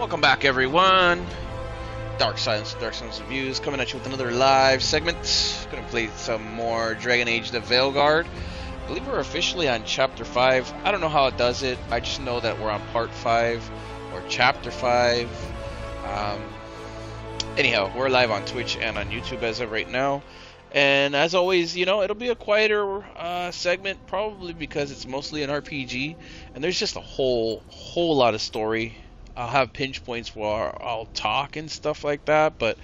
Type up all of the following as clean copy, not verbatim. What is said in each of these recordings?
Welcome back, everyone. Dark Silence Reviews coming at you with another live segment. Gonna play some more Dragonage The Veilguard. I believe we're officially on Chapter 5. I don't know how it does it. I just know that we're on Part 5 or Chapter 5. Anyhow, we're live on Twitch and on YouTube as of right now. And as always, you know, it'll be a quieter segment, probably because it's mostly an RPG, and there's just a whole lot of story. I'll have pinch points where I'll talk and stuff like that, but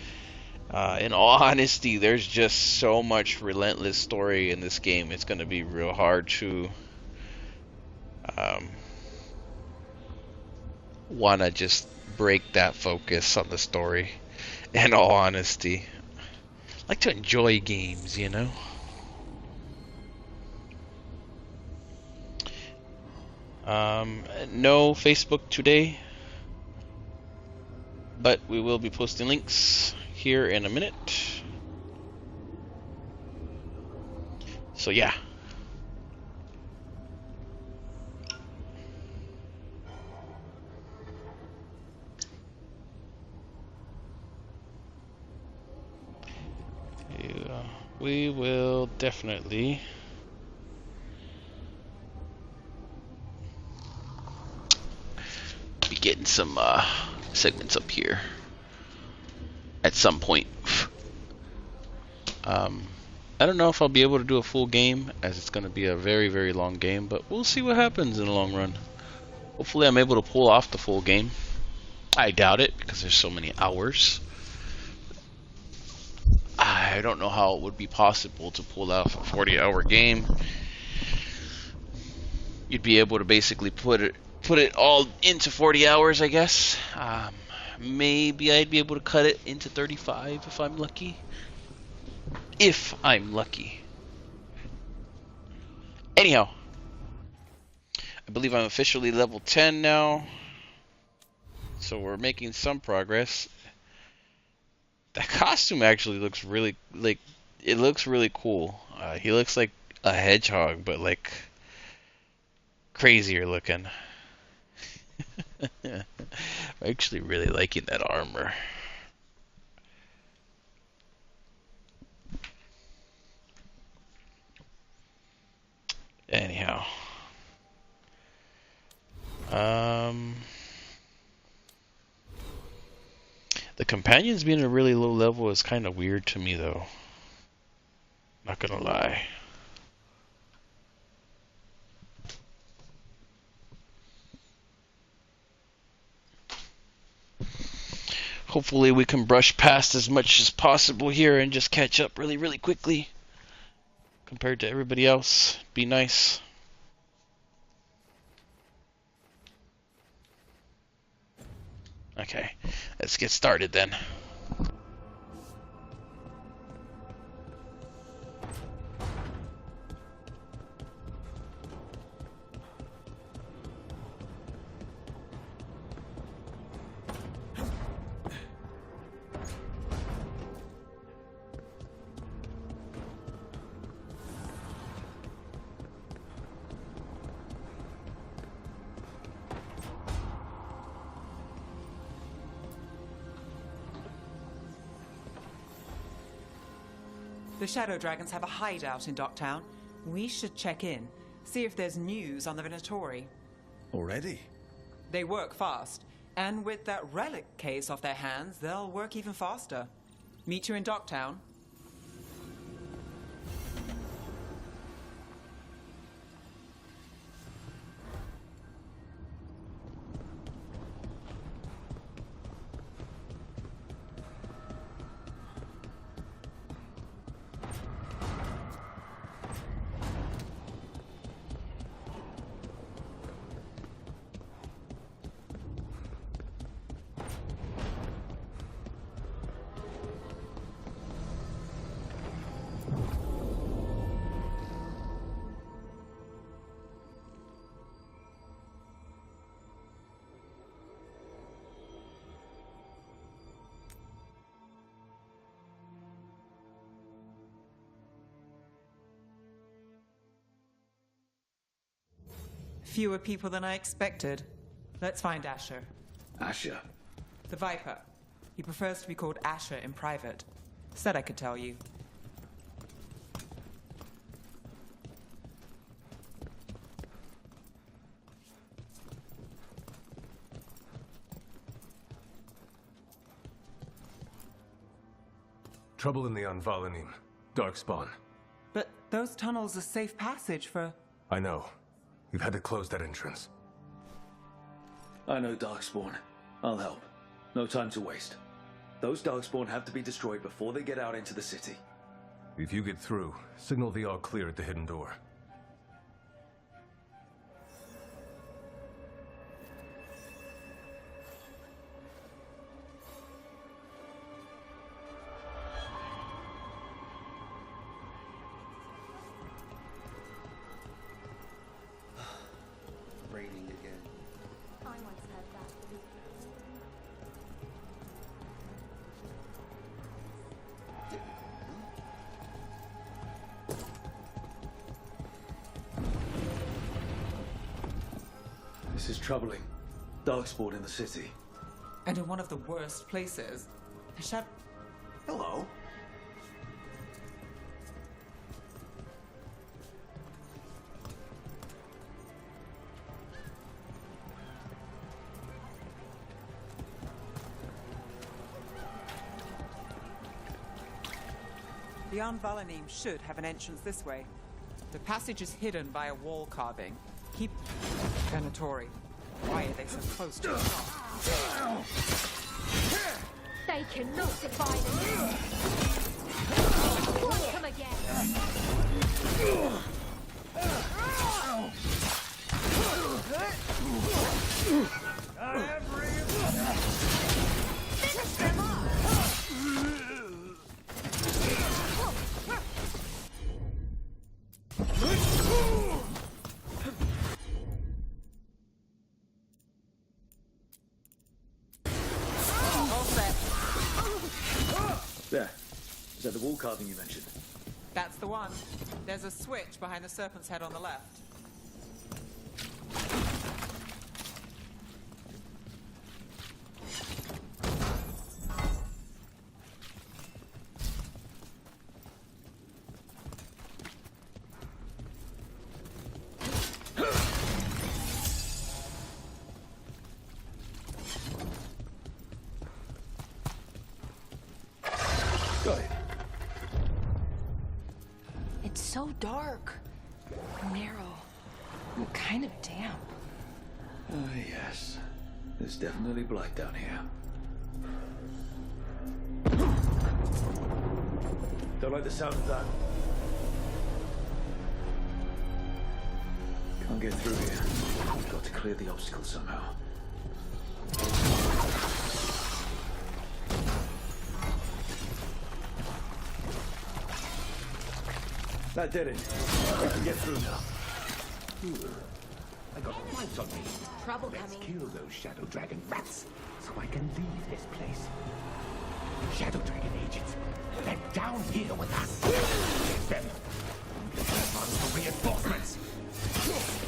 in all honesty, there's just so much relentless story in this game. It's going to be real hard to want to just break that focus on the story, in all honesty. I like to enjoy games, you know? No Facebook today, but we will be posting links here in a minute. So yeah. We will definitely be getting some segments up here at some point. I don't know if I'll be able to do a full game, as it's going to be a very, very long game, but we'll see what happens in the long run. Hopefully I'm able to pull off the full game. I doubt it, because there's so many hours. I don't know how it would be possible to pull off a 40-hour game. You'd be able to basically put it all into 40 hours, I guess. Maybe I'd be able to cut it into 35 if I'm lucky. If I'm lucky. Anyhow, I believe I'm officially level 10 now, so we're making some progress. That costume actually looks really, it looks really cool. He looks like a hedgehog, but like crazier looking. I'm actually really liking that armor. Anyhow. The companions being a really low level is kind of weird to me, though. Not gonna lie. Hopefully we can brush past as much as possible here and just catch up really, really quickly compared to everybody else. Be nice. Okay, let's get started then. The Shadow Dragons have a hideout in Docktown. We should check in, see if there's news on the Venatori. Already? They work fast, and with that relic case off their hands, they'll work even faster. Meet you in Docktown. Fewer people than I expected. Let's find Asher. Asher? The Viper. He prefers to be called Asher in private. Said I could tell you. Trouble in the Anvalanim. Darkspawn. But those tunnels are safe passage for... I know. We've had to close that entrance. I know Darkspawn. I'll help. No time to waste. Those Darkspawn have to be destroyed before they get out into the city. If you get through, signal the all clear at the hidden door. Raining again. I once heard that. This is troubling. Darkspawn in the city. And in one of the worst places. The shadow... Hello. The Anvalanim should have an entrance this way. The passage is hidden by a wall carving. Keep... Venatori. Why are they so close to the top? They cannot defy the Won't come again. Finish them off. There. Is that the wall carving you mentioned? That's the one. There's a switch behind the serpent's head on the left. Got it. It's so dark, narrow, and kind of damp. Ah, yes. It's definitely black down here. Don't like the sound of that. Can't get through here. We've got to clear the obstacle somehow. That did it. We can get through now. I got lights on me. Trouble Let's coming. kill those shadow dragon rats so I can leave this place. Shadow dragon agents, they're down here with us. Get them. Advance for reinforcements.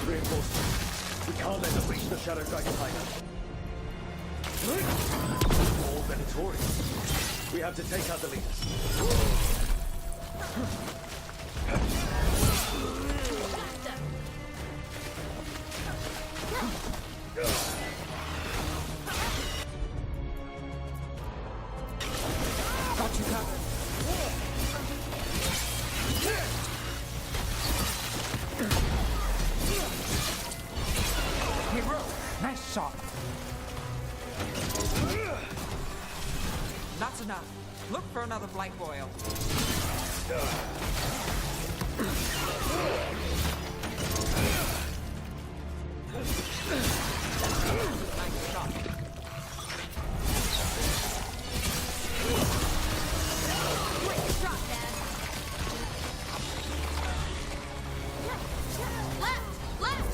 Reinforcements. We can't let them reach the Shadow Dragon hideout. All Venatori. We have to take out the leaders. Got you covered. Hero, nice shot. That's enough. Look for another blight boil. Nice shot. Quick drop, Dad. Left! Left!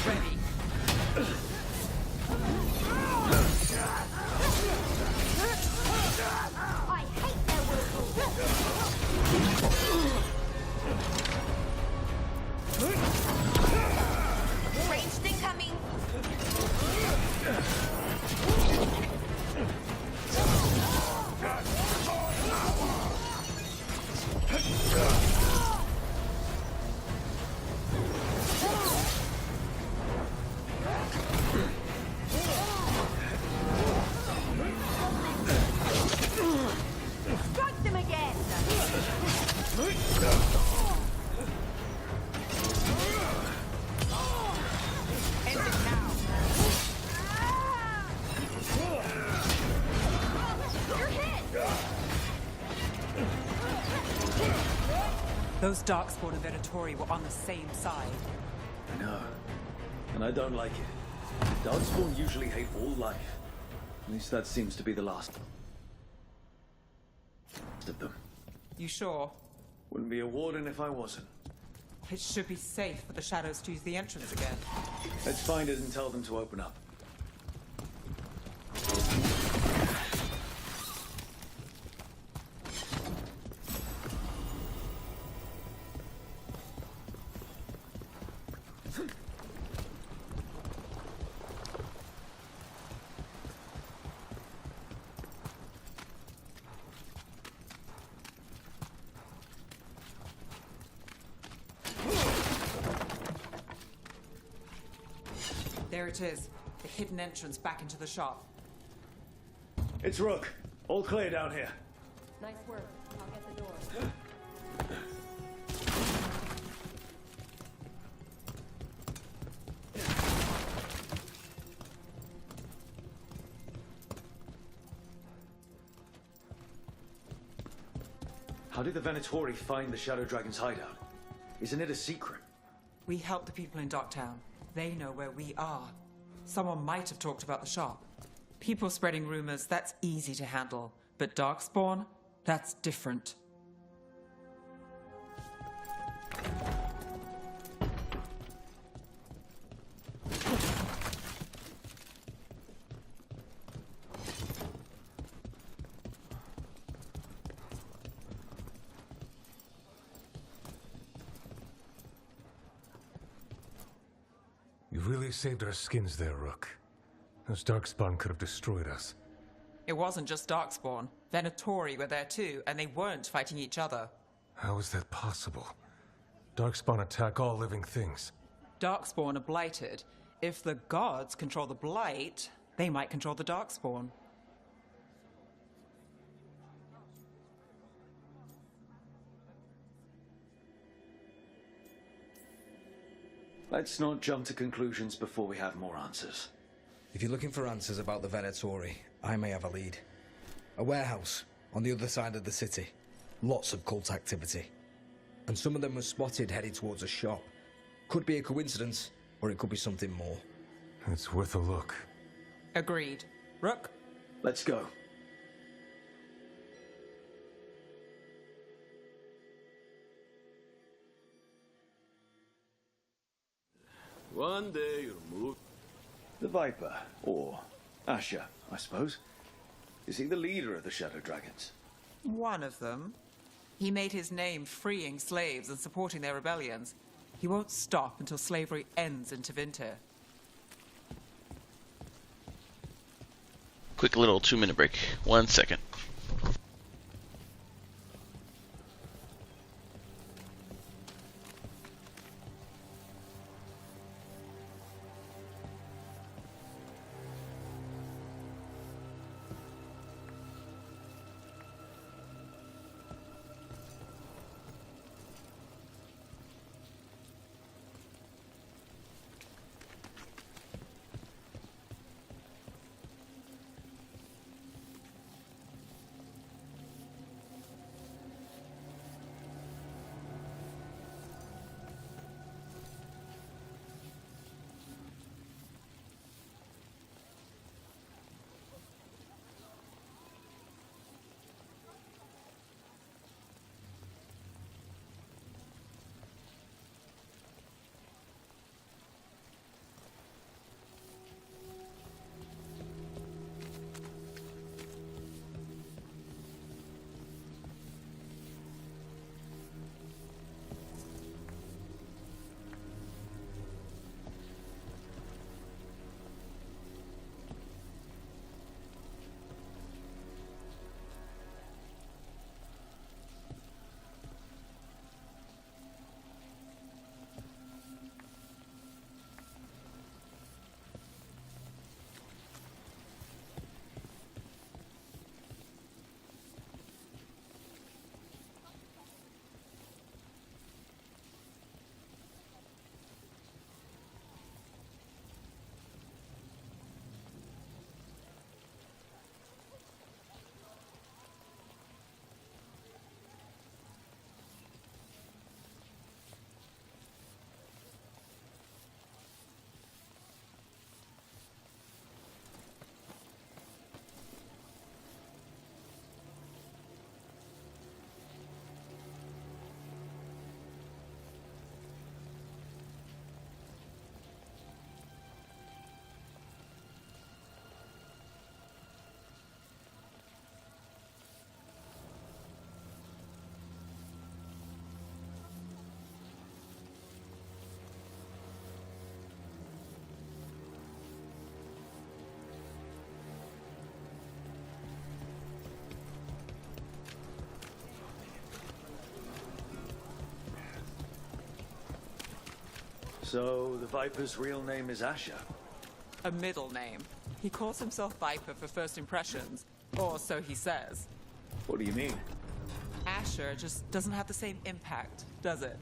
Ready. Those Darkspawn and Venatori were on the same side. I know. And I don't like it. Darkspawn usually hate all life. At least that seems to be the last of them. You sure? Wouldn't be a warden if I wasn't. It should be safe for the shadows to use the entrance again. Let's find it and tell them to open up. There it is, the hidden entrance back into the shop. It's Rook. All clear down here. Nice work. I'll get the door. How did the Venatori find the Shadow Dragon's hideout? Isn't it a secret? We help the people in Docktown. They know where we are. Someone might have talked about the shop. People spreading rumors, that's easy to handle. But Darkspawn, that's different. You really saved our skins there, Rook. Those Darkspawn could have destroyed us. It wasn't just Darkspawn. Venatori were there too, and they weren't fighting each other. How is that possible? Darkspawn attack all living things. Darkspawn are blighted. If the gods control the blight, they might control the Darkspawn. Let's not jump to conclusions before we have more answers. If you're looking for answers about the Venatori, I may have a lead. A warehouse on the other side of the city. Lots of cult activity. And some of them were spotted headed towards a shop. Could be a coincidence, or it could be something more. It's worth a look. Agreed. Rook? Let's go. One day you'll move. The Viper, or Asher, I suppose. Is he the leader of the Shadow Dragons? One of them. He made his name freeing slaves and supporting their rebellions. He won't stop until slavery ends in Tevinter. Quick little 2-minute break. 1 second. So, the Viper's real name is Asher? A middle name. He calls himself Viper for first impressions, or so he says. What do you mean? Asher just doesn't have the same impact, does it?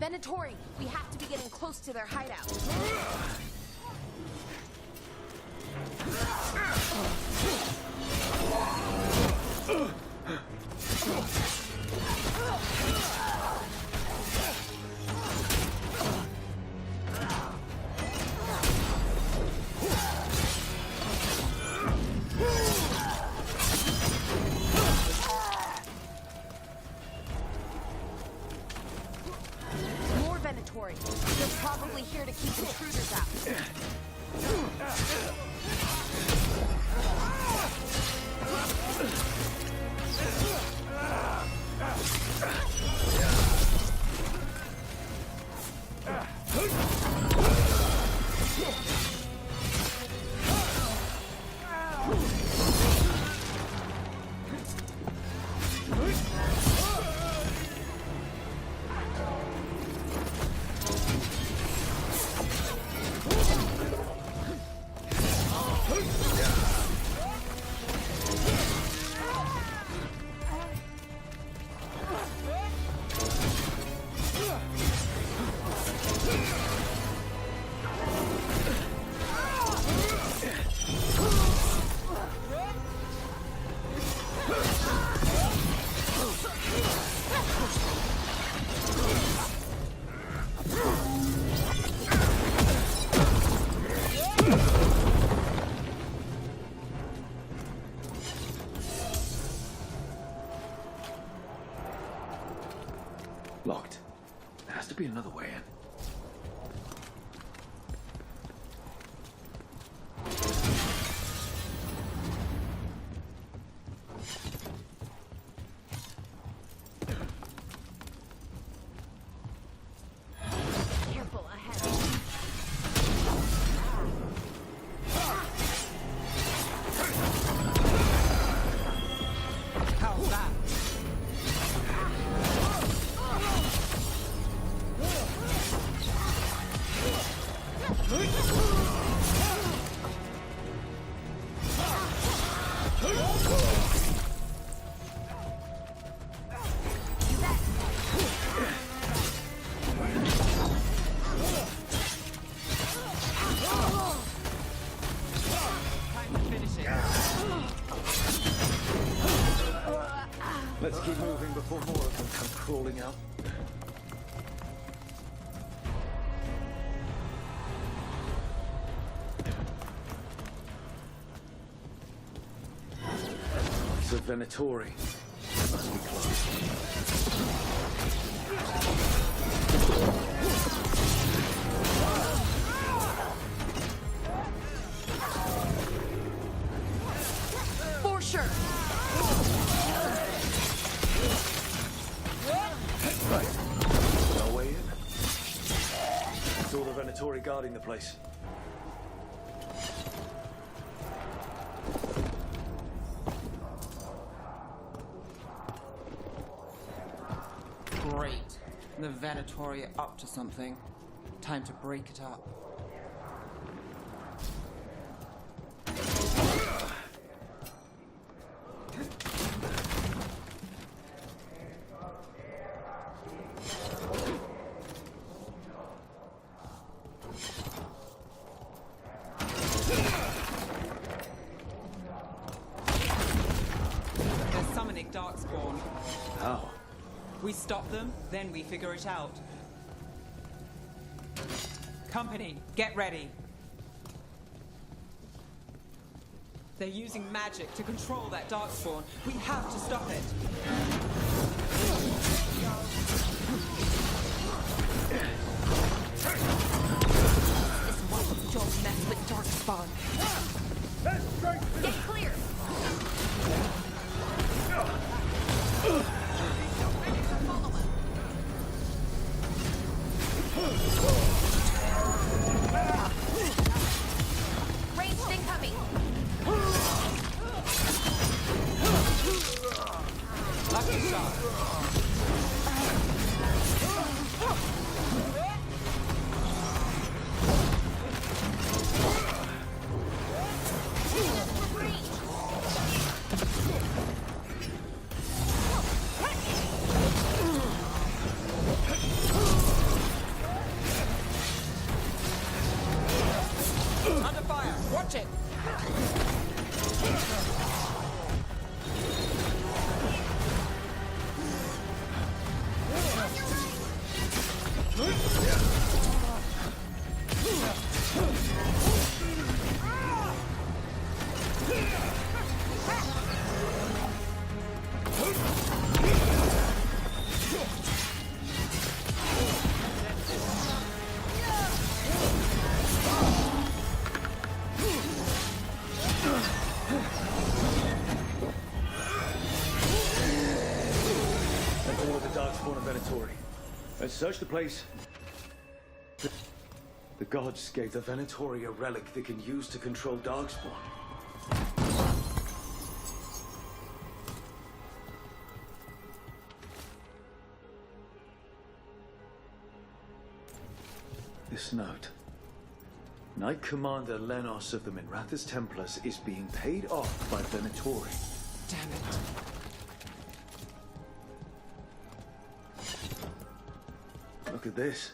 Venatori, we have to be getting close to their hideout. More Venatori. They're probably here to keep intruders out. Locked. There has to be another way in. Careful ahead. How's that? Time to finish it. Let's keep moving before more of them come crawling out. It's a Venatori. It must be close. For sure. Right. No way in. It's all the Venatori guarding the place. Great. The Venatori are up to something. Time to break it up. They're summoning Darkspawn. How? We stop them, then we figure it out. Company, get ready. They're using magic to control that Darkspawn. We have to stop it. This one don't mess with Darkspawn. Get clear. Follow him. Watch it! Let's search the place. The gods gave the Venatori a relic they can use to control Darkspawn. This note. Knight Commander Lenos of the Minrathous Templars is being paid off by Venatori. Damn it. Look at this.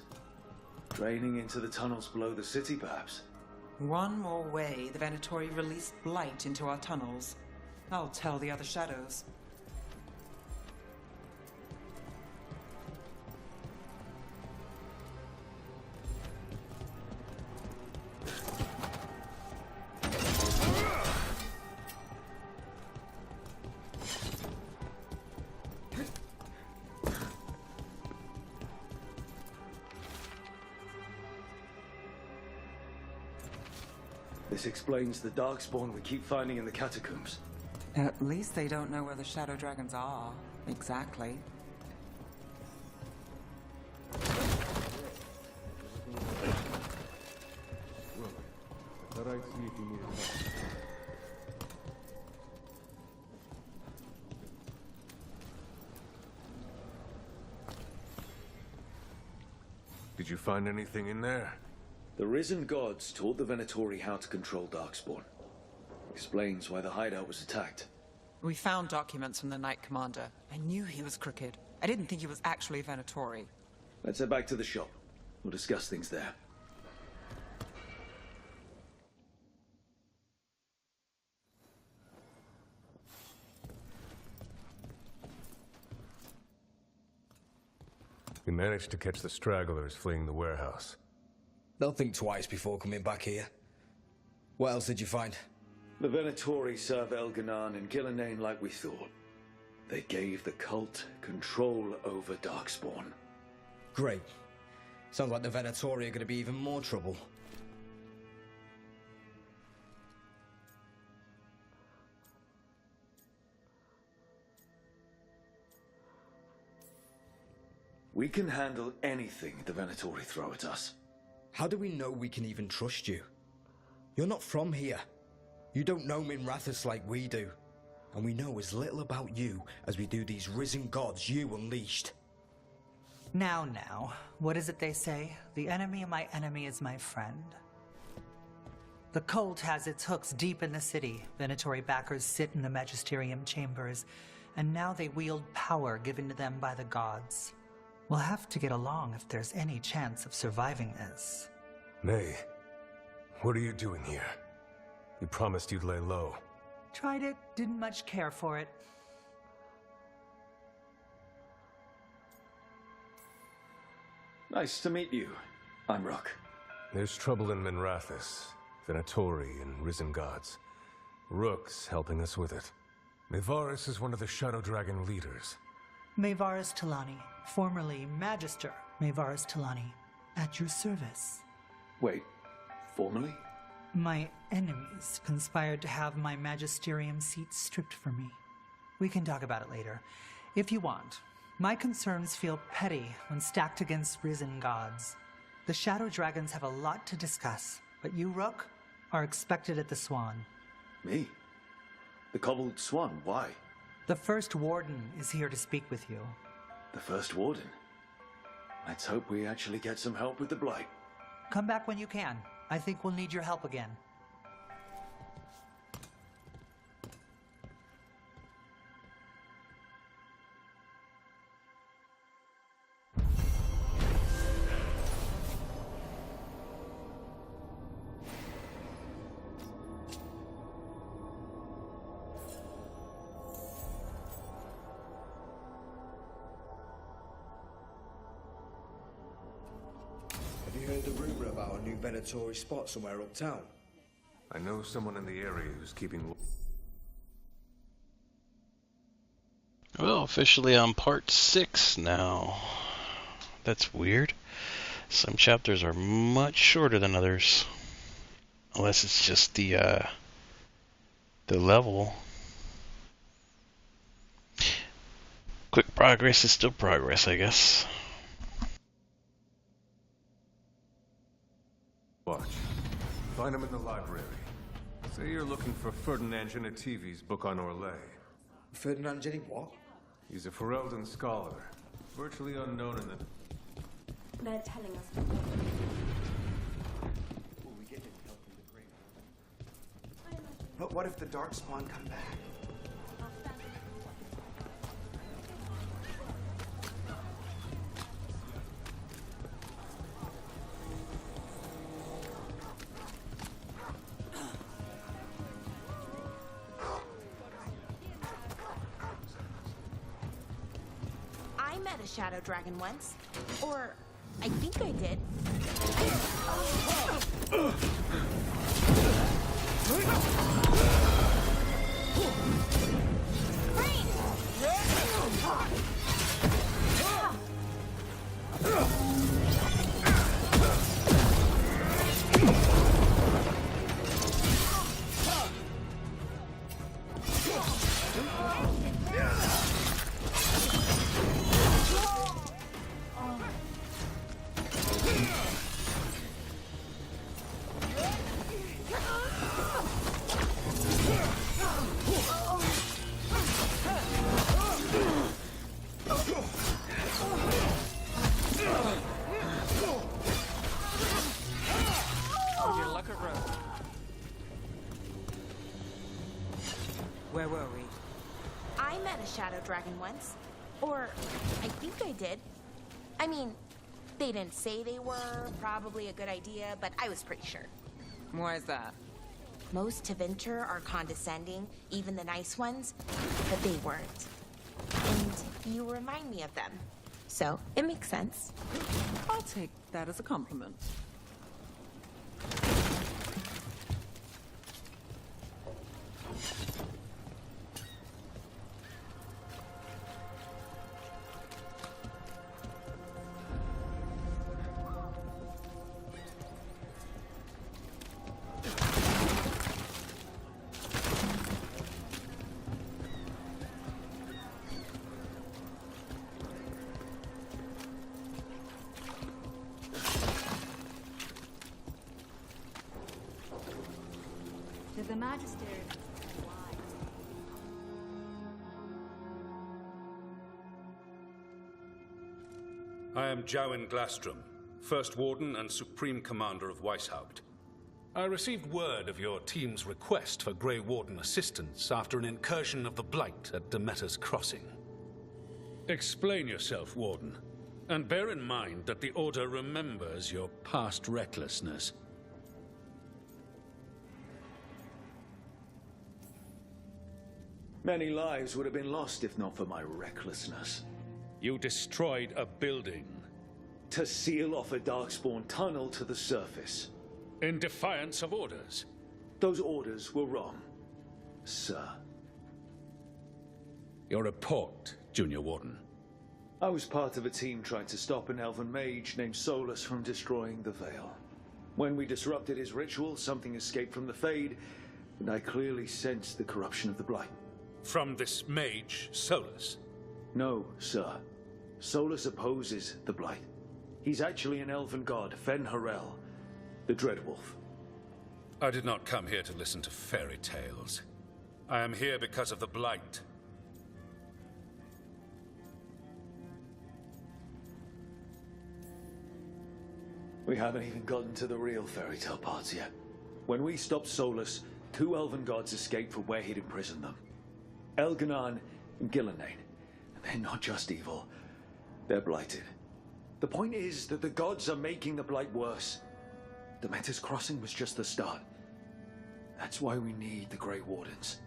Draining into the tunnels below the city, perhaps. One more way the Venatori released blight into our tunnels. I'll tell the other shadows. This explains the Darkspawn we keep finding in the catacombs. At least they don't know where the Shadow Dragons are. Exactly. Did you find anything in there? The risen gods taught the Venatori how to control Darkspawn. Explains why the hideout was attacked. We found documents from the Knight Commander. I knew he was crooked. I didn't think he was actually Venatori. Let's head back to the shop. We'll discuss things there. We managed to catch the stragglers fleeing the warehouse. They'll think twice before coming back here. What else did you find? The Venatori serve Elganon and Gillenane like we thought. They gave the cult control over Darkspawn. Great. Sounds like the Venatori are going to be even more trouble. We can handle anything the Venatori throw at us. How do we know we can even trust you? You're not from here. You don't know Minrathous like we do. And we know as little about you as we do these risen gods you unleashed. Now, what is it they say? The enemy of my enemy is my friend. The cult has its hooks deep in the city. Venatori backers sit in the magisterium chambers, and now they wield power given to them by the gods. We'll have to get along if there's any chance of surviving this. May, what are you doing here? You promised you'd lay low. Tried it, didn't much care for it. Nice to meet you. I'm Rook. There's trouble in Minrathous, Venatori and risen gods. Rook's helping us with it. Mayvaris is one of the Shadow Dragon leaders. Mayvaris Talani, formerly Magister Mayvaris Talani, at your service. Wait, formally? My enemies conspired to have my magisterium seat stripped from me. We can talk about it later, if you want. My concerns feel petty when stacked against risen gods. The Shadow Dragons have a lot to discuss, but you, Rook, are expected at the Swan. Me? The Cobbled Swan, why? The First Warden is here to speak with you. The First Warden? Let's hope we actually get some help with the Blight. Come back when you can. I think we'll need your help again. Venatori spot somewhere uptown? I know someone in the area who's keeping... Well, officially on part 6 now. That's weird. Some chapters are much shorter than others. Unless it's just the level. Quick progress is still progress, I guess. Watch. Find him in the library. Say you're looking for Ferdinand Genetivi's book on Orlais. Ferdinand Genetivi what? He's a Ferelden scholar. Virtually unknown in the... They're telling us. Will we get any help from the Great Warden? But what if the Darkspawn come back? I met a shadow dragon once. Or I think I did. Where were we? I met a shadow dragon once. Or I think I did. I mean, they didn't say they were. Probably a good idea, but I was pretty sure. Why is that? Most Tevinter are condescending, even the nice ones, but they weren't. And you remind me of them. So, it makes sense. I'll take that as a compliment. The Magister. I am Jowen Glastrom, First Warden and Supreme Commander of Weishaupt. I received word of your team's request for Grey Warden assistance after an incursion of the Blight at Demeter's Crossing. Explain yourself, Warden, and bear in mind that the Order remembers your past recklessness. Many lives would have been lost if not for my recklessness. You destroyed a building. To seal off a Darkspawn tunnel to the surface. In defiance of orders. Those orders were wrong, sir. Your report, Junior Warden. I was part of a team trying to stop an elven mage named Solus from destroying the Veil. When we disrupted his ritual, something escaped from the Fade, and I clearly sensed the corruption of the Blight. From this mage, Solus? No, sir. Solus opposes the Blight. He's actually an elven god, Fen-Harel, the Dreadwolf. I did not come here to listen to fairy tales. I am here because of the Blight. We haven't even gotten to the real fairy tale parts yet. When we stopped Solus, 2 elven gods escaped from where he'd imprisoned them. Elganan and Gillenane. And they're not just evil. They're blighted. The point is that the gods are making the Blight worse. Demeter's Crossing was just the start. That's why we need the Grey Wardens.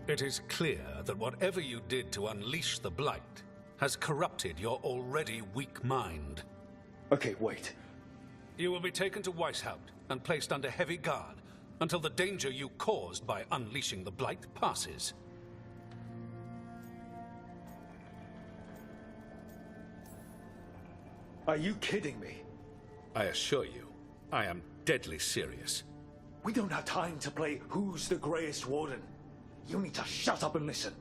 It is clear that whatever you did to unleash the Blight has corrupted your already weak mind. Okay, wait. You will be taken to Weishaupt and placed under heavy guard until the danger you caused by unleashing the Blight passes. Are you kidding me? I assure you, I am deadly serious. We don't have time to play Who's the Greyest Warden. You need to shut up and listen.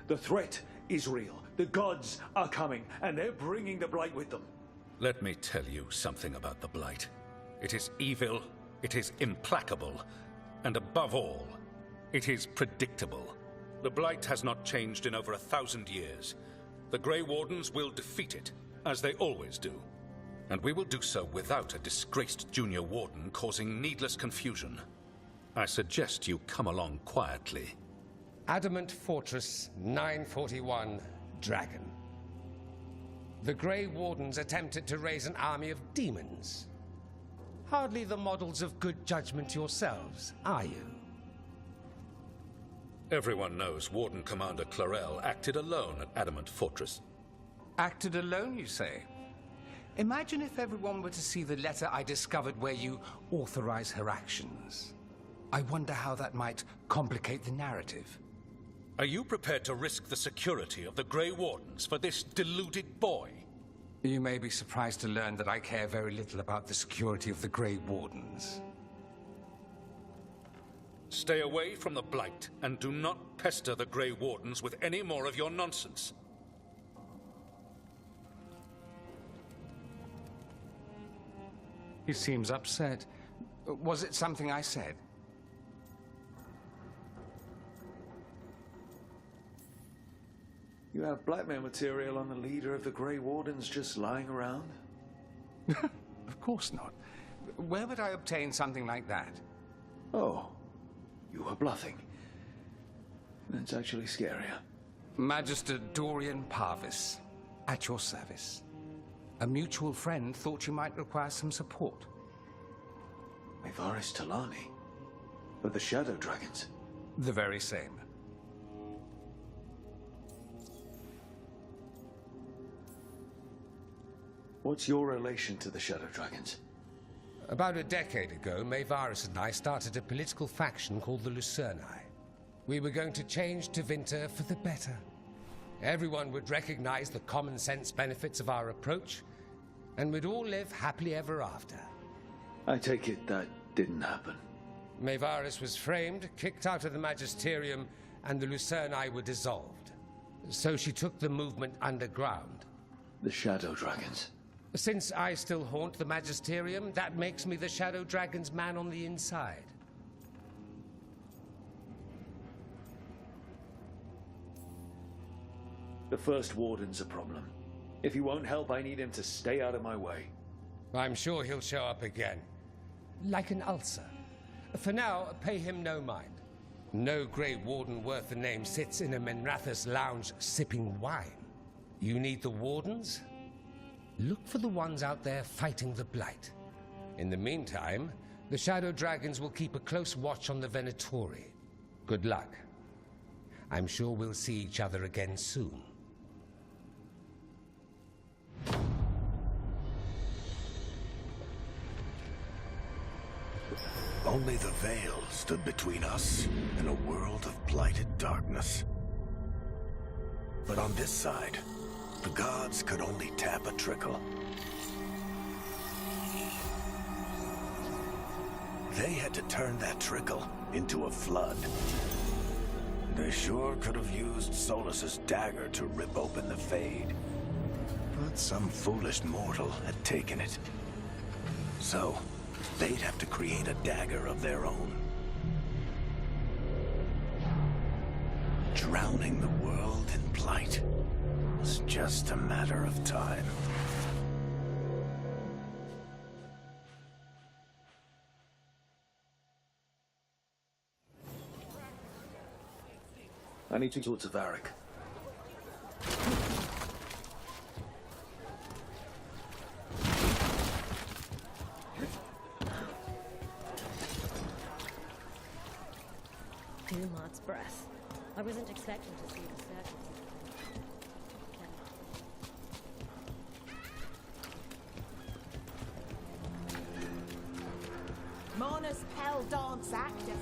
The threat is real. The gods are coming, and they're bringing the Blight with them. Let me tell you something about the Blight. It is evil, it is implacable, and above all, it is predictable. The Blight has not changed in over 1,000 years. The Grey Wardens will defeat it, as they always do. And we will do so without a disgraced junior warden causing needless confusion. I suggest you come along quietly. Adamant Fortress, 941, Dragon. The Grey Wardens attempted to raise an army of demons. Hardly the models of good judgment yourselves, are you? Everyone knows Warden Commander Clarel acted alone at Adamant Fortress. Acted alone, you say? Imagine if everyone were to see the letter I discovered where you authorize her actions. I wonder how that might complicate the narrative. Are you prepared to risk the security of the Grey Wardens for this deluded boy? You may be surprised to learn that I care very little about the security of the Grey Wardens. Stay away from the Blight, and do not pester the Grey Wardens with any more of your nonsense. He seems upset. Was it something I said? You have blackmail material on the leader of the Grey Wardens just lying around? Of course not. Where would I obtain something like that? Oh, you were bluffing. That's actually scarier. Magister Dorian Parvis, at your service. A mutual friend thought you might require some support. Minrathous Talani? Of the Shadow Dragons? The very same. What's your relation to the Shadow Dragons? About a decade ago, Minrathous and I started a political faction called the Lucerni. We were going to change Tevinter for the better. Everyone would recognize the common sense benefits of our approach, and we'd all live happily ever after. I take it that didn't happen. Minrathous was framed, kicked out of the Magisterium, and the Lucerni were dissolved. So she took the movement underground. The Shadow Dragons? Since I still haunt the Magisterium, that makes me the Shadow Dragon's man on the inside. The First Warden's a problem. If he won't help, I need him to stay out of my way. I'm sure he'll show up again. Like an ulcer. For now, pay him no mind. No Grey Warden worth the name sits in a Minrathous lounge sipping wine. You need the Wardens? Look for the ones out there fighting the Blight. In the meantime, the Shadow Dragons will keep a close watch on the Venatori. Good luck. I'm sure we'll see each other again soon. Only the veil stood between us and a world of blighted darkness. But on this side, the gods could only tap a trickle. They had to turn that trickle into a flood. They sure could have used Solus's dagger to rip open the Fade. But some foolish mortal had taken it. So, they'd have to create a dagger of their own. Drowning the world in blight was just a matter of time. I need to talk to Varric. Dumont's breath. I wasn't expecting to see the statues. hell dog's active.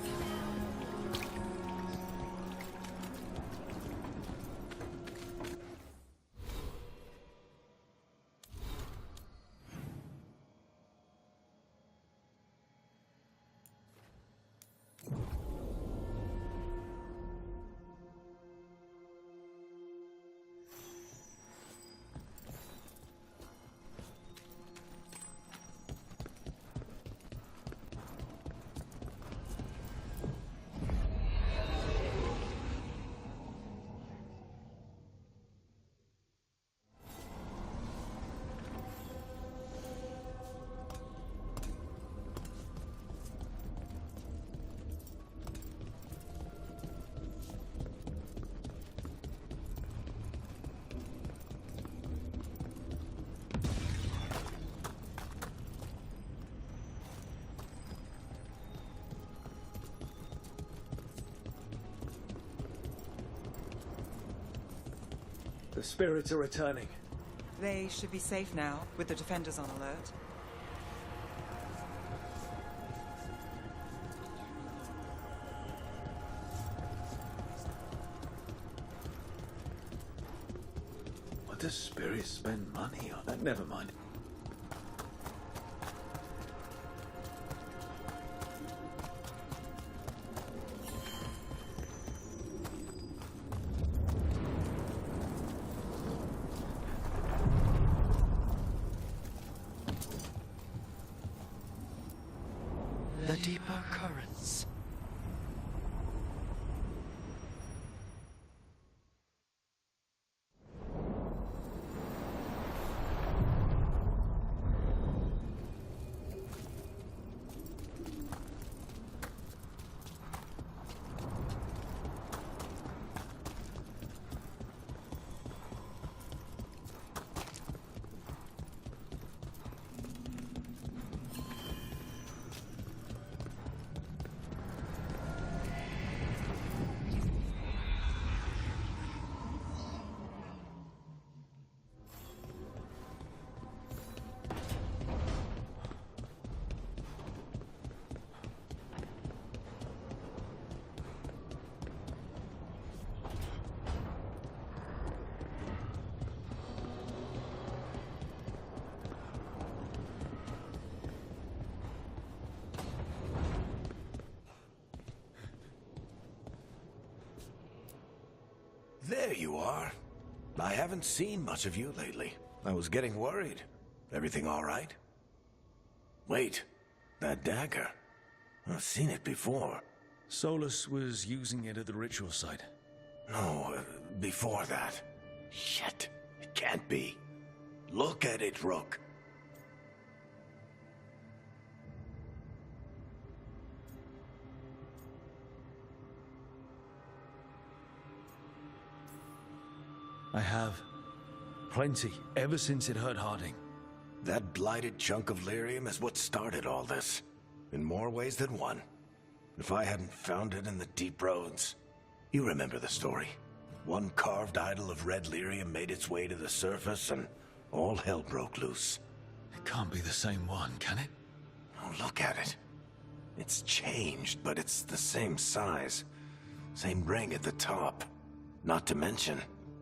The spirits are returning. They should be safe now, with the defenders on alert. What does spirits spend money on? Never mind. The deeper currents. There you are. I haven't seen much of you lately. I was getting worried. Everything all right? Wait, that dagger. I've seen it before. Solus was using it at the ritual site. No, before that. Shit, it can't be. Look at it, Rook. I have. Plenty, ever since it hurt Harding. That blighted chunk of lyrium is what started all this. In more ways than one. If I hadn't found it in the deep roads. You remember the story. One carved idol of red lyrium made its way to the surface and all hell broke loose. It can't be the same one, can it? Oh, look at it. It's changed, but it's the same size. Same ring at the top. Not to mention,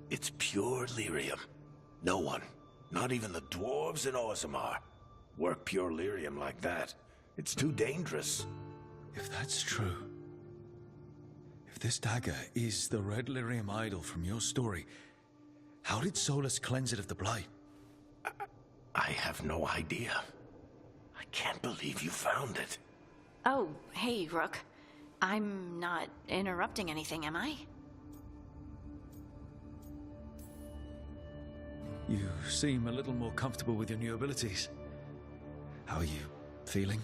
it's pure lyrium. No one, not even the dwarves in Orzammar, work pure lyrium like that. It's too dangerous. If that's true, if this dagger is the red lyrium idol from your story, how did Solus cleanse it of the blight? I have no idea. I can't believe you found it. Oh, hey, Rook. I'm not interrupting anything, am I? You seem a little more comfortable with your new abilities. How are you feeling?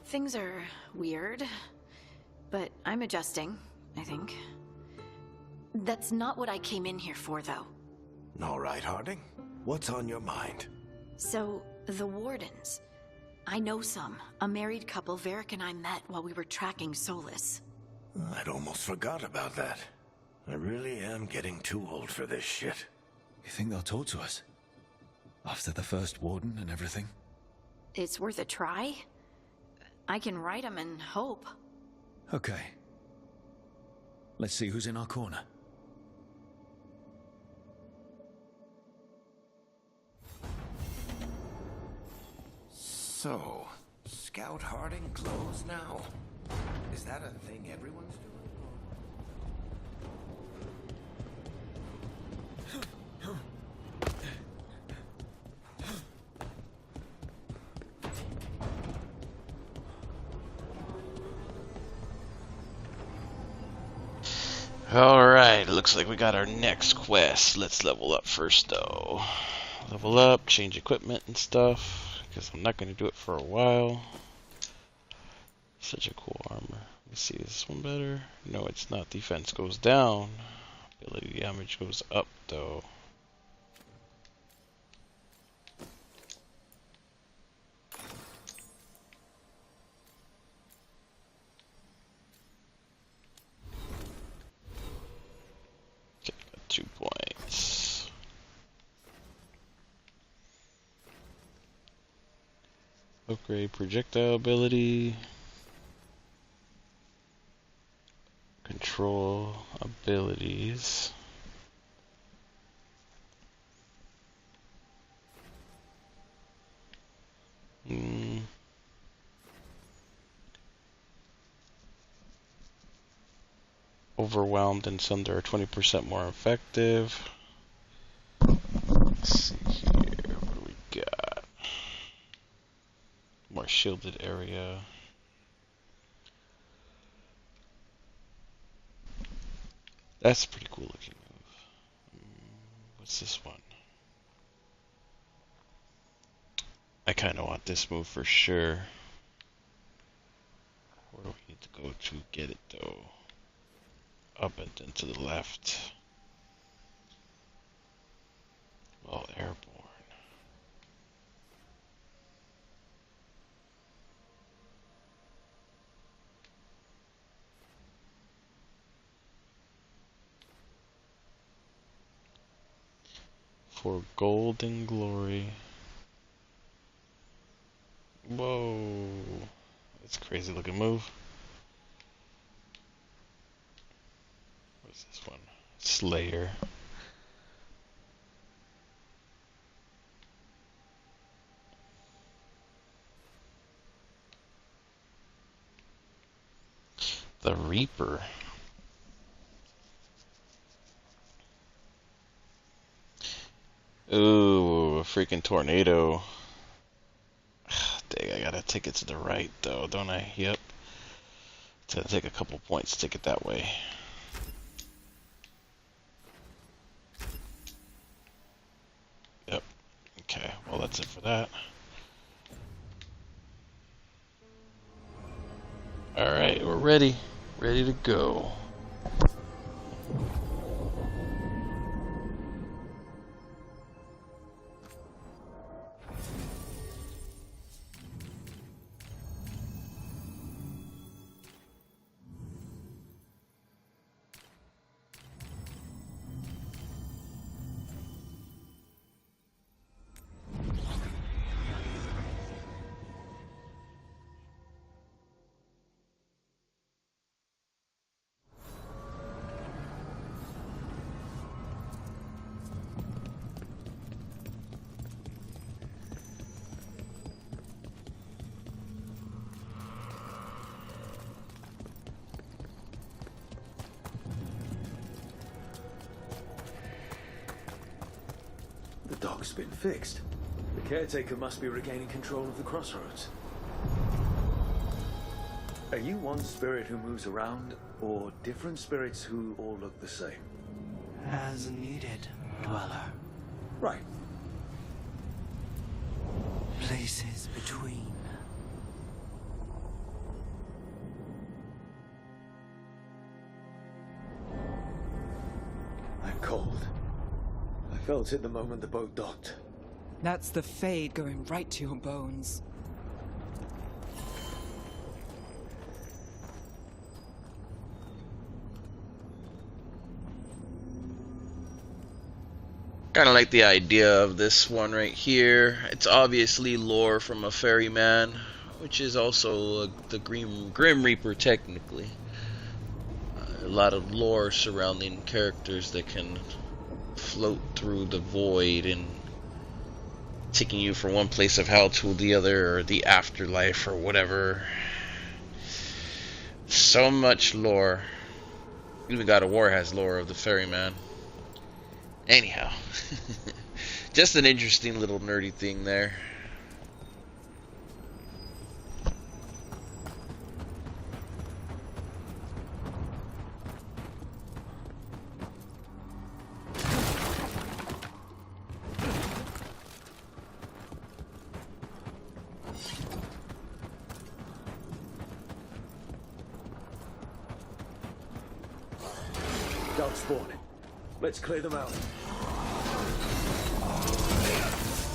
Things are weird, but I'm adjusting, I think. That's not what I came in here for, though. All right, Harding. What's on your mind? So, the Wardens. I know some. A married couple Varric and I met while we were tracking Solus. I'd almost forgot about that. I really am getting too old for this shit. You think they'll talk to us? After the first Warden and everything? It's worth a try. I can write them and hope. Okay. Let's see who's in our corner. So, Scout Harding closed now? Is that a thing everyone's doing? Alright, looks like we got our next quest. Let's level up first though. Level up, change equipment and stuff, because I'm not going to do it for a while. Such a cool armor. Let's see, is this one better? No, it's not. Defense goes down. Ability damage goes up though. Okay, got 2 points. Upgrade projectile ability. Control abilities. Overwhelmed and Sunder are 20% more effective. Let's see here, what do we got? More shielded area. That's a pretty cool looking move. What's this one? I kind of want this move for sure. Where do we need to go to get it though? Up and then to the left. Well, airborne. For golden glory. Whoa. That's a crazy looking move. What's this one? Slayer. The Reaper. Ooh, a freaking tornado. Dang, I gotta take it to the right though, don't I? Yep. It's gonna take a couple points to take it that way. Yep. Okay, well that's it for that. Alright, we're ready. Ready to go. The dock's been fixed. The caretaker must be regaining control of the crossroads. Are you one spirit who moves around, or different spirits who all look the same? As needed, Dweller. Right. Places between. I'm cold. I felt it the moment the boat docked. That's the Fade going right to your bones. Kind of like the idea of this one right here. It's obviously lore from a ferryman which is also the Grim Reaper technically. A lot of lore surrounding characters that can float through the void and taking you from one place of hell to the other, or the afterlife, or whatever. So much lore. Even God of War has lore of the ferryman. Anyhow, just an interesting little nerdy thing there. Darkspawn. Let's clear them out.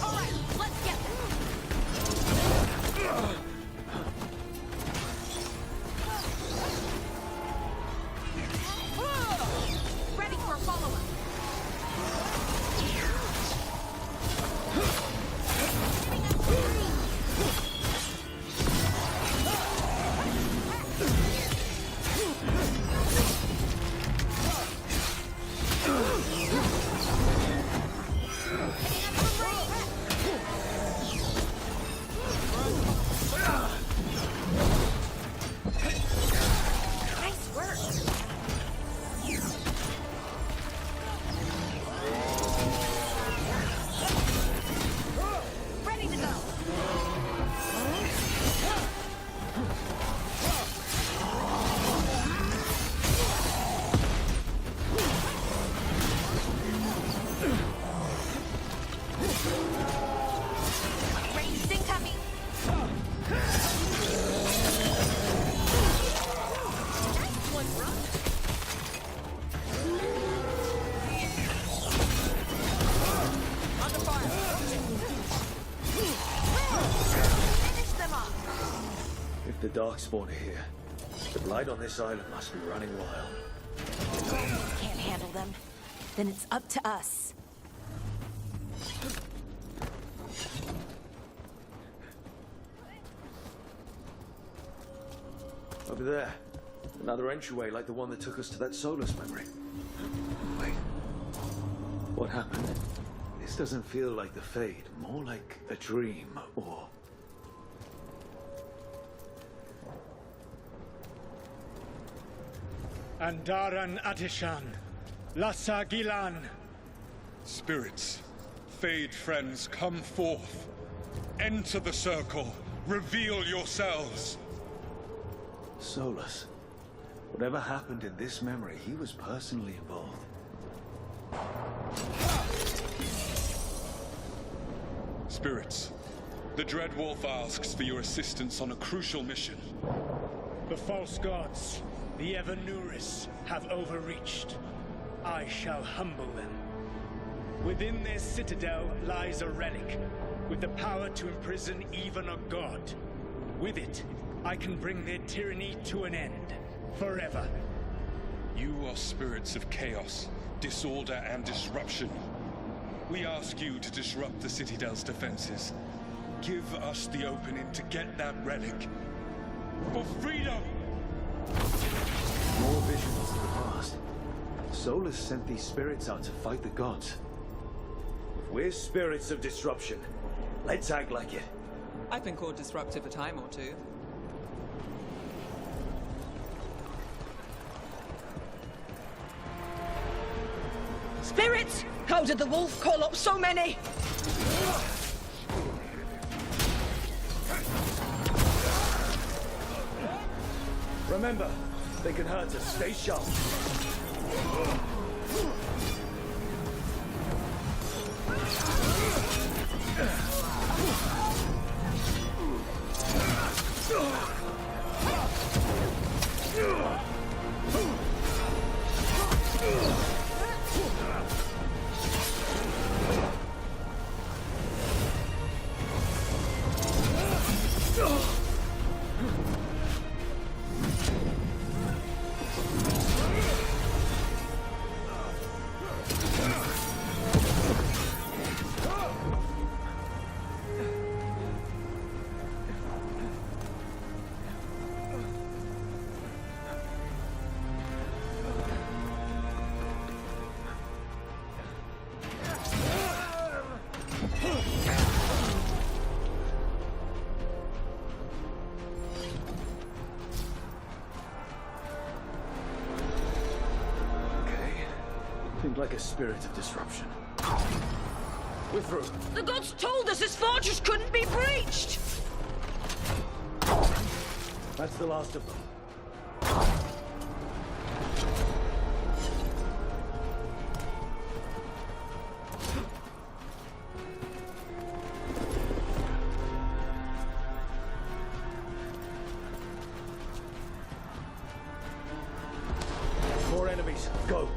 Alright, let's get them. Ready for a follow-up. The Darkspawn are here. The blight on this island must be running wild. Can't handle them. Then it's up to us. Over there. Another entryway like the one that took us to that Solus memory. Wait. What happened? This doesn't feel like the Fade. More like a dream, or... Andaran Atishan, Lassa Gilan. Spirits, Fade friends, come forth. Enter the circle. Reveal yourselves. Solus. Whatever happened in this memory, he was personally involved. Spirits, the Dread Wolf asks for your assistance on a crucial mission. The false gods, the Evanuris, have overreached. I shall humble them. Within their citadel lies a relic, with the power to imprison even a god. With it, I can bring their tyranny to an end, forever. You are spirits of chaos, disorder, and disruption. We ask you to disrupt the Citadel's defenses. Give us the opening to get that relic. For freedom! More visions of the past. Solus sent these spirits out to fight the gods. If we're spirits of disruption, let's act like it. I've been called disruptive a time or two. Spirits! How did the wolf call up so many? Remember, they can hurt us. Stay sharp. Think like a spirit of disruption. We're through. The gods told us this fortress couldn't be breached! That's the last of them. More enemies. Go.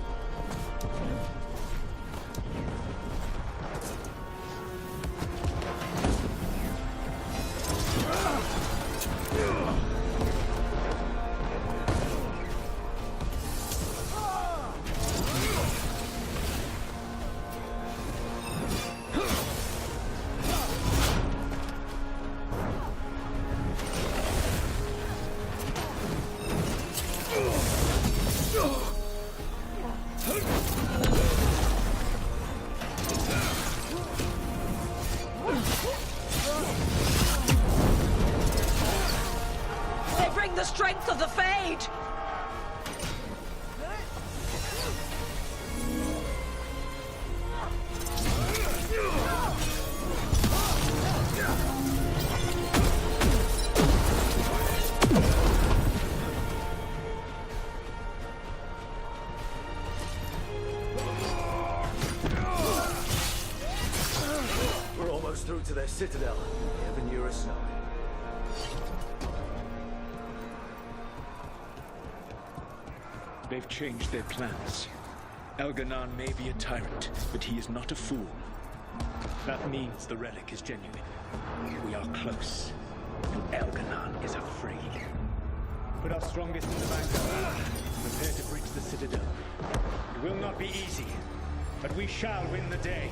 They bring the strength of the Fade! We're almost through to their citadel. The ever nearer snow. They've changed their plans. Elganon may be a tyrant, but he is not a fool. That means the relic is genuine. We are close, and Elganon is afraid. Put our strongest in the vanguard. Prepare to breach the citadel. It will not be easy, but we shall win the day.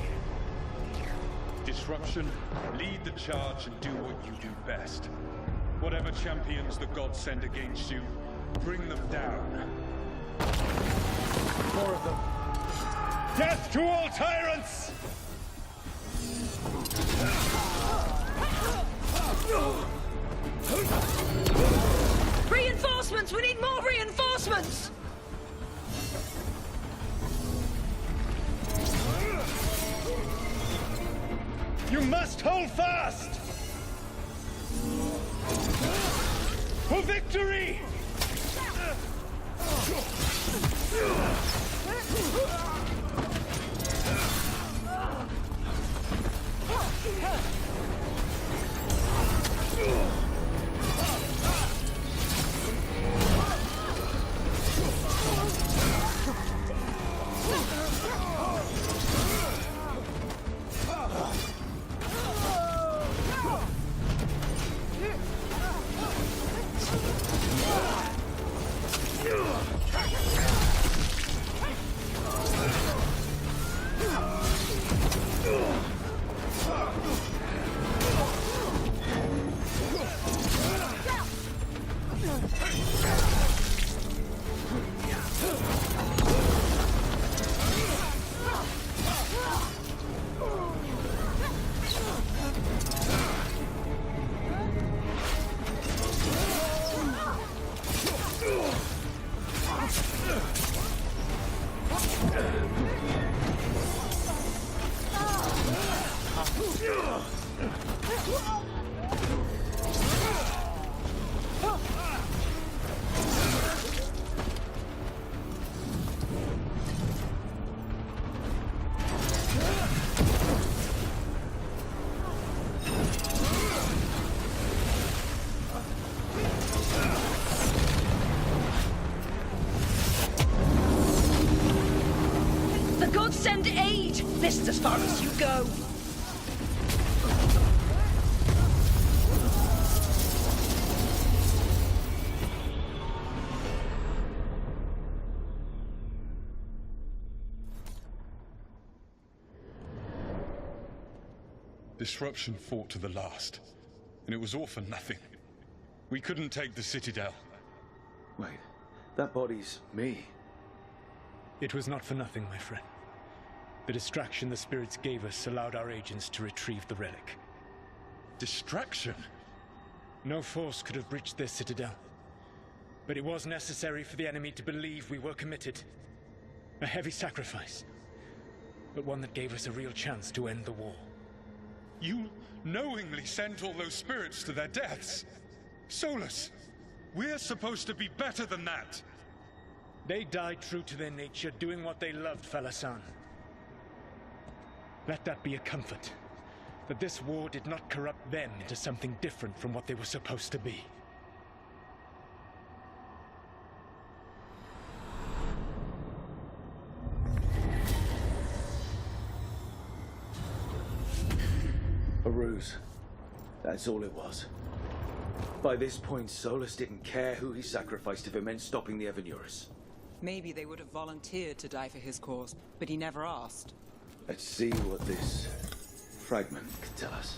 Disruption, lead the charge and do what you do best. Whatever champions the gods send against you, bring them down. More of them. Death to all tyrants! Reinforcements! We need more reinforcements! You must hold fast! For victory! The gods send aid! This is as far as you go! Disruption fought to the last, and it was all for nothing. We couldn't take the Citadel. Wait, that body's me. It was not for nothing, my friend. The distraction the spirits gave us allowed our agents to retrieve the relic. Distraction? No force could have breached their citadel. But it was necessary for the enemy to believe we were committed. A heavy sacrifice, but one that gave us a real chance to end the war. You knowingly sent all those spirits to their deaths. Solus, we're supposed to be better than that. They died true to their nature, doing what they loved, Falasan. Let that be a comfort, that this war did not corrupt them into something different from what they were supposed to be. A ruse. That's all it was. By this point, Solus didn't care who he sacrificed if it meant stopping the Evanurus. Maybe they would have volunteered to die for his cause, but he never asked. Let's see what this fragment can tell us.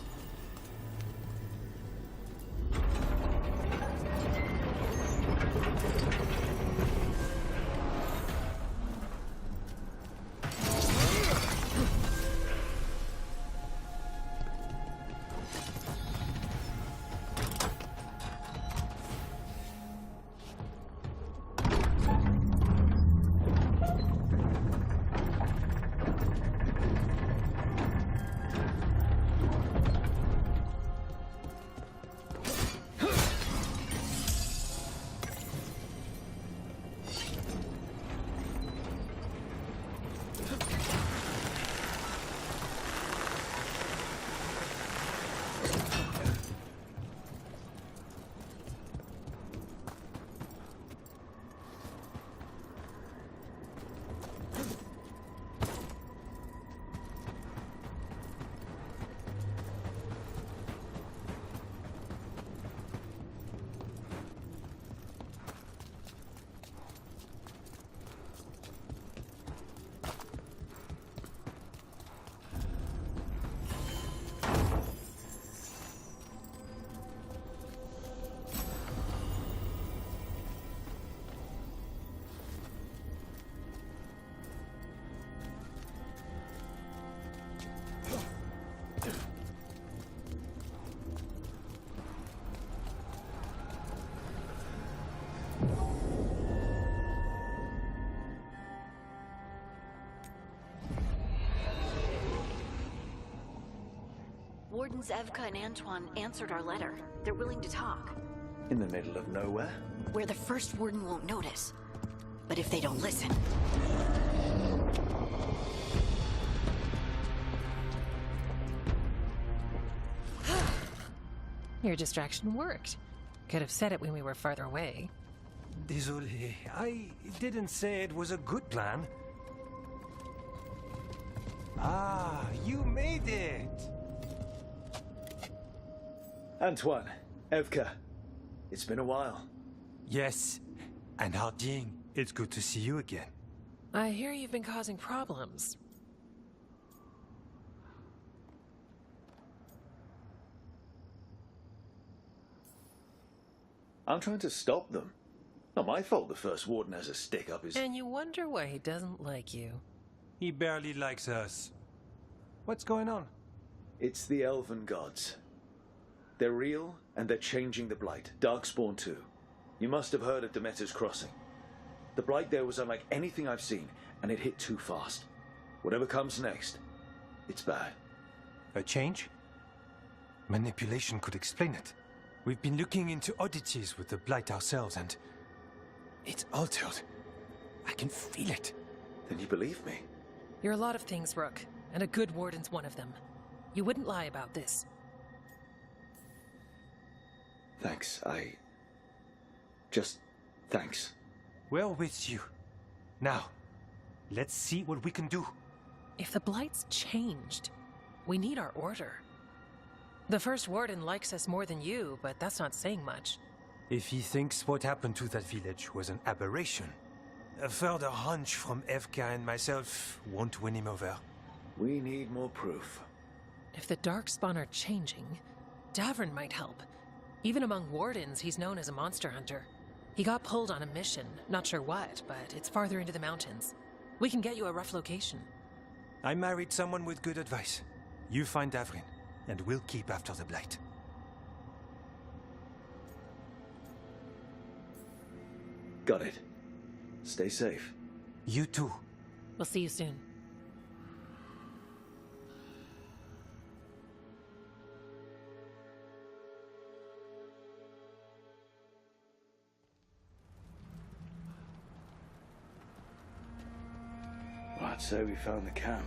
Wardens Evka and Antoine answered our letter. They're willing to talk. In the middle of nowhere? Where the first warden won't notice. But if they don't listen... Your distraction worked. Could have said it when we were farther away. Désolé, I didn't say it was a good plan. Ah, you made it! Antoine, Evka, it's been a while. Yes, and Harding, it's good to see you again. I hear you've been causing problems. I'm trying to stop them. Not my fault the first warden has a stick up his... And you wonder why he doesn't like you. He barely likes us. What's going on? It's the Elven gods. They're real, and they're changing the Blight. Darkspawn too. You must have heard of Demeter's Crossing. The Blight there was unlike anything I've seen, and it hit too fast. Whatever comes next, it's bad. A change? Manipulation could explain it. We've been looking into oddities with the Blight ourselves, and it's altered. I can feel it. Then you believe me? You're a lot of things, Rook, and a good warden's one of them. You wouldn't lie about this. Thanks, thanks. We're with you. Now, let's see what we can do. If the Blight's changed, we need our order. The first warden likes us more than you, but that's not saying much. If he thinks what happened to that village was an aberration, a further hunch from Evka and myself won't win him over. We need more proof. If the Darkspawn are changing, Davern might help. Even among wardens, he's known as a monster hunter. He got pulled on a mission, not sure what, but it's farther into the mountains. We can get you a rough location. I married someone with good advice. You find Davrin, and we'll keep after the Blight. Got it. Stay safe. You too. We'll see you soon. Well, I'd say we found the camp.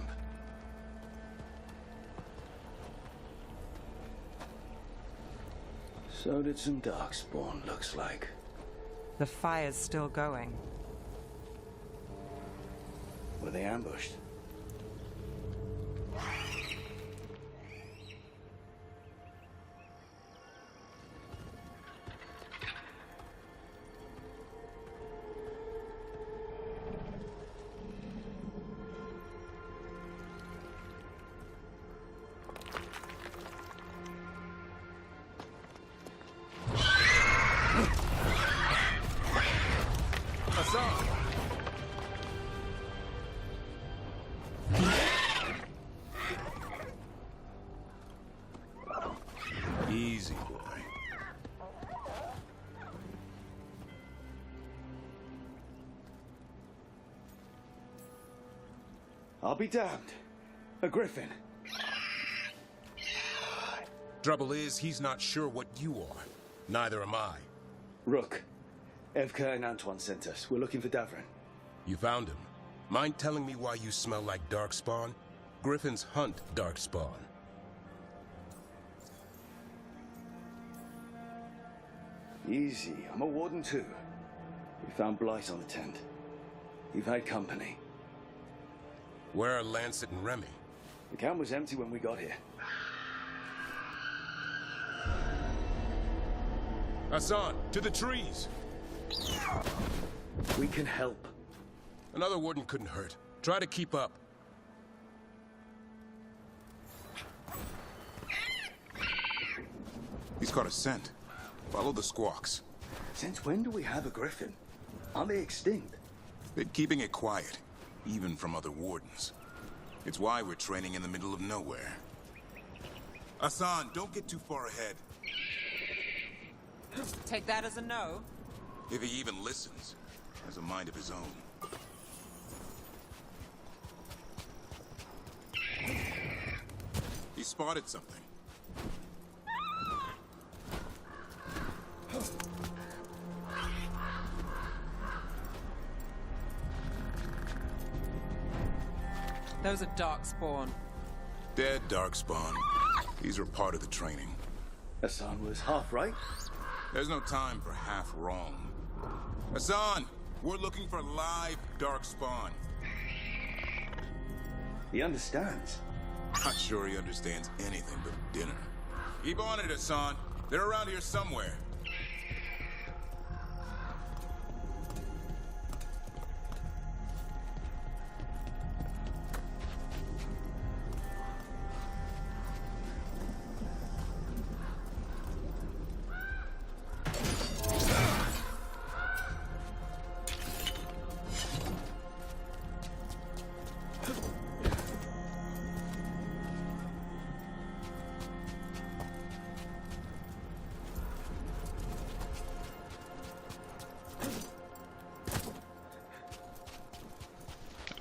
So did some darkspawn, looks like. The fire's still going. Were they ambushed? Easy, boy. I'll be damned. A griffin. Trouble is, he's not sure what you are. Neither am I. Rook. Evka and Antoine sent us. We're looking for Davrin. You found him. Mind telling me why you smell like darkspawn? Griffins hunt darkspawn. Easy. I'm a warden too. We found Blight on the tent. You've had company. Where are Lancet and Remy? The camp was empty when we got here. Hassan, to the trees! We can help. Another warden couldn't hurt. Try to keep up. He's caught a scent. Follow the squawks. Since when do we have a griffin? Aren't they extinct? Been keeping it quiet, even from other wardens. It's why we're training in the middle of nowhere. Hassan, don't get too far ahead. Take that as a no. If he even listens, has a mind of his own. He spotted something. Those are darkspawn. Dead darkspawn. These are part of the training. Hassan was half right. There's no time for half wrong. Hassan, we're looking for live darkspawn. He understands. Not sure he understands anything but dinner. Keep on it, Hassan. They're around here somewhere.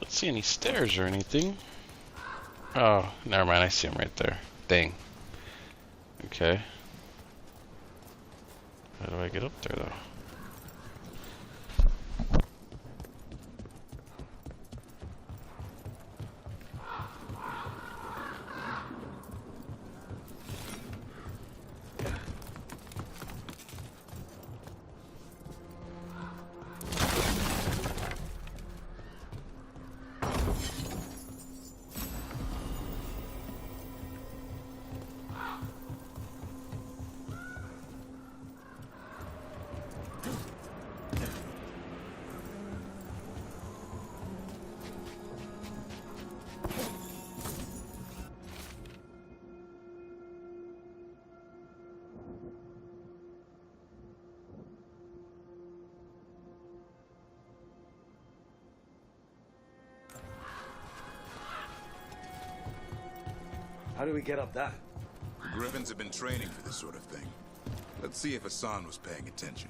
See any stairs or anything? Oh, never mind. I see him right there. Dang. Okay. How do I get up there, though? How do we get up that? The Griffins have been training for this sort of thing. Let's see if Hassan was paying attention.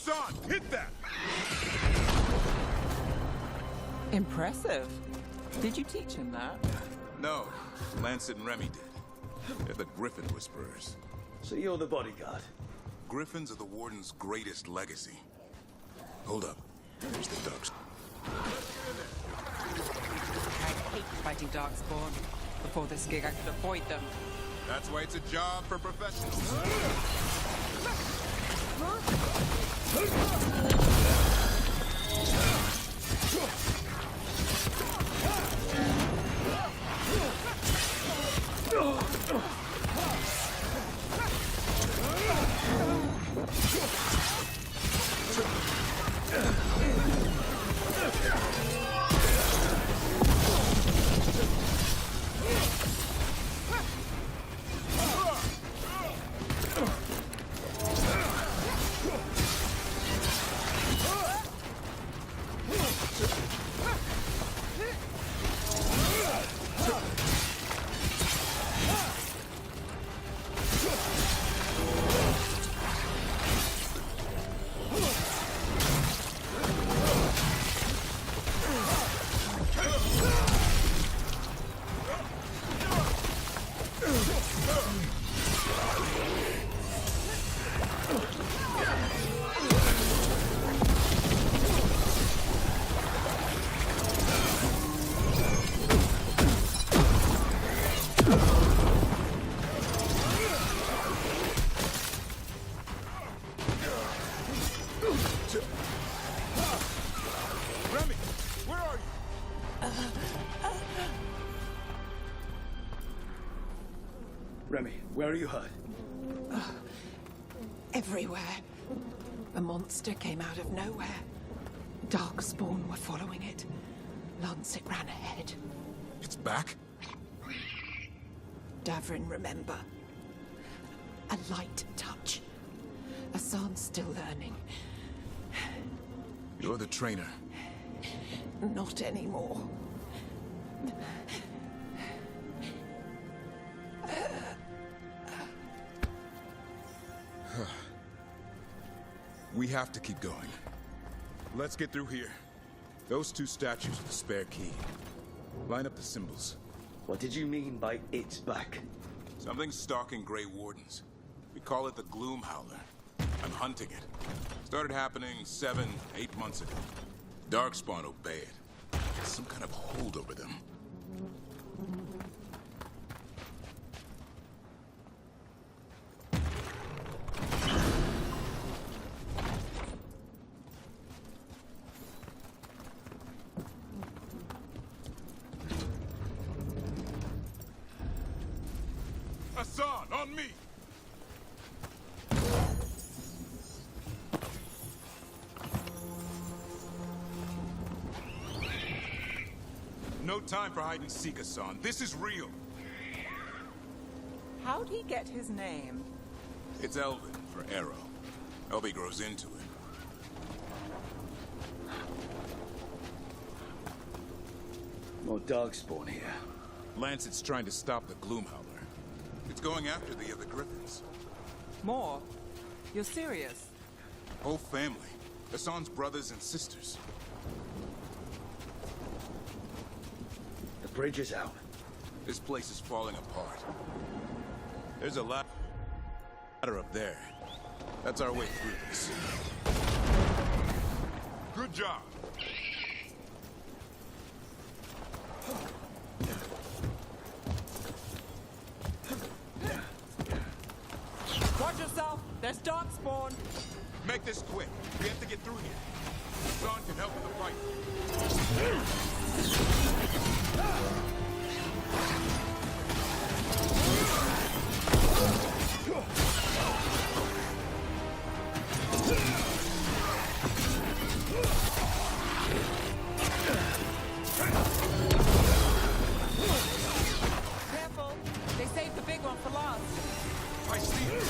Hassan, hit that! Impressive. Did you teach him that? No, Lancet and Remy did. They're the Griffin Whisperers. So you're the bodyguard? Griffins are the Warden's greatest legacy. Hold up. There's the dogs. I hate fighting Darkspawn. Before this gig, I could avoid them. That's why it's a job for professionals. Remy, where are you hurt? Everywhere. A monster came out of nowhere. Darkspawn were following it. Lancet ran ahead. It's back? Davrin, remember. A light touch. Hassan's still learning. You're the trainer. Not anymore. We have to keep going. Let's get through here. Those two statues are the spare key. Line up the symbols. What did you mean by it's back? Something's stalking Grey Wardens. We call it the Gloom Howler. I'm hunting it. Started happening 7, 8 months ago. Darkspawn obey it. There's some kind of hold over them. Hassan, on me! No time for hide and seek, Hassan. This is real. How'd he get his name? It's Elven for arrow. Elby grows into it. More Darkspawn here. Lancet's trying to stop the Gloom Howler. It's going after the other Griffins. More? You're serious? Whole family. Hassan's brothers and sisters. The bridge is out. This place is falling apart. There's a ladder up there. That's our way through this. Good job. Watch yourself! There's Darkspawn! Make this quick. We have to get through here. Hassan can help with the fight. Careful! They saved the big one for last. I see it.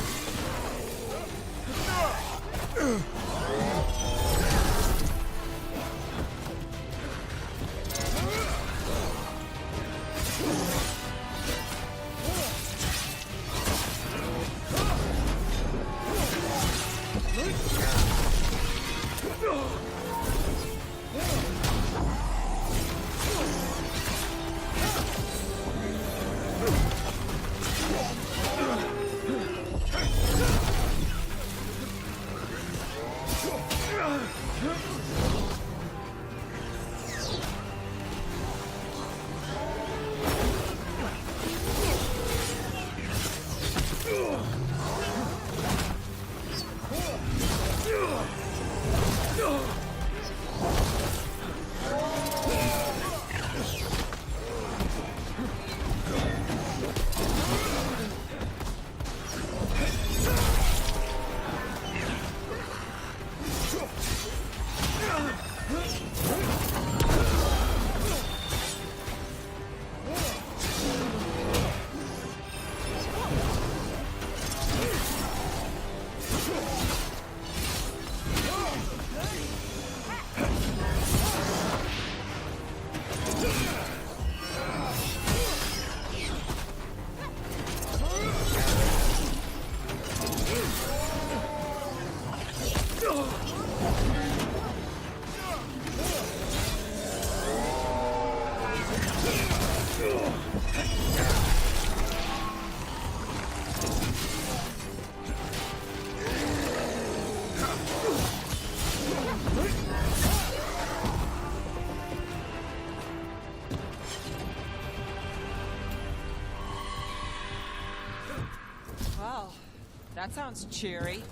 Well, that sounds cheery.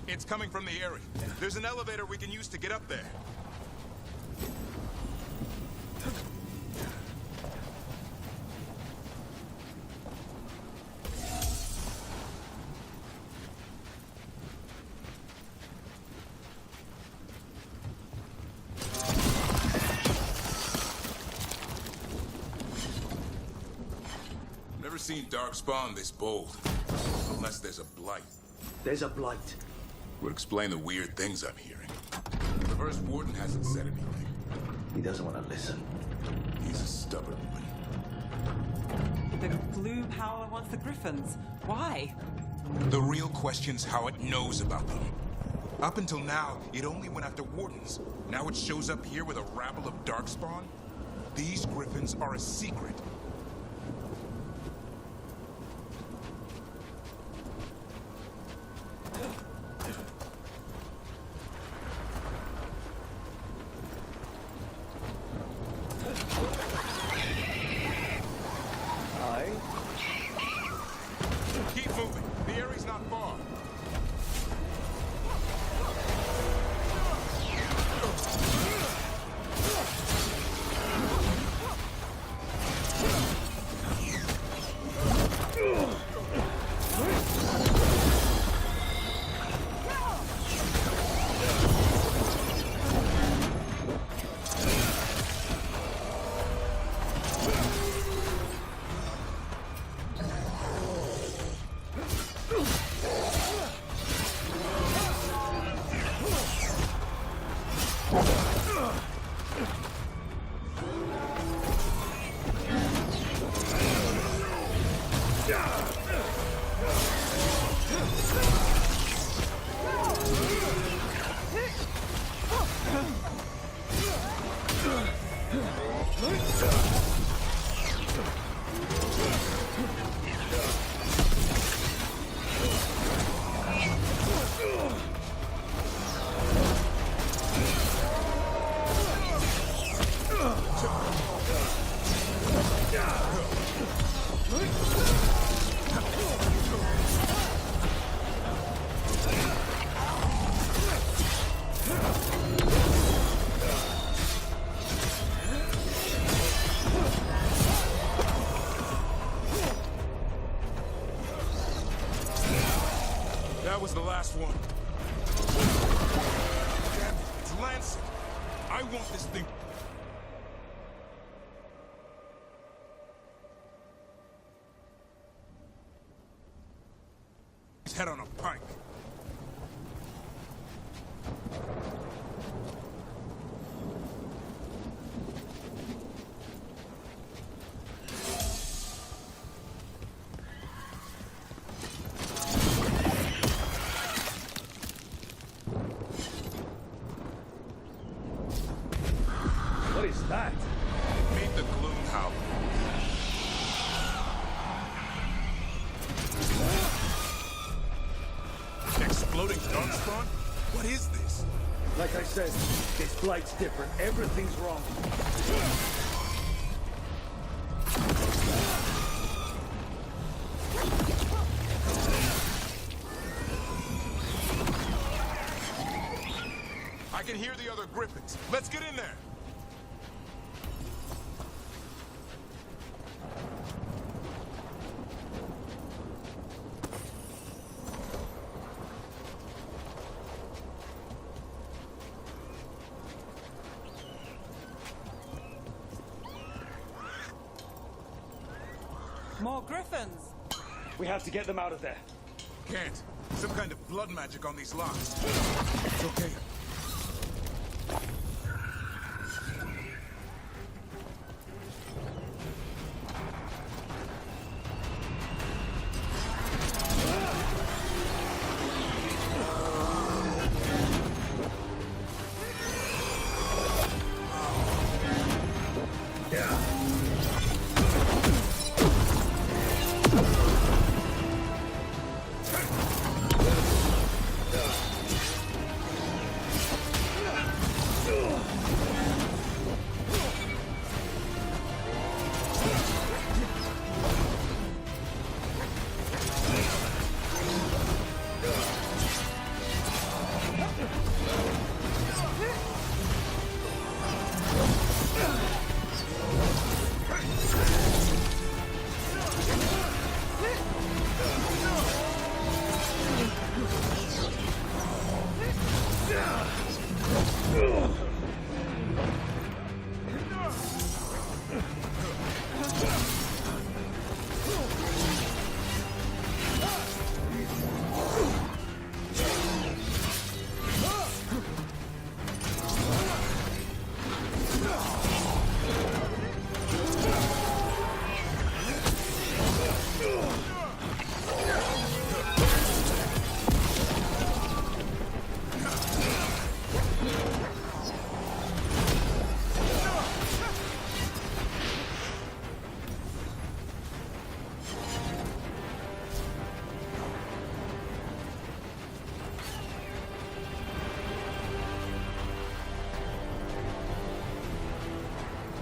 It's coming from the area. There's an elevator we can use to get up there. Never seen Darkspawn this bold. Unless there's a blight. There's a blight. Would explain the weird things I'm hearing. The first warden hasn't said anything. He doesn't want to listen. He's a stubborn one. The Gloom Howler wants the Griffins. Why? The real question's how it knows about them. Up until now, it only went after wardens. Now it shows up here with a rabble of Darkspawn? These Griffins are a secret. Keep moving. The area's not far. That was the last one. Damn it, it's Lancet. I want this thing. His head on a pike. What is that? Meet the Gloom Howler. Exploding Darkspawn? What is this? Like I said, this blight's different. Everything's wrong. I can hear the other Griffins. Let's get in there. More Griffins! We have to get them out of there. Can't. Some kind of blood magic on these locks. It's okay.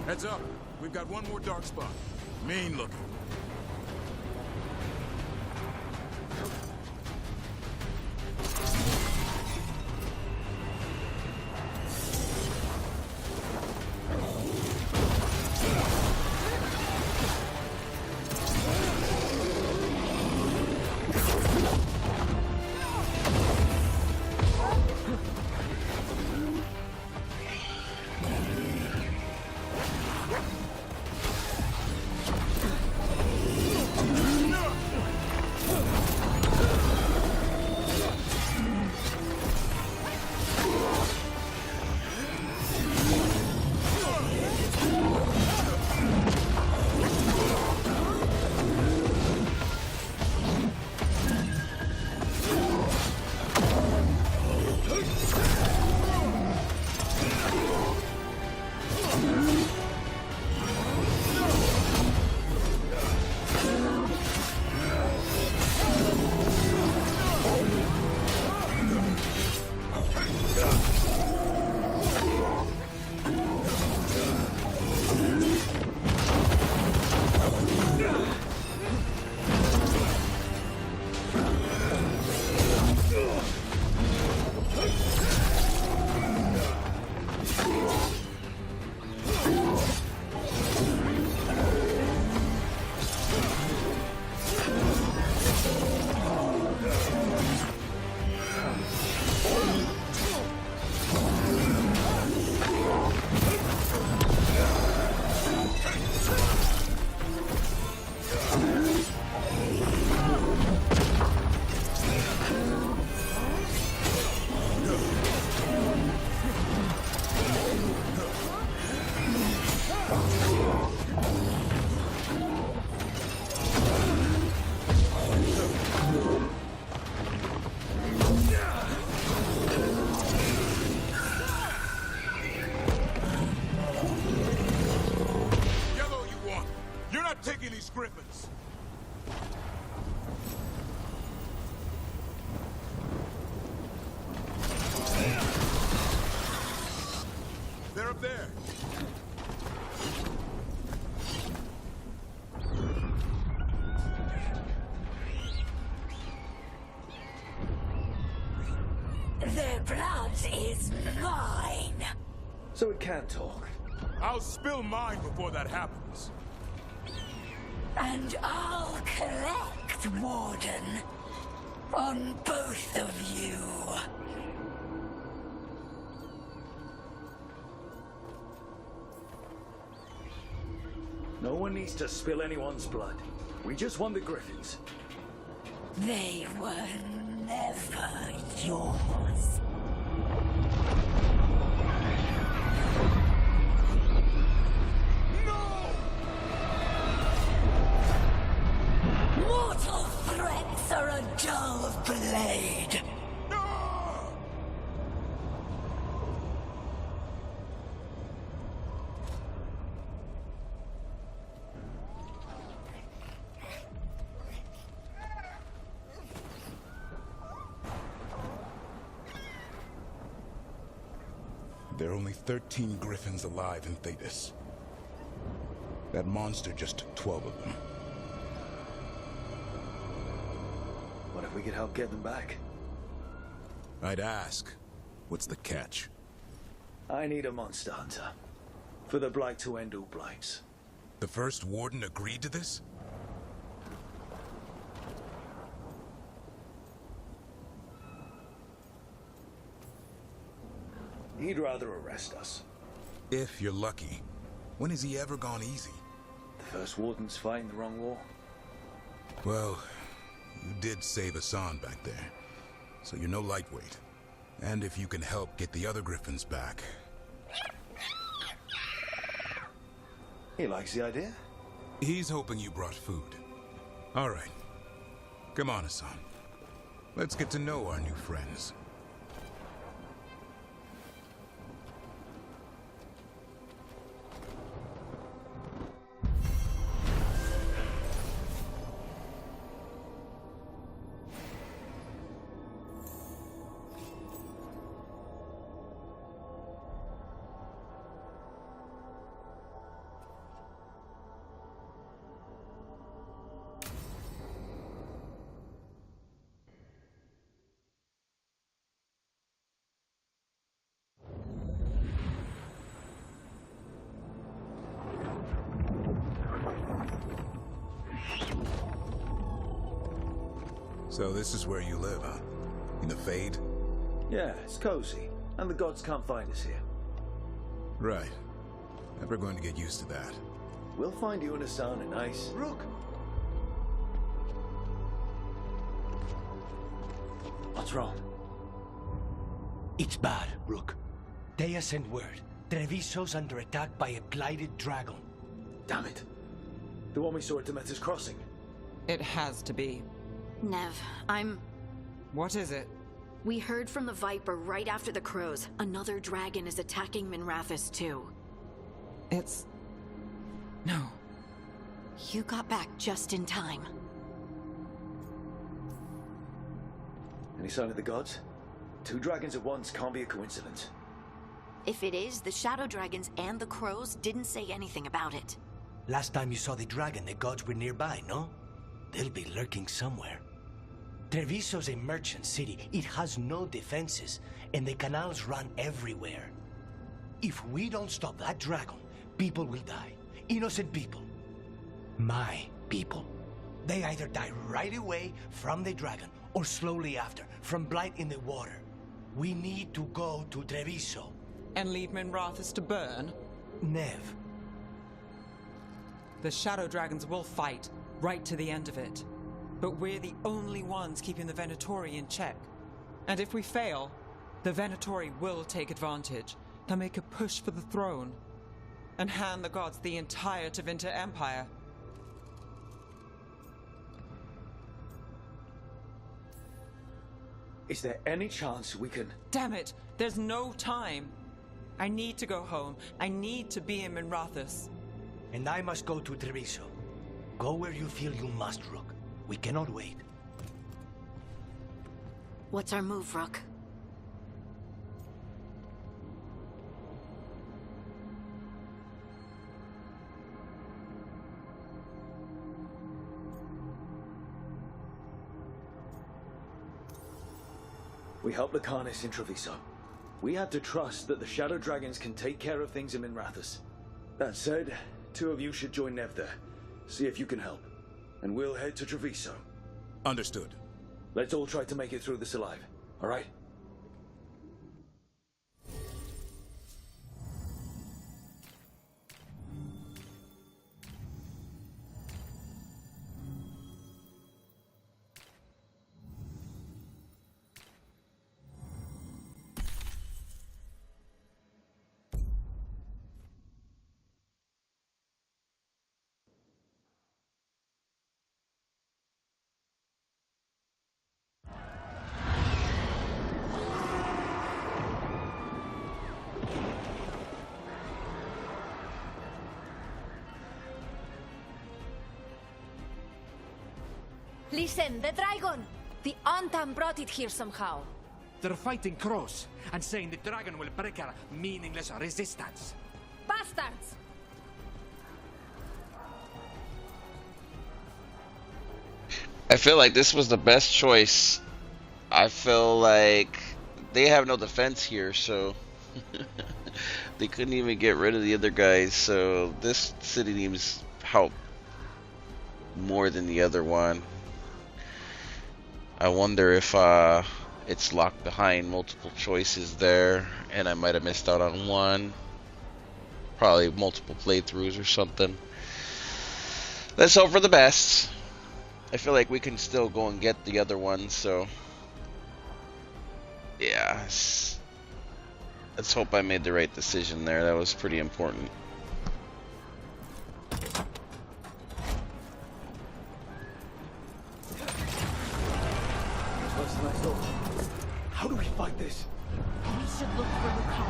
Heads up. We've got one more dark spot. Mean looking. Griffins. They're up there. Their blood is mine. So it can talk. I'll spill mine before that happens. And I'll collect, Warden, on both of you. No one needs to spill anyone's blood. We just want the Griffins. They were never yours. Mortal threats are a dull blade. There are only 13 Griffins alive in Thedas. That monster just took 12 of them. What if we could help get them back? I'd ask. What's the catch? I need a monster hunter. For the Blight to end all blights. The first Warden agreed to this? He'd rather arrest us. If you're lucky. When has he ever gone easy? The first Warden's fighting the wrong war. Well, you did save Hassan back there, so you're no lightweight. And if you can help get the other Griffins back... He likes the idea. He's hoping you brought food. All right. Come on, Hassan. Let's get to know our new friends. So this is where you live, huh? In the Fade? Yeah, it's cozy. And the gods can't find us here. Right. Never going to get used to that. We'll find you in a sauna, nice. Rook! What's wrong? It's bad, Rook. Thedas sent word. Treviso's under attack by a blighted dragon. Damn it. The one we saw at Demeter's Crossing. It has to be. Nev, What is it? We heard from the Viper right after the crows. Another dragon is attacking Minrathous too. No. You got back just in time. Any sign of the gods? 2 dragons at once can't be a coincidence. If it is, the shadow dragons and the crows didn't say anything about it. Last time you saw the dragon, the gods were nearby, no? They'll be lurking somewhere. Treviso's a merchant city. It has no defenses, and the canals run everywhere. If we don't stop that dragon, people will die. Innocent people. My people. They either die right away from the dragon, or slowly after, from blight in the water. We need to go to Treviso. And leave Minrathous to burn? Nev. The shadow dragons will fight, right to the end of it. But we're the only ones keeping the Venatori in check. And if we fail, the Venatori will take advantage. They'll make a push for the throne. And hand the gods the entire Tevinter Empire. Is there any chance we can... Damn it! There's no time! I need to go home. I need to be in Minrathous. And I must go to Treviso. Go where you feel you must, Rook. We cannot wait. What's our move, Rook? We help the Carnis in Treviso. We had to trust that the Shadow Dragons can take care of things in Minrathous. That said, 2 of you should join Nev there. See if you can help. And we'll head to Treviso. Understood. Let's all try to make it through this alive, all right? Listen, the dragon! The Antam brought it here somehow. They're fighting crows and saying the dragon will break our meaningless resistance. Bastards! I feel like this was the best choice. I feel like they have no defense here, so they couldn't even get rid of the other guys, so this city needs help more than the other one. I wonder if it's locked behind multiple choices there, and I might have missed out on one. Probably multiple playthroughs or something. Let's hope for the best. I feel like we can still go and get the other one, so yeah. Let's hope I made the right decision there. That was pretty important. How do we fight this? We should look for Lucan.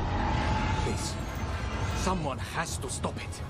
Please. Someone has to stop it.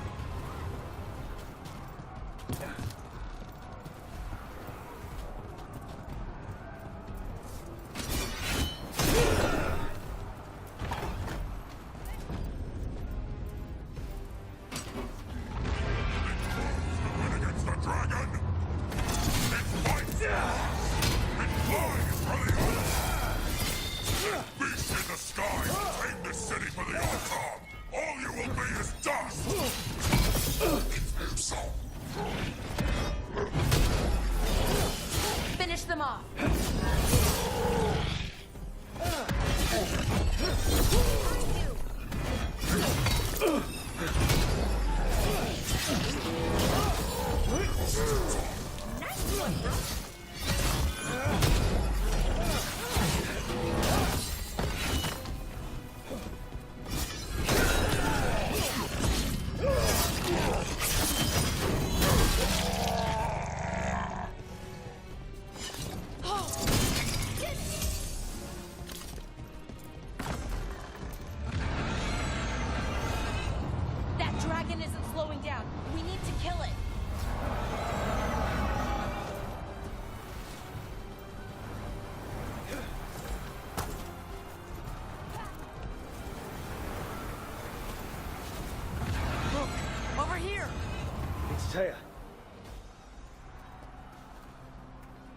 It's Taya.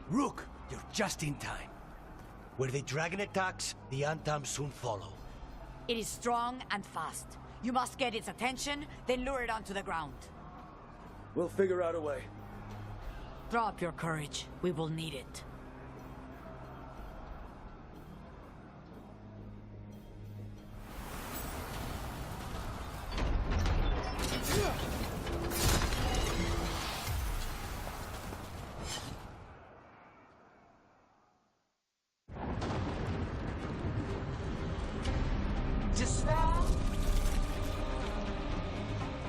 Rook, you're just in time. Where the dragon attacks, the Antam soon follow. It is strong and fast. You must get its attention, then lure it onto the ground. We'll figure out a way. Drop your courage. We will need it. Despair,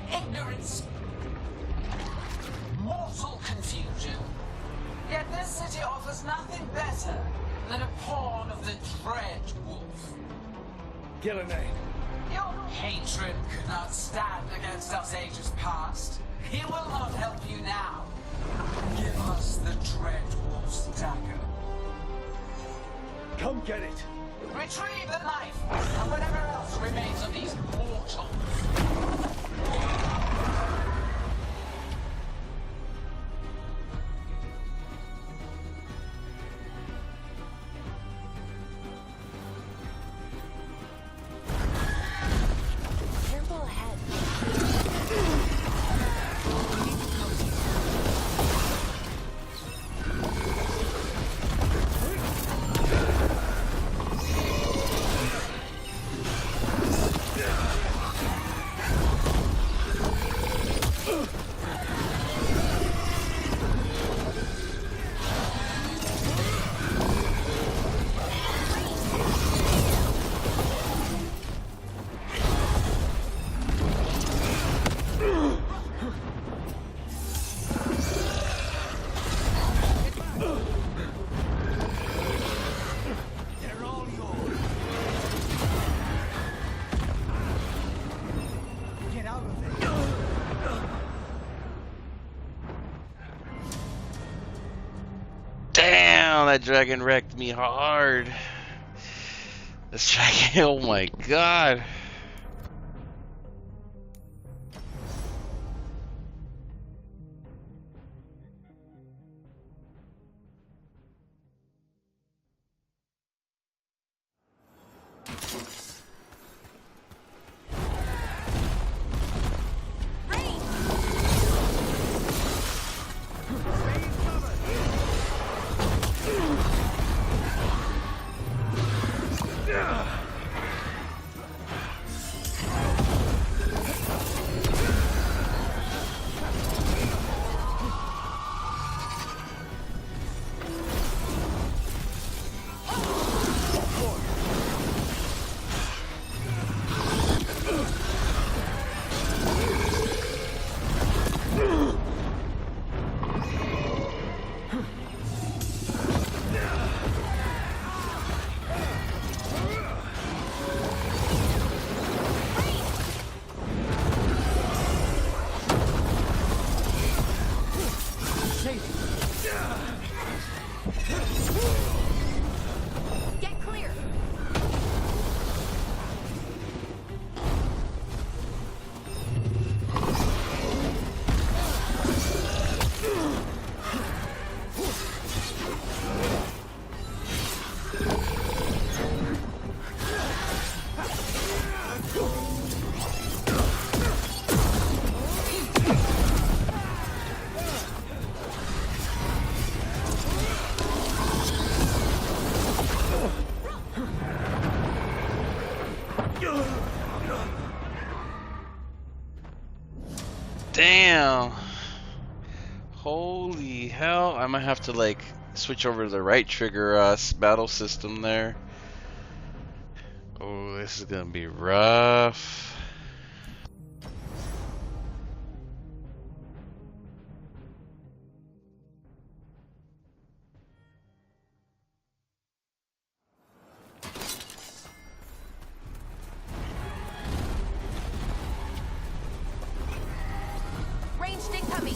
ignorance, mortal confusion. Yet this city offers nothing better than a pawn of the Dread Wolf. Gillenane. Your hatred could not stand against us ages past. He will not help you now. Give us the Dread Wolf's dagger. Come get it. Retrieve the knife, and whatever else remains of these mortals. Careful ahead. Damn, that dragon wrecked me hard. This dragon, oh my god. Get clear. Damn. Holy hell. I might have to like switch over to the right trigger battle system there. Oh, this is gonna be rough. Ranged incoming.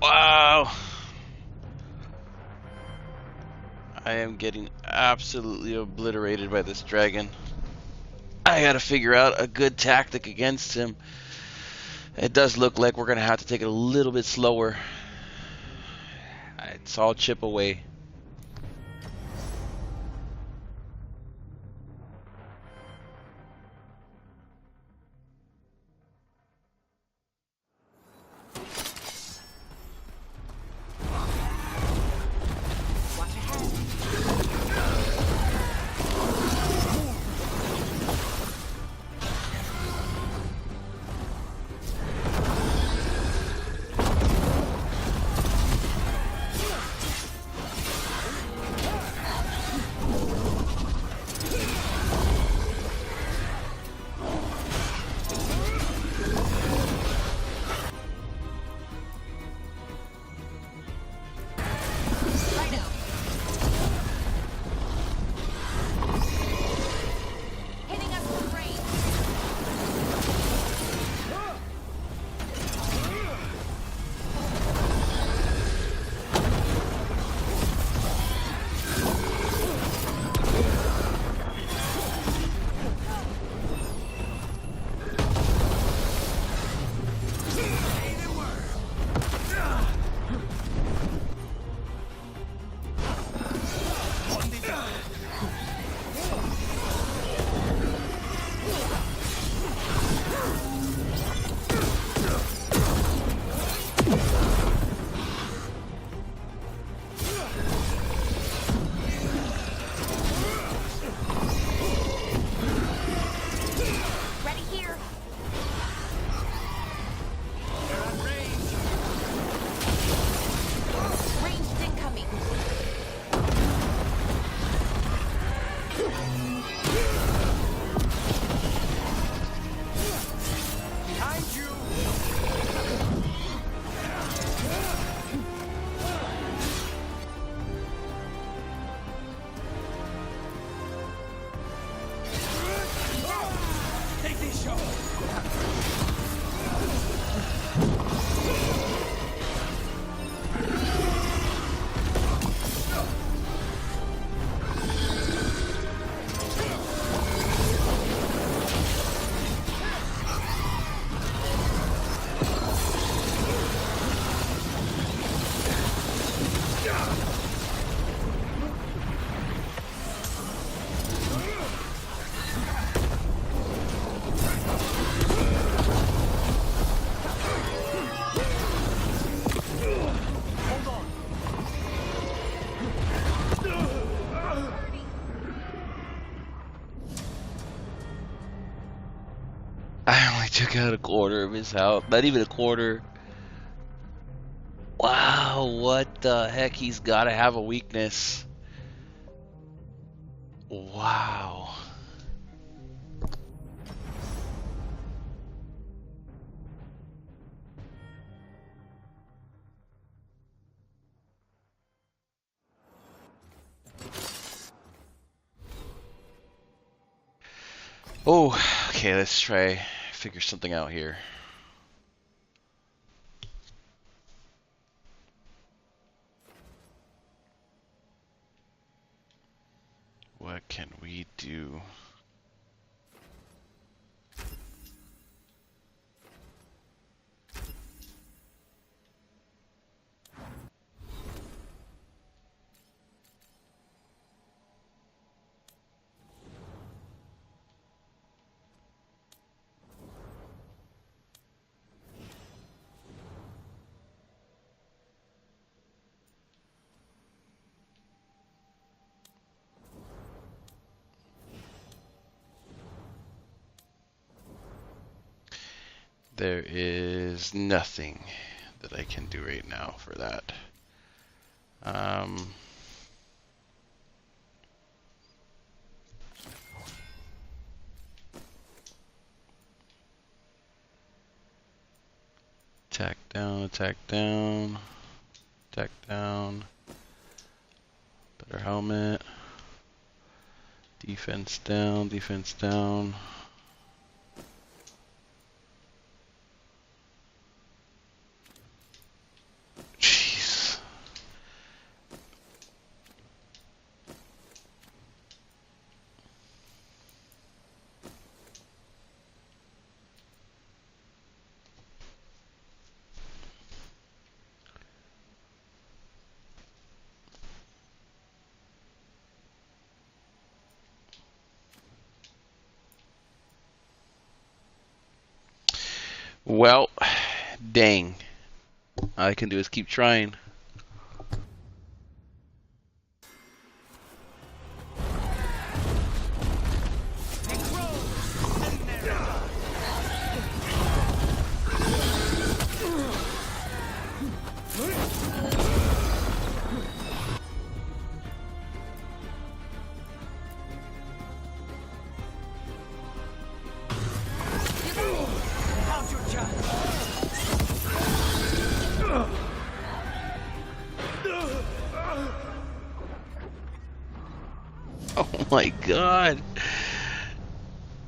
Wow. I am getting absolutely obliterated by this dragon. I gotta figure out a good tactic against him. It does look like we're gonna have to take it a little bit slower. It's all chip away. I took out a quarter of his health. Not even a quarter. Wow, what the heck? He's gotta have a weakness. Wow. Oh, okay, let's try figure something out here. What can we do? There is nothing that I can do right now for that. Attack down, attack down, attack down. Better helmet. Defense down, defense down. Jeez. Well, dang. All I can do is keep trying. Oh my god.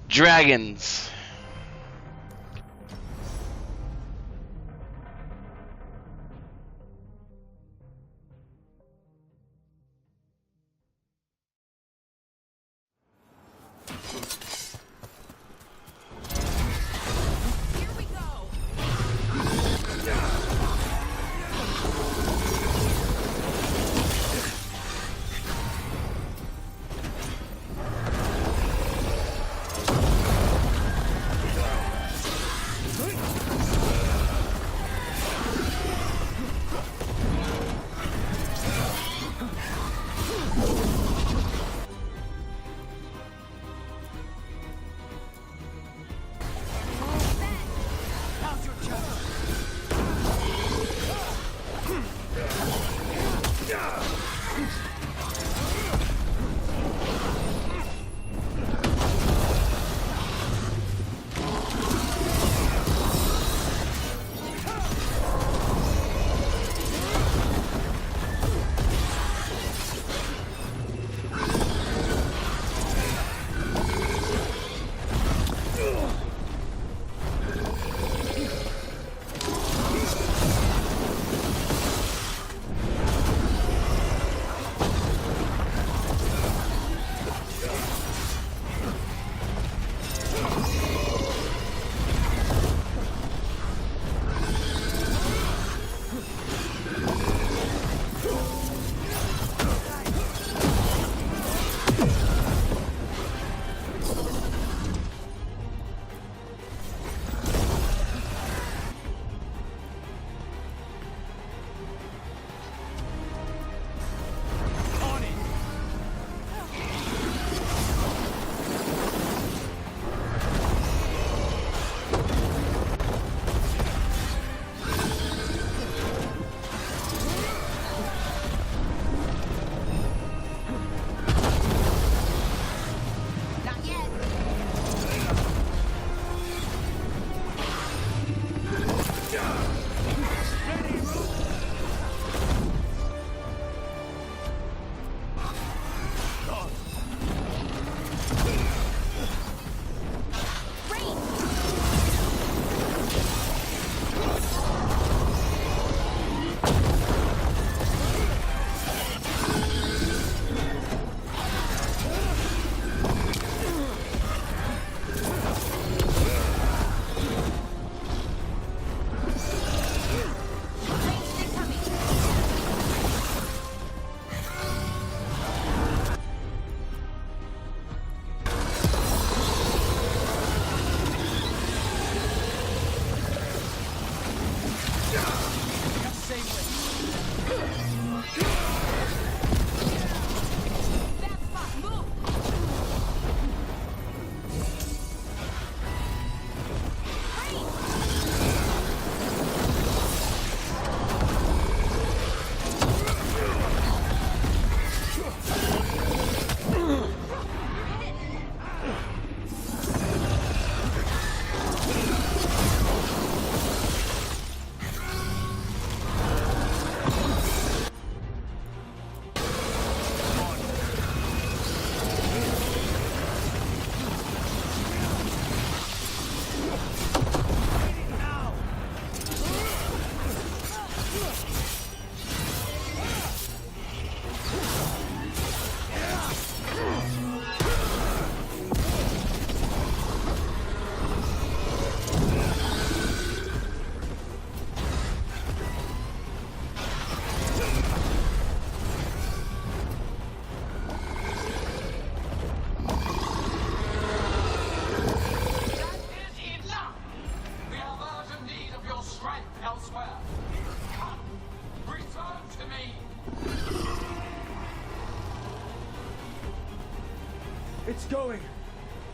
Dragons.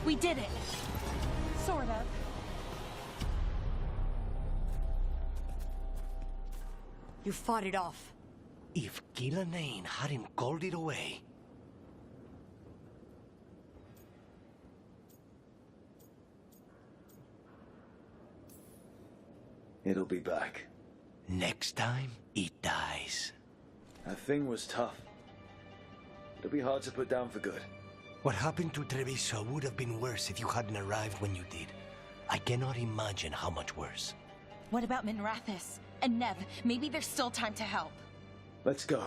We did it. Sort of. You fought it off. If Gillenane hadn't called it away. It'll be back. Next time, it dies. That thing was tough. It'll be hard to put down for good. What happened to Treviso would have been worse if you hadn't arrived when you did. I cannot imagine how much worse. What about Minrathous? And Nev, maybe there's still time to help. Let's go.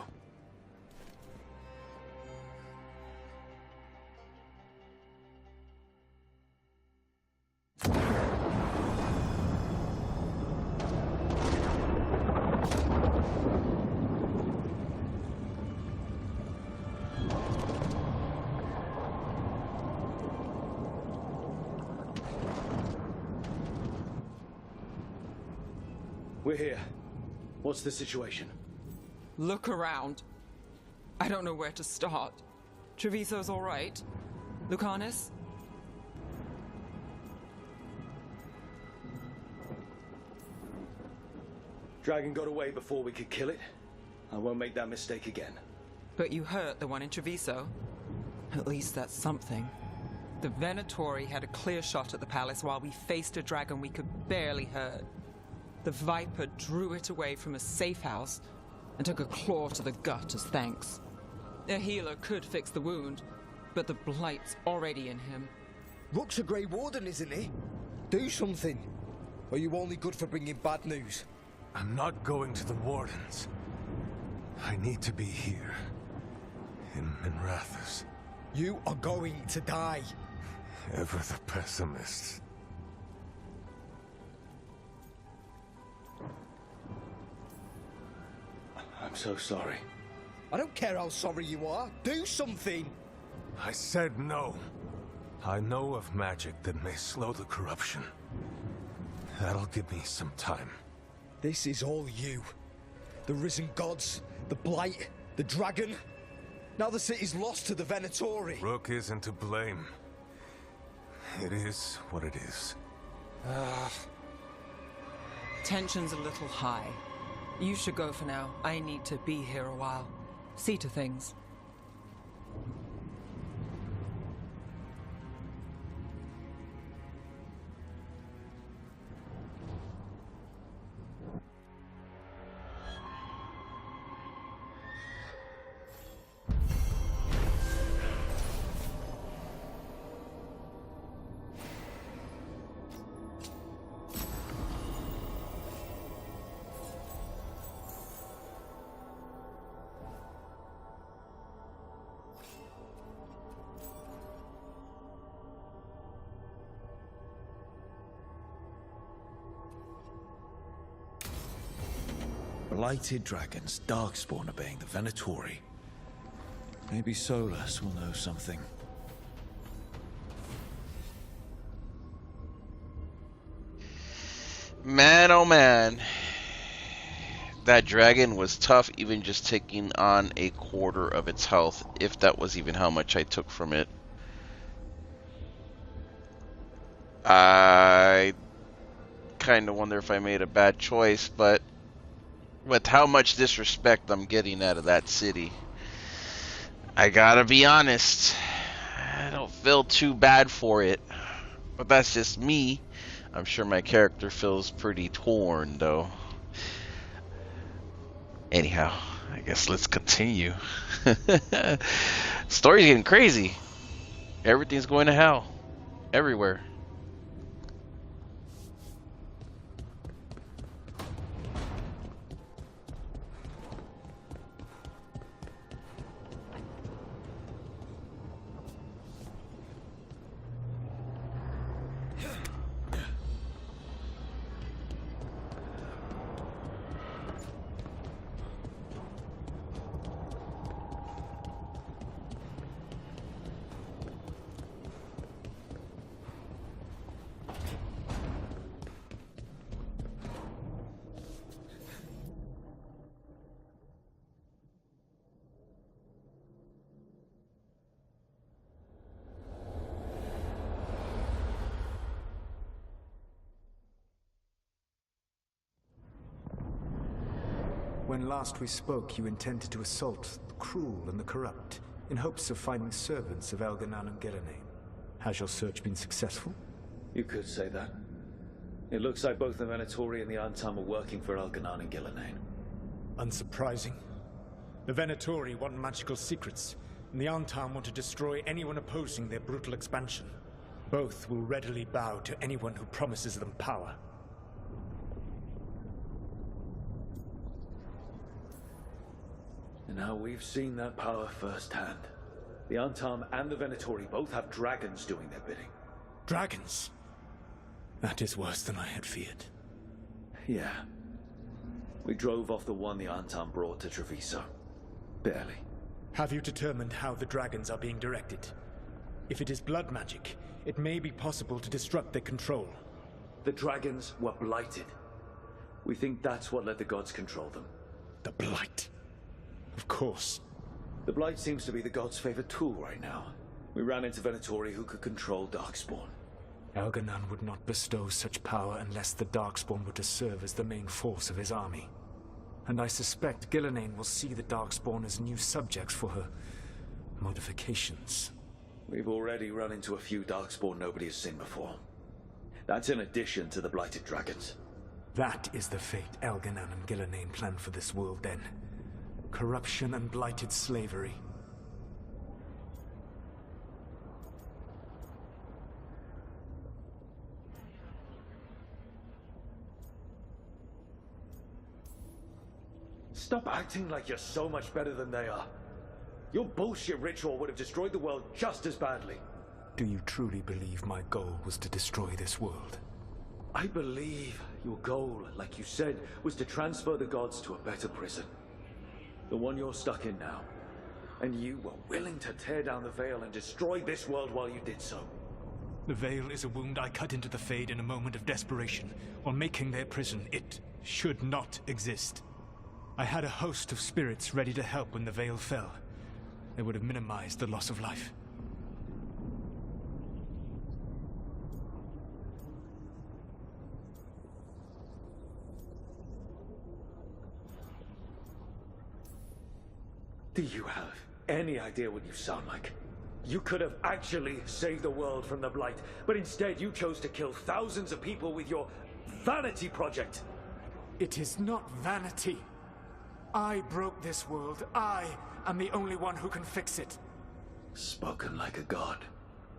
We're here. What's the situation? Look around. I don't know where to start. Treviso's all right. Lucanus? Dragon got away before we could kill it. I won't make that mistake again. But you hurt the one in Treviso. At least that's something. The Venatori had a clear shot at the palace while we faced a dragon we could barely hurt. The Viper drew it away from a safe house and took a claw to the gut as thanks. A healer could fix the wound, but the blight's already in him. Rook's a Grey Warden, isn't he? Do something. Or are you only good for bringing bad news? I'm not going to the Wardens. I need to be here. In Minrathous. You are going to die. Ever the pessimist. I'm so sorry. I don't care how sorry you are. Do something! I said no. I know of magic that may slow the corruption. That'll give me some time. This is all you. The risen gods, the blight, the dragon. Now the city's lost to the Venatori. Rook isn't to blame. It is what it is. Tension's a little high. You should go for now. I need to be here a while. See to things. Blighted dragons, darkspawn obeying the Venatori. Maybe Solus will know something. Man, oh man. That dragon was tough, even just taking on a quarter of its health, if that was even how much I took from it. I kind of wonder if I made a bad choice, but with how much disrespect I'm getting out of that city, I gotta be honest, I don't feel too bad for it. But that's just me. I'm sure my character feels pretty torn, though. Anyhow, I guess let's continue. Story's getting crazy. Everything's going to hell. Everywhere. when last we spoke, you intended to assault the cruel and the corrupt, in hopes of finding servants of Elganan and Gillenane. Has your search been successful? You could say that. It looks like both the Venatori and the Antam are working for Elganan and Gillenane. Unsurprising. The Venatori want magical secrets, and the Antam want to destroy anyone opposing their brutal expansion. Both will readily bow to anyone who promises them power. And now we've seen that power firsthand. The Antam and the Venatori both have dragons doing their bidding. Dragons? That is worse than I had feared. Yeah. We drove off the one the Antam brought to Treviso. Barely. Have you determined how the dragons are being directed? If it is blood magic, it may be possible to disrupt their control. The dragons were blighted. We think that's what let the gods control them. The blight? Of course. The blight seems to be the gods' favorite tool right now. We ran into Venatori who could control Darkspawn. Elganan would not bestow such power unless the Darkspawn were to serve as the main force of his army. And I suspect Gillenane will see the Darkspawn as new subjects for her modifications. We've already run into a few Darkspawn nobody has seen before. That's in addition to the blighted dragons. That is the fate Elganan and Gillenane planned for this world then. Corruption and blighted slavery. Stop acting like you're so much better than they are. Your bullshit ritual would have destroyed the world just as badly. Do you truly believe my goal was to destroy this world? I believe your goal, like you said, was to transfer the gods to a better prison. The one you're stuck in now. And you were willing to tear down the veil and destroy this world while you did so. The veil is a wound I cut into the Fade in a moment of desperation, while making their prison. It should not exist. I had a host of spirits ready to help when the veil fell. They would have minimized the loss of life. Do you have any idea what you sound like? You could have actually saved the world from the Blight, but instead you chose to kill thousands of people with your vanity project. It is not vanity. I broke this world. I am the only one who can fix it. Spoken like a god.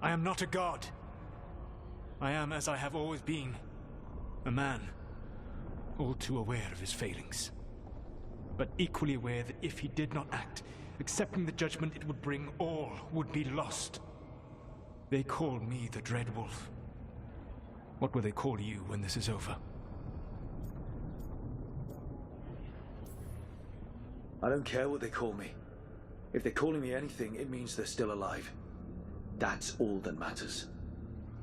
I am not a god. I am as I have always been. A man. All too aware of his failings. But equally aware that if he did not act, accepting the judgment it would bring, all would be lost. They call me the Dread Wolf. What will they call you when this is over? I don't care what they call me. If they're calling me anything, it means they're still alive. That's all that matters.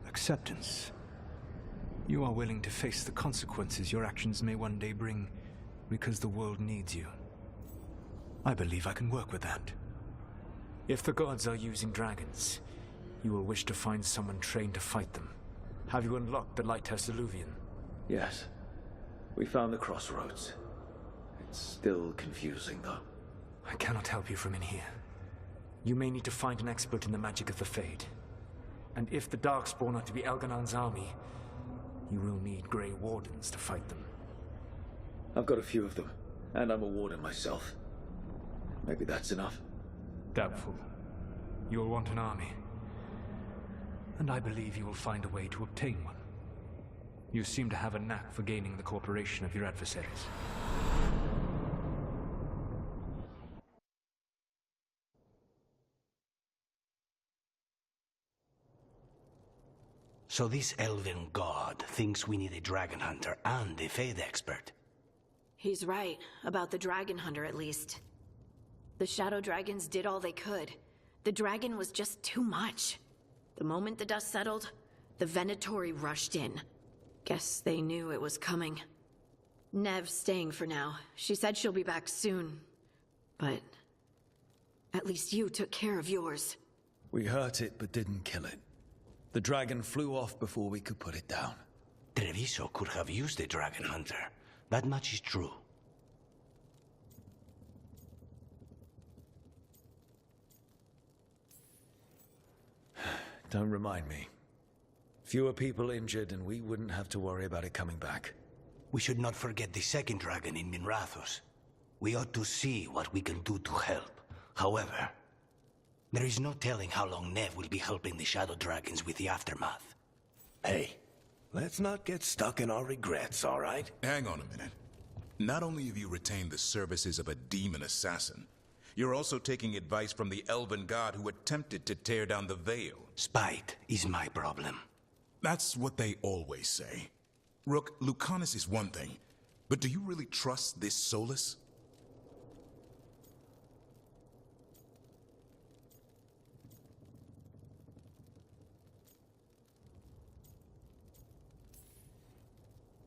Acceptance. You are willing to face the consequences your actions may one day bring, because the world needs you. I believe I can work with that. If the gods are using dragons, you will wish to find someone trained to fight them. Have you unlocked the Lighthouse Illuvian? Yes. We found the crossroads. It's still confusing, though. I cannot help you from in here. You may need to find an expert in the magic of the Fade. And if the Darkspawn are to be Elganan's army, you will need Grey Wardens to fight them. I've got a few of them, and I'm a warden myself. Maybe that's enough. Doubtful. You will want an army. And I believe you will find a way to obtain one. You seem to have a knack for gaining the cooperation of your adversaries. So this elven god thinks we need a dragon hunter and a Fade expert. He's right, about the dragon hunter at least. The shadow dragons did all they could. The dragon was just too much. The moment the dust settled, the Venatori rushed in. Guess they knew it was coming. Nev's staying for now. She said she'll be back soon. But at least you took care of yours. We hurt it, but didn't kill it. The dragon flew off before we could put it down. Treviso could have used a dragon hunter. That much is true. Don't remind me. Fewer people injured and we wouldn't have to worry about it coming back. We should not forget the second dragon in Minrathous. We ought to see what we can do to help. However, there is no telling how long Nev will be helping the Shadow Dragons with the aftermath. Hey, let's not get stuck in our regrets, all right? Hang on a minute. Not only have you retained the services of a demon assassin, you're also taking advice from the elven god who attempted to tear down the veil. Spite is my problem. That's what they always say. Rook, Lucanus is one thing, but do you really trust this Solus?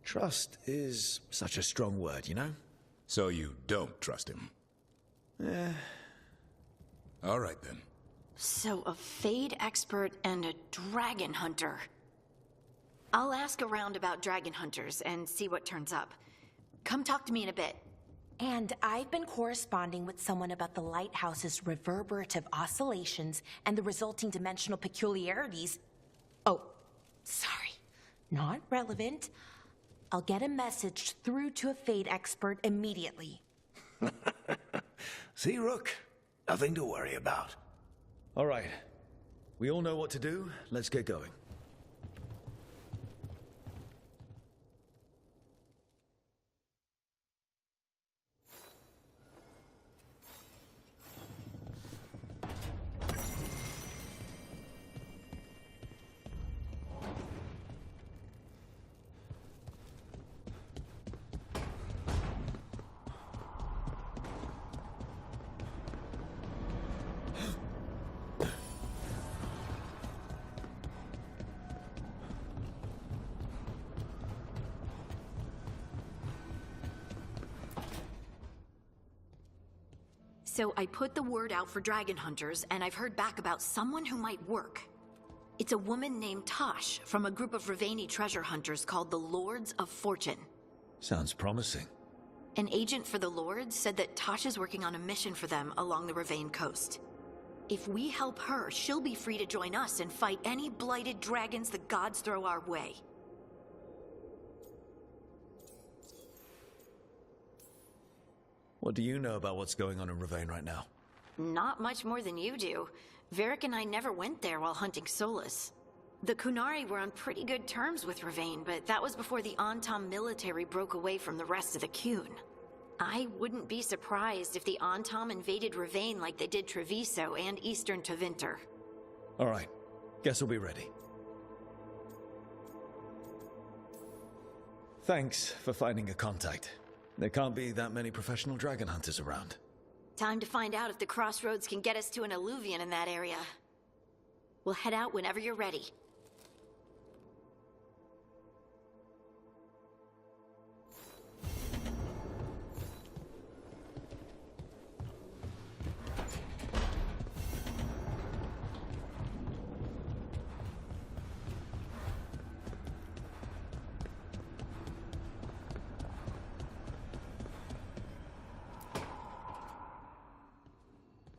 Trust is such a strong word, you know? So you don't trust him? All right, then. So, a Fade expert and a dragon hunter. I'll ask around about dragon hunters and see what turns up. Come talk to me in a bit. And I've been corresponding with someone about the lighthouse's reverberative oscillations and the resulting dimensional peculiarities. Oh, sorry. Not relevant. I'll get a message through to a Fade expert immediately. See, Rook? Nothing to worry about. All right. We all know what to do. Let's get going. So I put the word out for dragon hunters, and I've heard back about someone who might work. It's a woman named Tosh from a group of Ravani treasure hunters called the Lords of Fortune. Sounds promising. An agent for the Lords said that Tosh is working on a mission for them along the Ravane coast. If we help her, she'll be free to join us and fight any blighted dragons the gods throw our way. What do you know about what's going on in Ravane right now? Not much more than you do. Varric and I never went there while hunting Solus. The Kunari were on pretty good terms with Ravane, but that was before the Antam military broke away from the rest of the Kun. I wouldn't be surprised if the Antam invaded Ravane like they did Treviso and Eastern Tevinter. All right. Guess we'll be ready. Thanks for finding a contact. There can't be that many professional dragon hunters around. Time to find out if the crossroads can get us to an alluvion in that area. We'll head out whenever you're ready.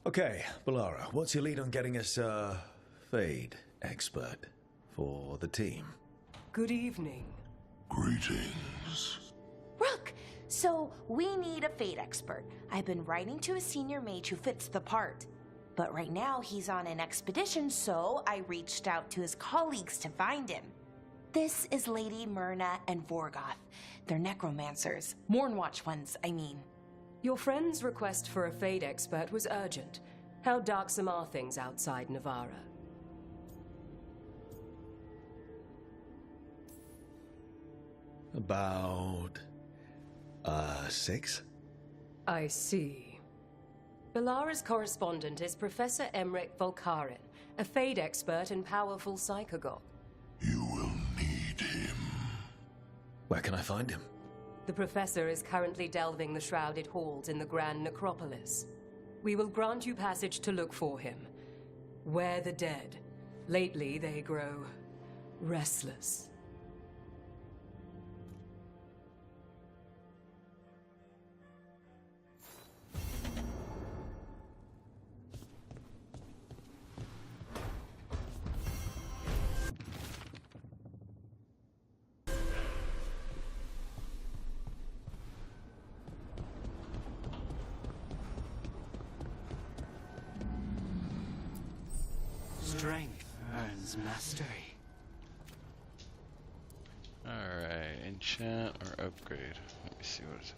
Okay, Balara, what's your lead on getting us a Fade expert for the team? Good evening. Greetings. Rook! So, we need a Fade expert. I've been writing to a senior mage who fits the part. But right now, he's on an expedition, so I reached out to his colleagues to find him. This is Lady Myrna and Vorgoth. They're necromancers. Mournwatch ones, I mean. Your friend's request for a Fade expert was urgent. How darksome are things outside Navarra? About... 6? I see. Balara's correspondent is Professor Emmerich Volkarin, a Fade expert and powerful psychagogue. You will need him. Where can I find him? The Professor is currently delving the shrouded halls in the Grand Necropolis. We will grant you passage to look for him. Where the dead. Lately, they grow restless. Strength earns mastery. Alright, enchant or upgrade. Let me see what it's.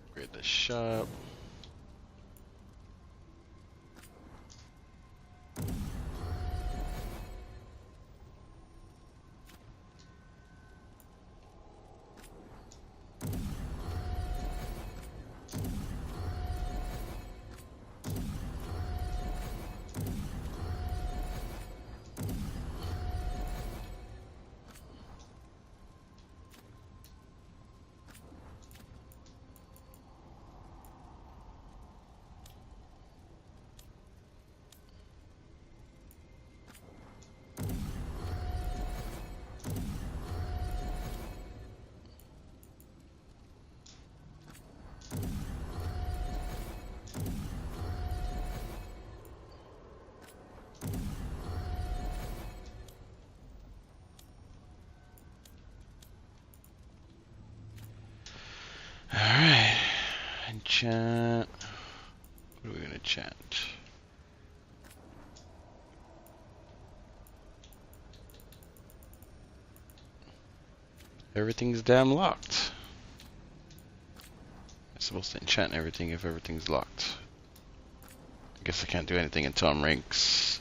Upgrade the shop. Alright, enchant. What are we gonna enchant? Everything's damn locked. I'm supposed to enchant everything if everything's locked. I guess I can't do anything until I'm ranked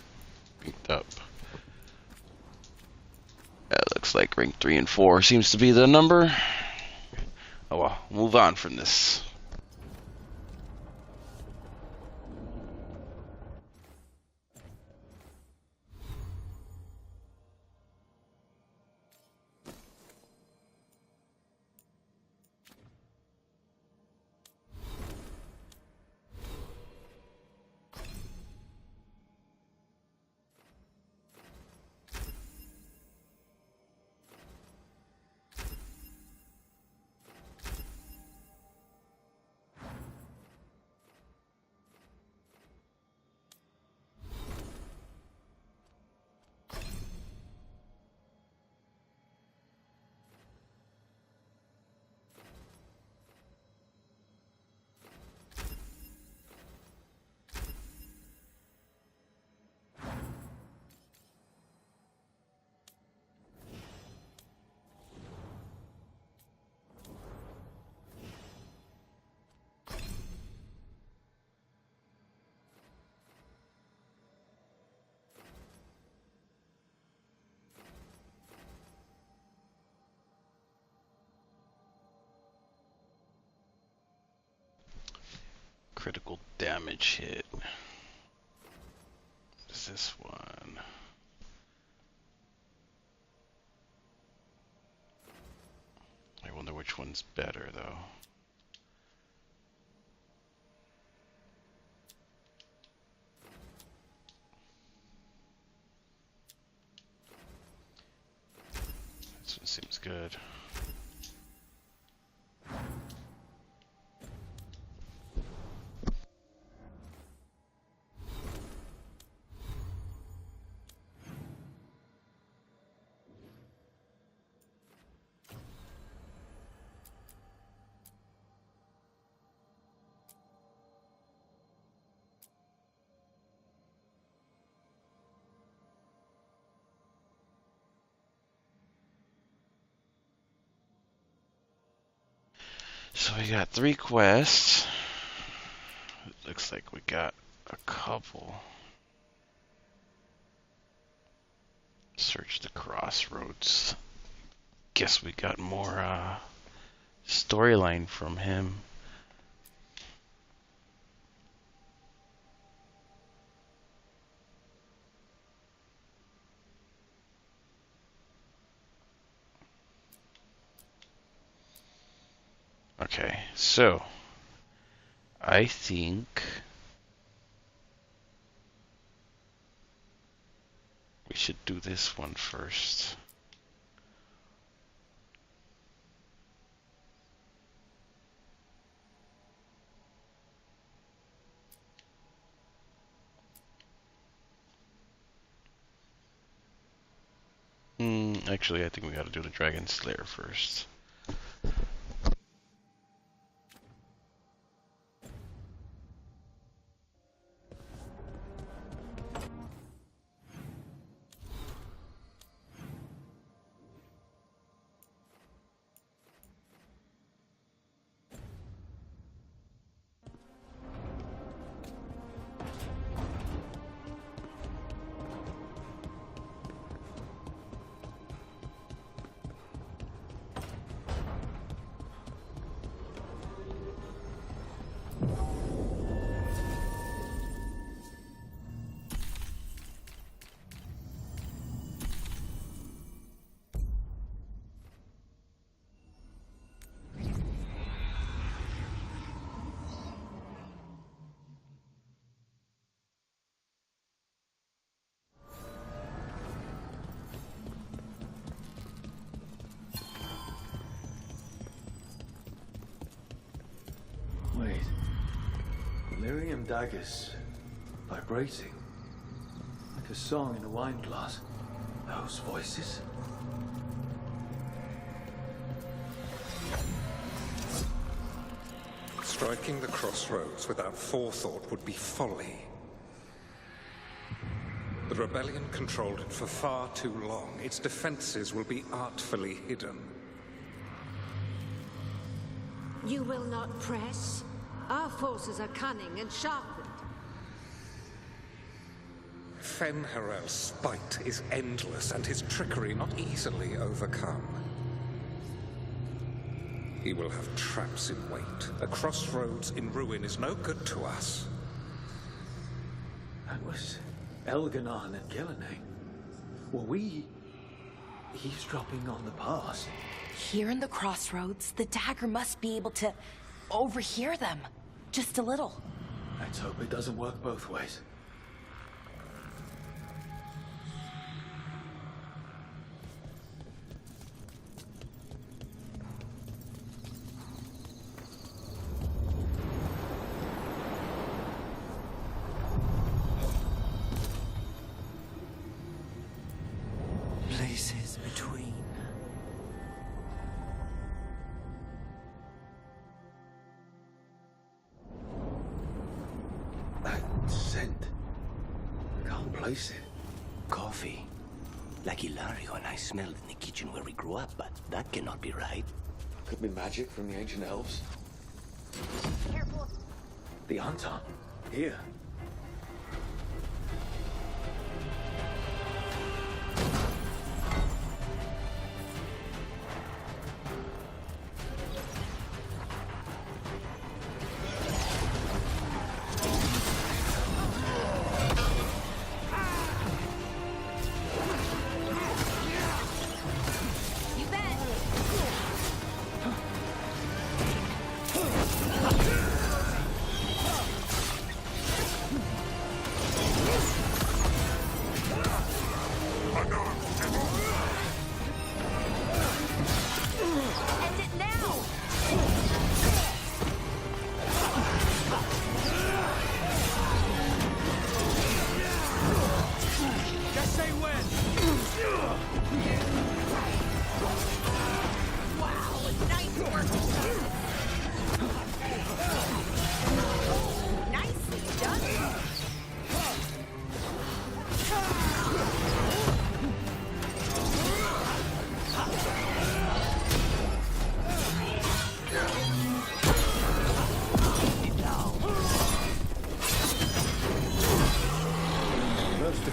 up. That looks like rank 3 and 4 seems to be the number. Oh well, move on from this. Critical damage hit. What is this one? I wonder which one's better though. This one seems good. So we got 3 quests. It looks like we got a couple. Search the crossroads. Guess we got more storyline from him. Okay, so I think we should do this one first. Actually, I think we gotta do the Dragon Slayer first. Lyrium daggers. Vibrating. Like a song in a wine glass. Those voices. Striking the crossroads without forethought would be folly. The rebellion controlled it for far too long. Its defenses will be artfully hidden. You will not press? Our forces are cunning and sharpened. Fen'Harel's spite is endless and his trickery not easily overcome. He will have traps in wait. A crossroads in ruin is no good to us. That was Elganon and Gillenay. Were we eavesdropping on the past? Here in the crossroads, the dagger must be able to overhear them. Just a little. Let's hope it doesn't work both ways. Places between. That scent. Can't place it. Coffee. Like Ilario and I smelled in the kitchen where we grew up, but that cannot be right. Could be magic from the ancient elves. Careful. The Anton. Here.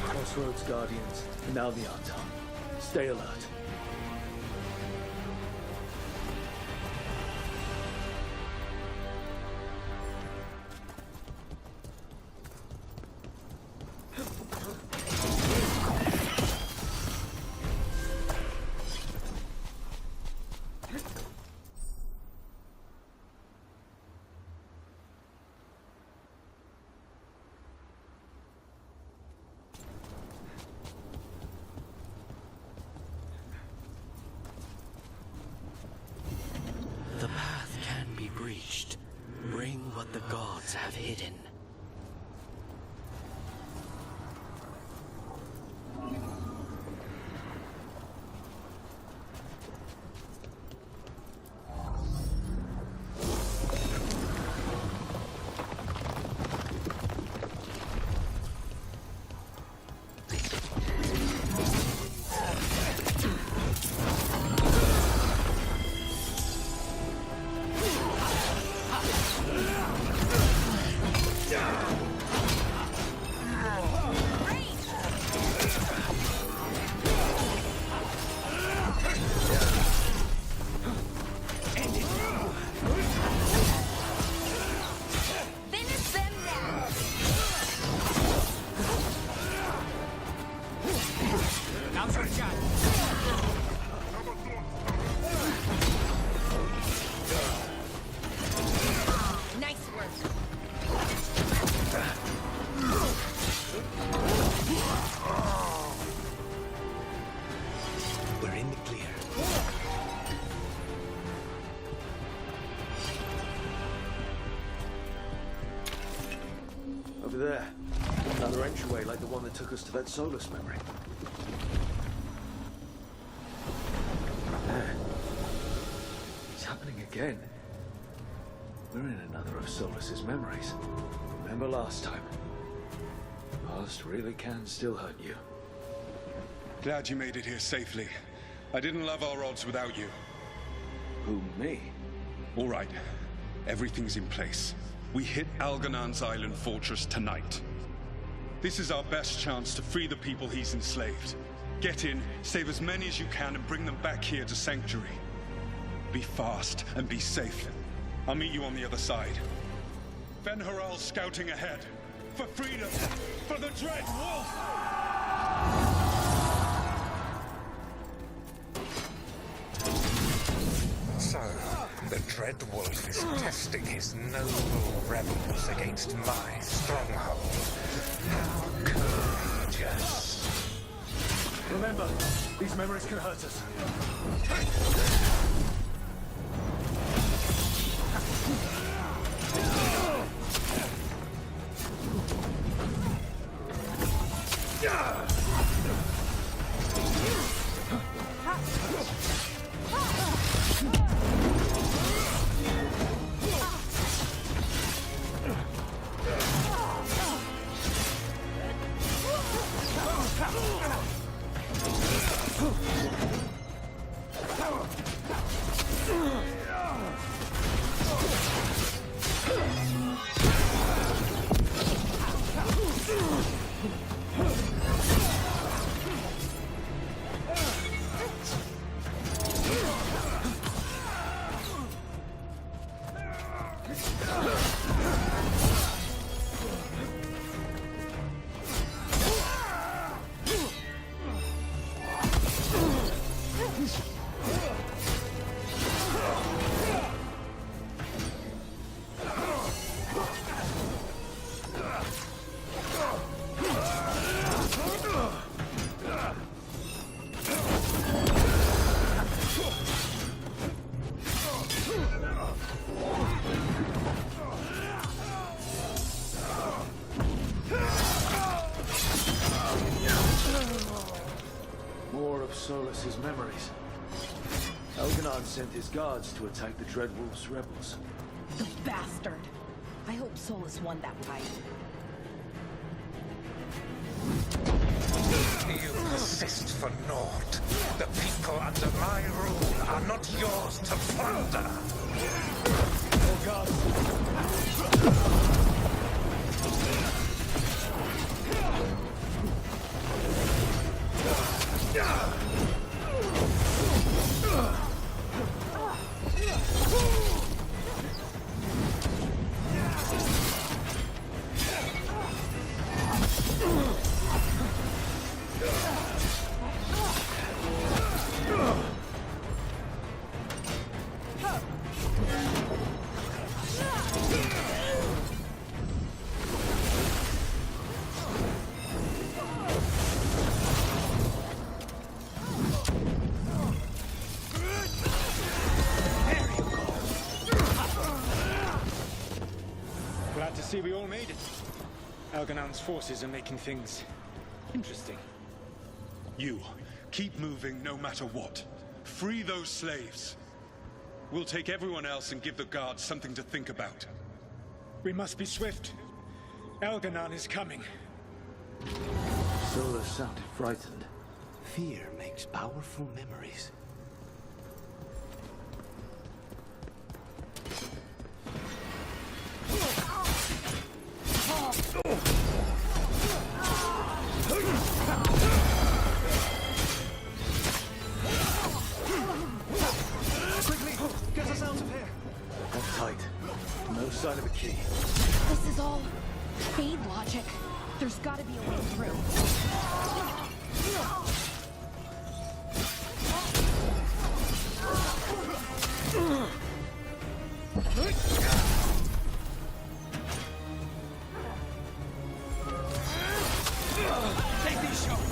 Crossroads Guardians, and now the Anton. Stay alert. The path can be breached. Bring what the gods have hidden. Yeah! Over there. Another entryway like the one that took us to that Solus memory. There. It's happening again. We're in another of Solus's memories. Remember last time? The past really can still hurt you. Glad you made it here safely. I didn't love our odds without you. Who, me? All right. Everything's in place. We hit Alganan's island fortress tonight. This is our best chance to free the people he's enslaved. Get in, save as many as you can, and bring them back here to Sanctuary. Be fast and be safe. I'll meet you on the other side. Fen-Haral's scouting ahead. For freedom! For the Dread Wolf! So, the Dread Wolf is testing his noble rebels against my stronghold. How courageous. Remember, these memories can hurt us. Solus's memories. Algernon sent his guards to attack the Dreadwolf's rebels. The bastard! I hope Solus won that fight. You persist for naught. The people under my rule are not yours to plunder. Oh God! See, we all made it. Alganan's forces are making things interesting. You, keep moving no matter what. Free those slaves. We'll take everyone else and give the guards something to think about. We must be swift. Alganan is coming. Solus sounded frightened. Fear makes powerful memories. Quickly, get us out of here. Hold tight. No sign of a key. This is all fade logic. There's gotta be a way through. Take these shots!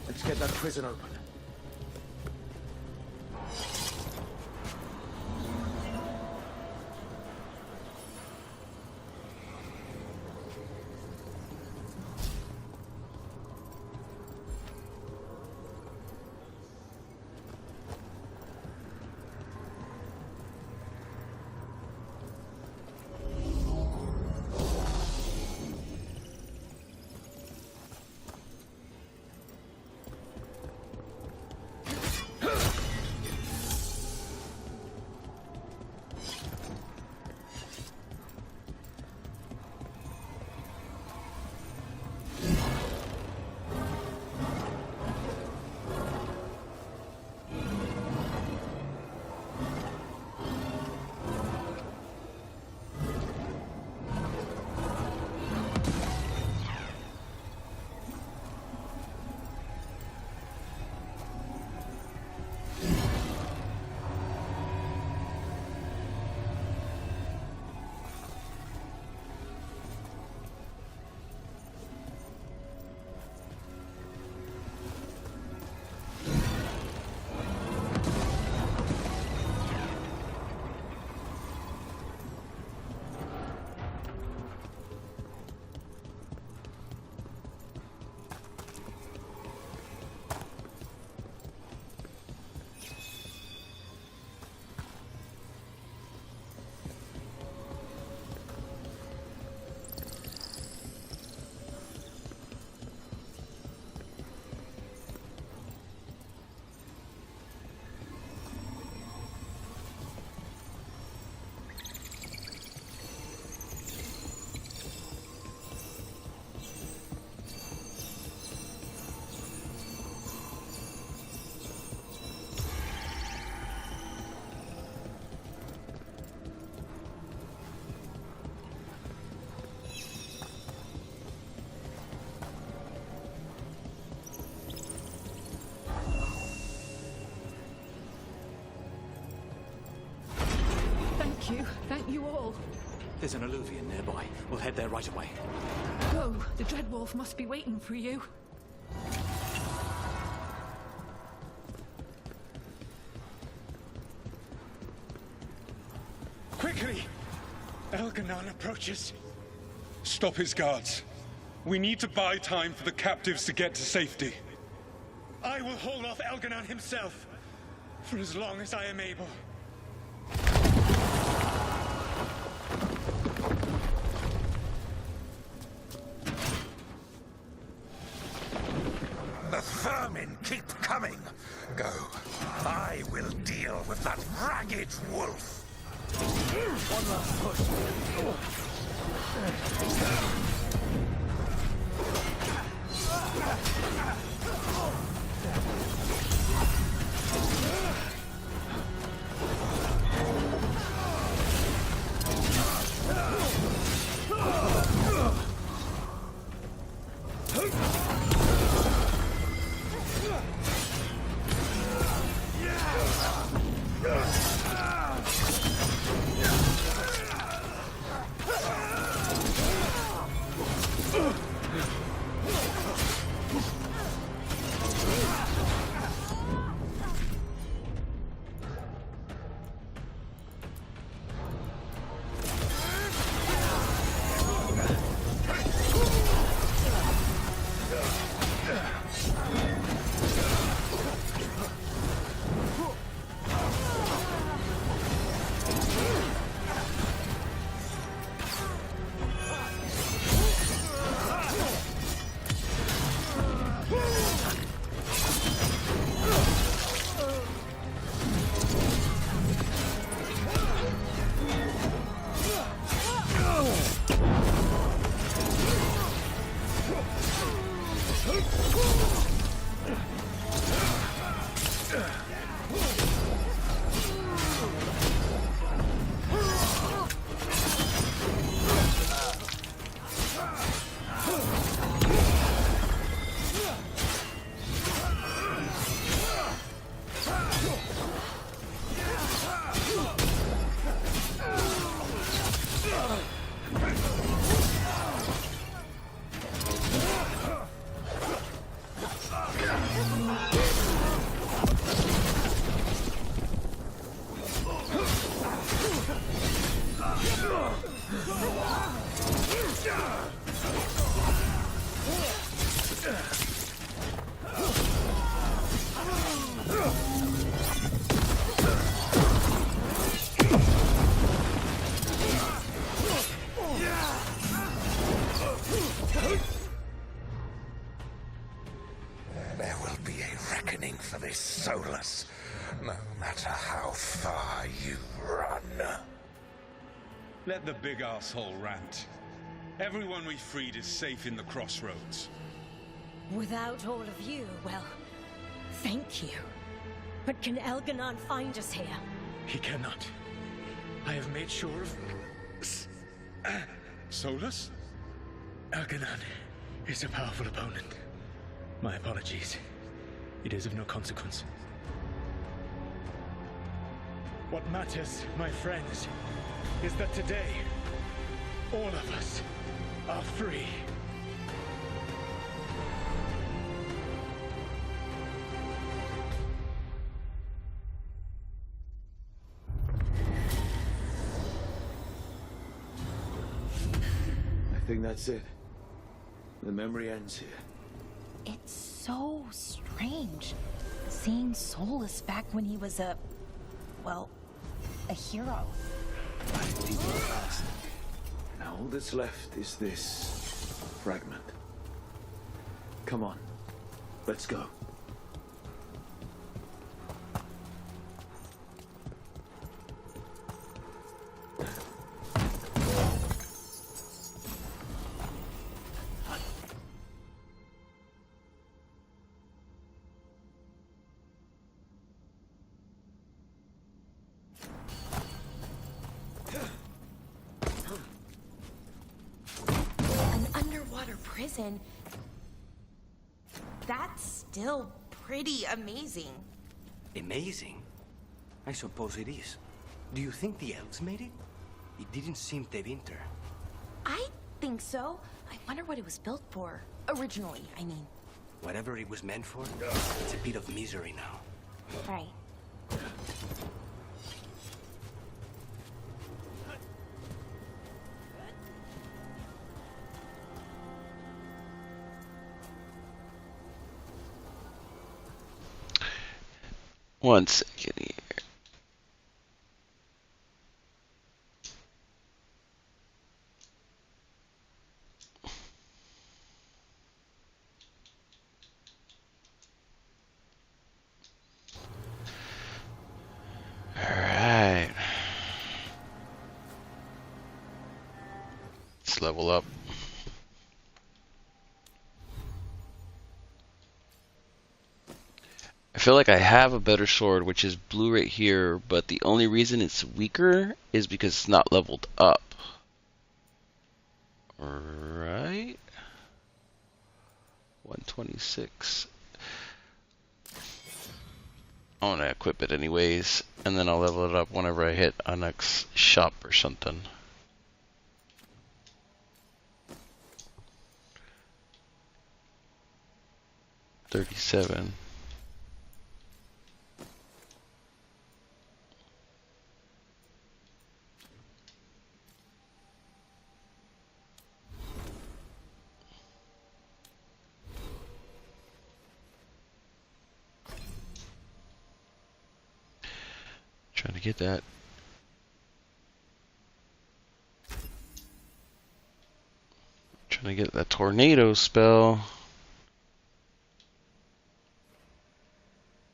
Let's get that prison open. Thank you all. There's an alluvion nearby. We'll head there right away. Go. The Dreadwolf must be waiting for you. Quickly! Elganon approaches. Stop his guards. We need to buy time for the captives to get to safety. I will hold off Elganon himself for as long as I am able. The vermin keep coming. Go. I will deal with that ragged wolf. One last push. There will be a reckoning for this Solus, no matter how far you run. Let the big asshole rant. Everyone we freed is safe in the crossroads. Without all of you, well, thank you. But can Elganon find us here? He cannot. I have made sure of... Solus? Elganon is a powerful opponent. My apologies. It is of no consequence. What matters, my friends, is that today, all of us are free. I think that's it. The memory ends here. It's so strange seeing Solus back when he was a hero. Now all that's left is this fragment. Come on, let's go. Prison. That's still pretty amazing. Amazing? I suppose it is. Do you think the elves made it? It didn't seem to enter. I think so. I wonder what it was built for. Originally, I mean. Whatever it was meant for, it's a bit of misery now. Right. One second here. All right. Let's level up. I feel like I have a better sword, which is blue right here, but the only reason it's weaker is because it's not leveled up. Right? 126. I want to equip it anyways, and then I'll level it up whenever I hit a next shop or something. $37. Trying to get that. Trying to get that tornado spell.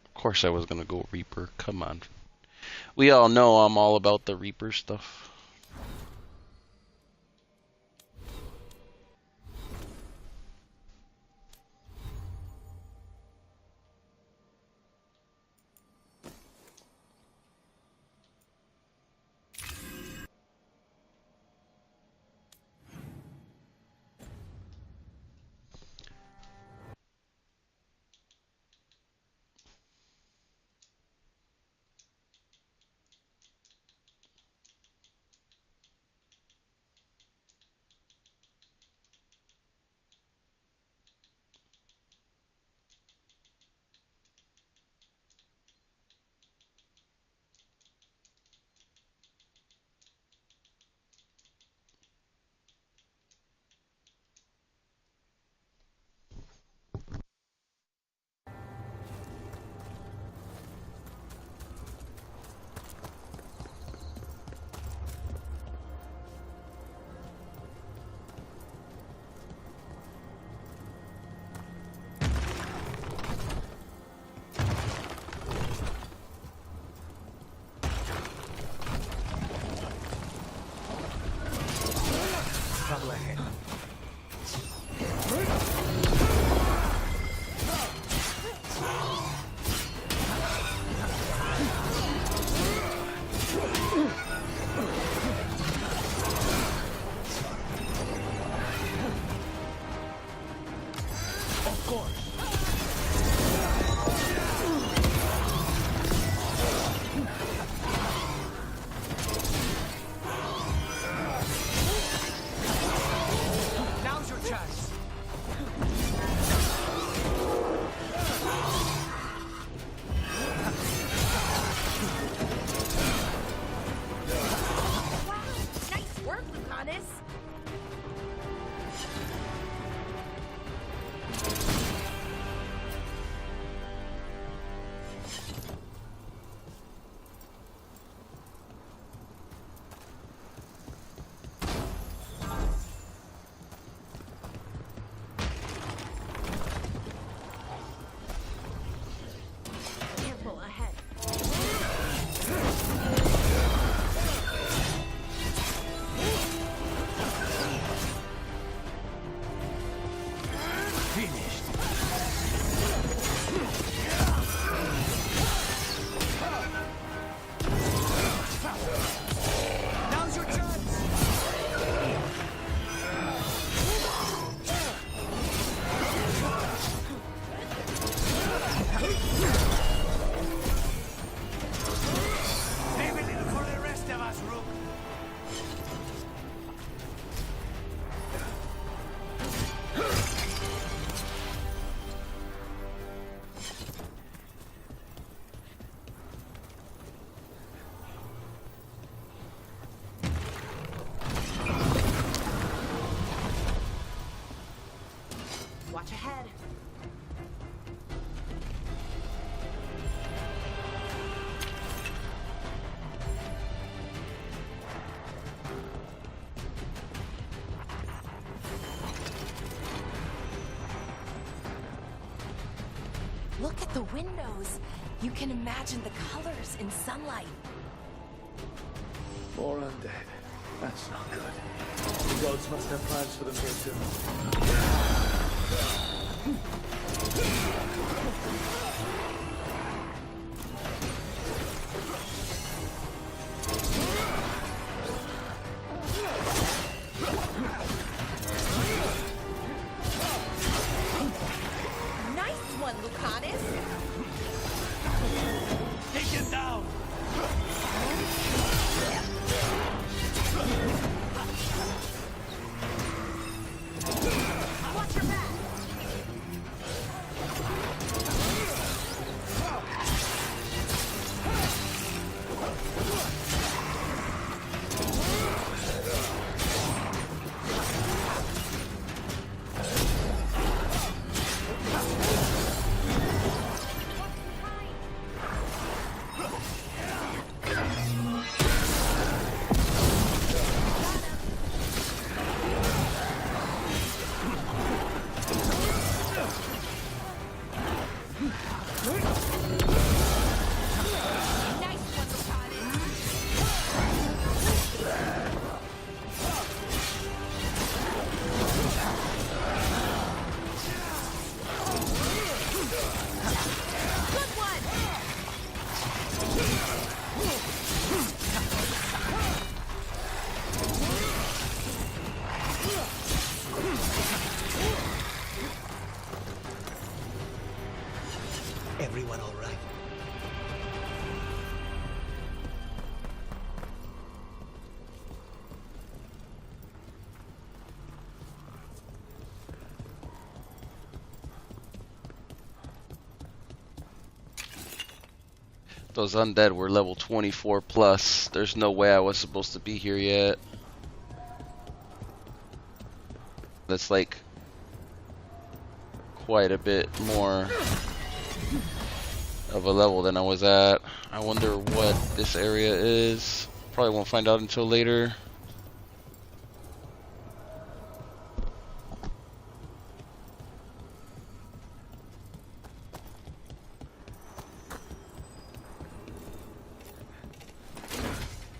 Of course I was gonna go Reaper. Come on. We all know I'm all about the Reaper stuff. Watch ahead. Look at the windows. You can imagine the colors in sunlight. More undead. That's not good. The gods must have plans for them here Nice one, Lucanus. Take him down! Watch your back. Everyone all right? Those undead were level 24 plus. There's no way I was supposed to be here yet. That's like quite a bit more of a level than I was at. I wonder what this area is. Probably won't find out until later.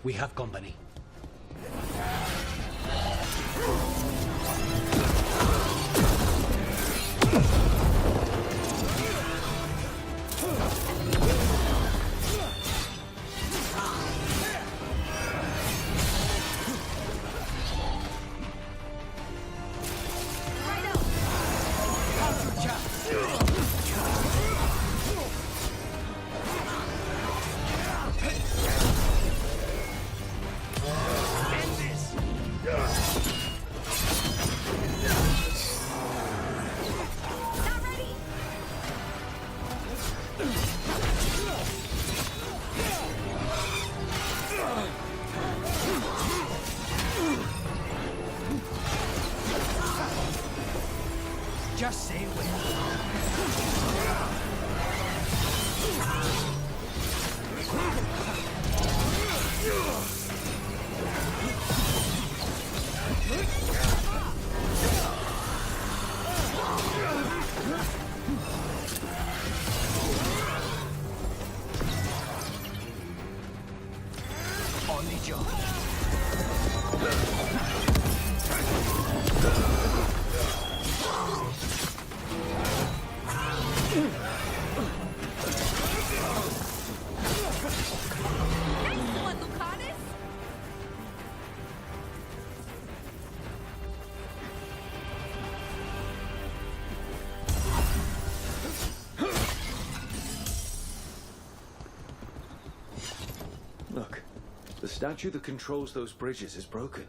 We have company. Just say when. On the job. Look, the statue that controls those bridges is broken.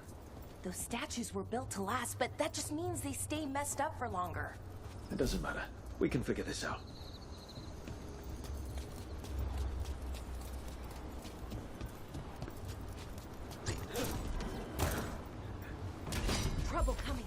Those statues were built to last, but that just means they stay messed up for longer. It doesn't matter. We can figure this out. Trouble coming.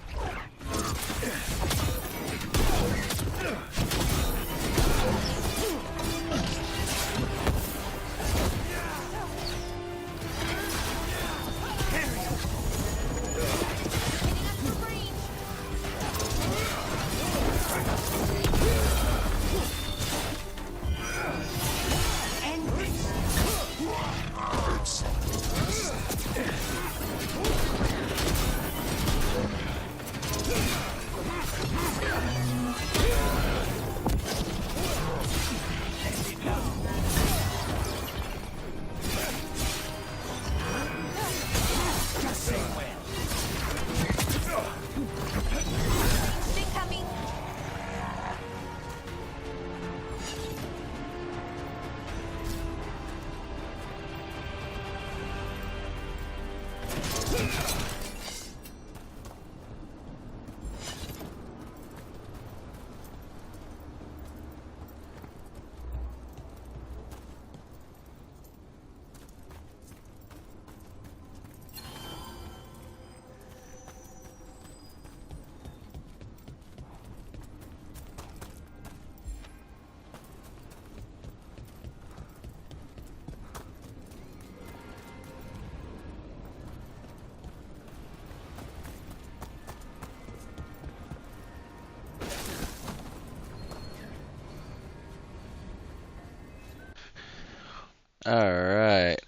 Alright.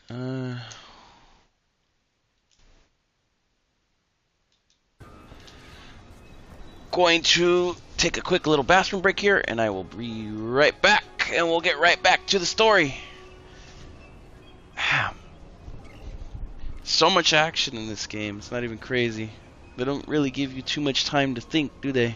Going to take a quick little bathroom break here, and I will be right back, and we'll get right back to the story. So much action in this game, it's not even crazy. They don't really give you too much time to think, do they?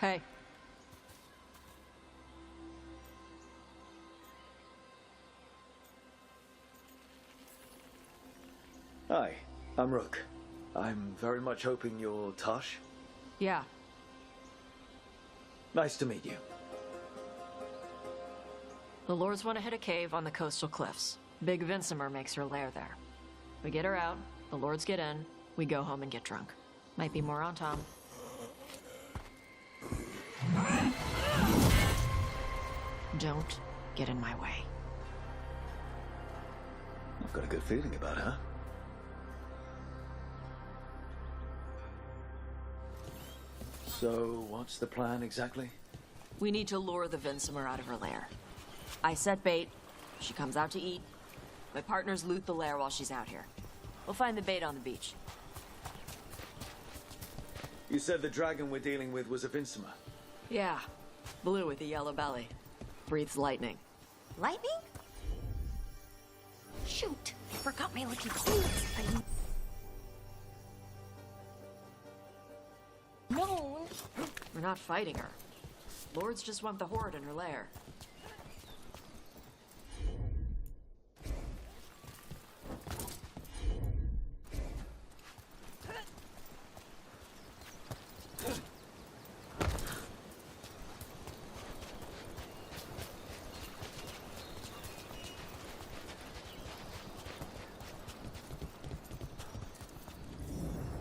Hey. Hi, I'm Rook. I'm very much hoping you're Tosh. Yeah. Nice to meet you. The Lords want to hit a cave on the coastal cliffs. Big Vinsimer makes her lair there. We get her out, the Lords get in, we go home and get drunk. Might be more on Tom. Don't get in my way. I've got a good feeling about her. So, what's the plan exactly? We need to lure the Vinsimer out of her lair. I set bait, she comes out to eat. My partners loot the lair while she's out here. We'll find the bait on the beach. You said the dragon we're dealing with was a Vinsimer. Yeah, blue with a yellow belly. Breathes lightning. Lightning? Shoot, I forgot my lucky clothes. No. We're not fighting her. Lords just want the horde in her lair.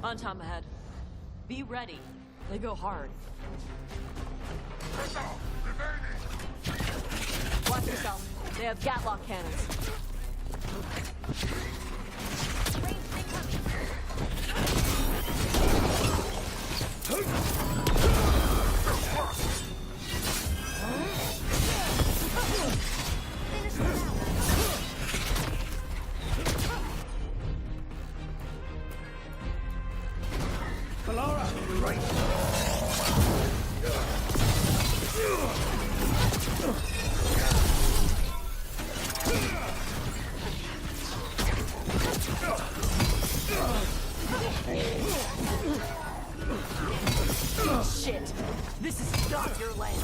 On Tom ahead. Be ready. They go hard. Watch yourself. They have Gatlock cannons. Shit! This is not your land!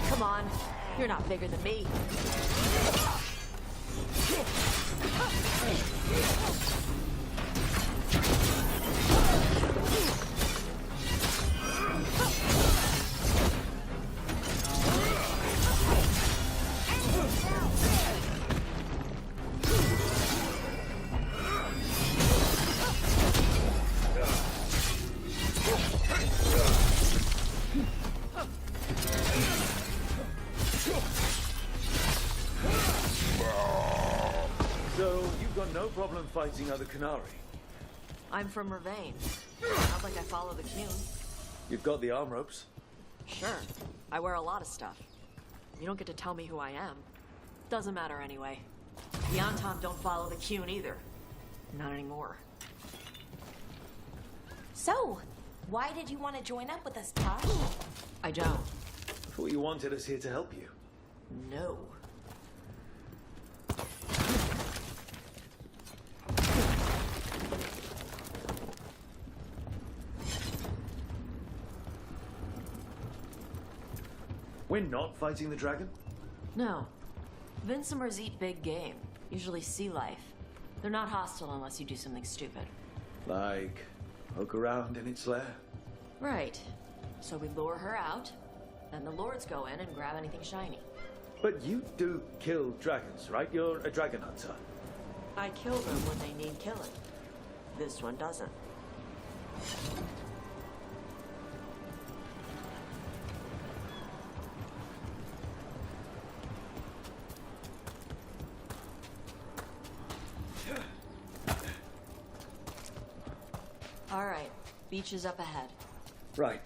Come on, you're not bigger than me. So, you've got no problem fighting other Canary? I'm from Ravane. Not like I follow the Cune. You've got the arm ropes? Sure. I wear a lot of stuff. You don't get to tell me who I am. Doesn't matter anyway. The Anton don't follow the Cune either. Not anymore. So, why did you want to join up with us, Tosh? I don't. I thought you wanted us here to help you. No. We're not fighting the dragon? No. Vincimers eat big game, usually sea life. They're not hostile unless you do something stupid. Like, poke around in its lair? Right. So we lure her out, then the lords go in and grab anything shiny. But you do kill dragons, right? You're a dragon hunter. I kill them when they need killing. This one doesn't. All right, beach is up ahead. Right.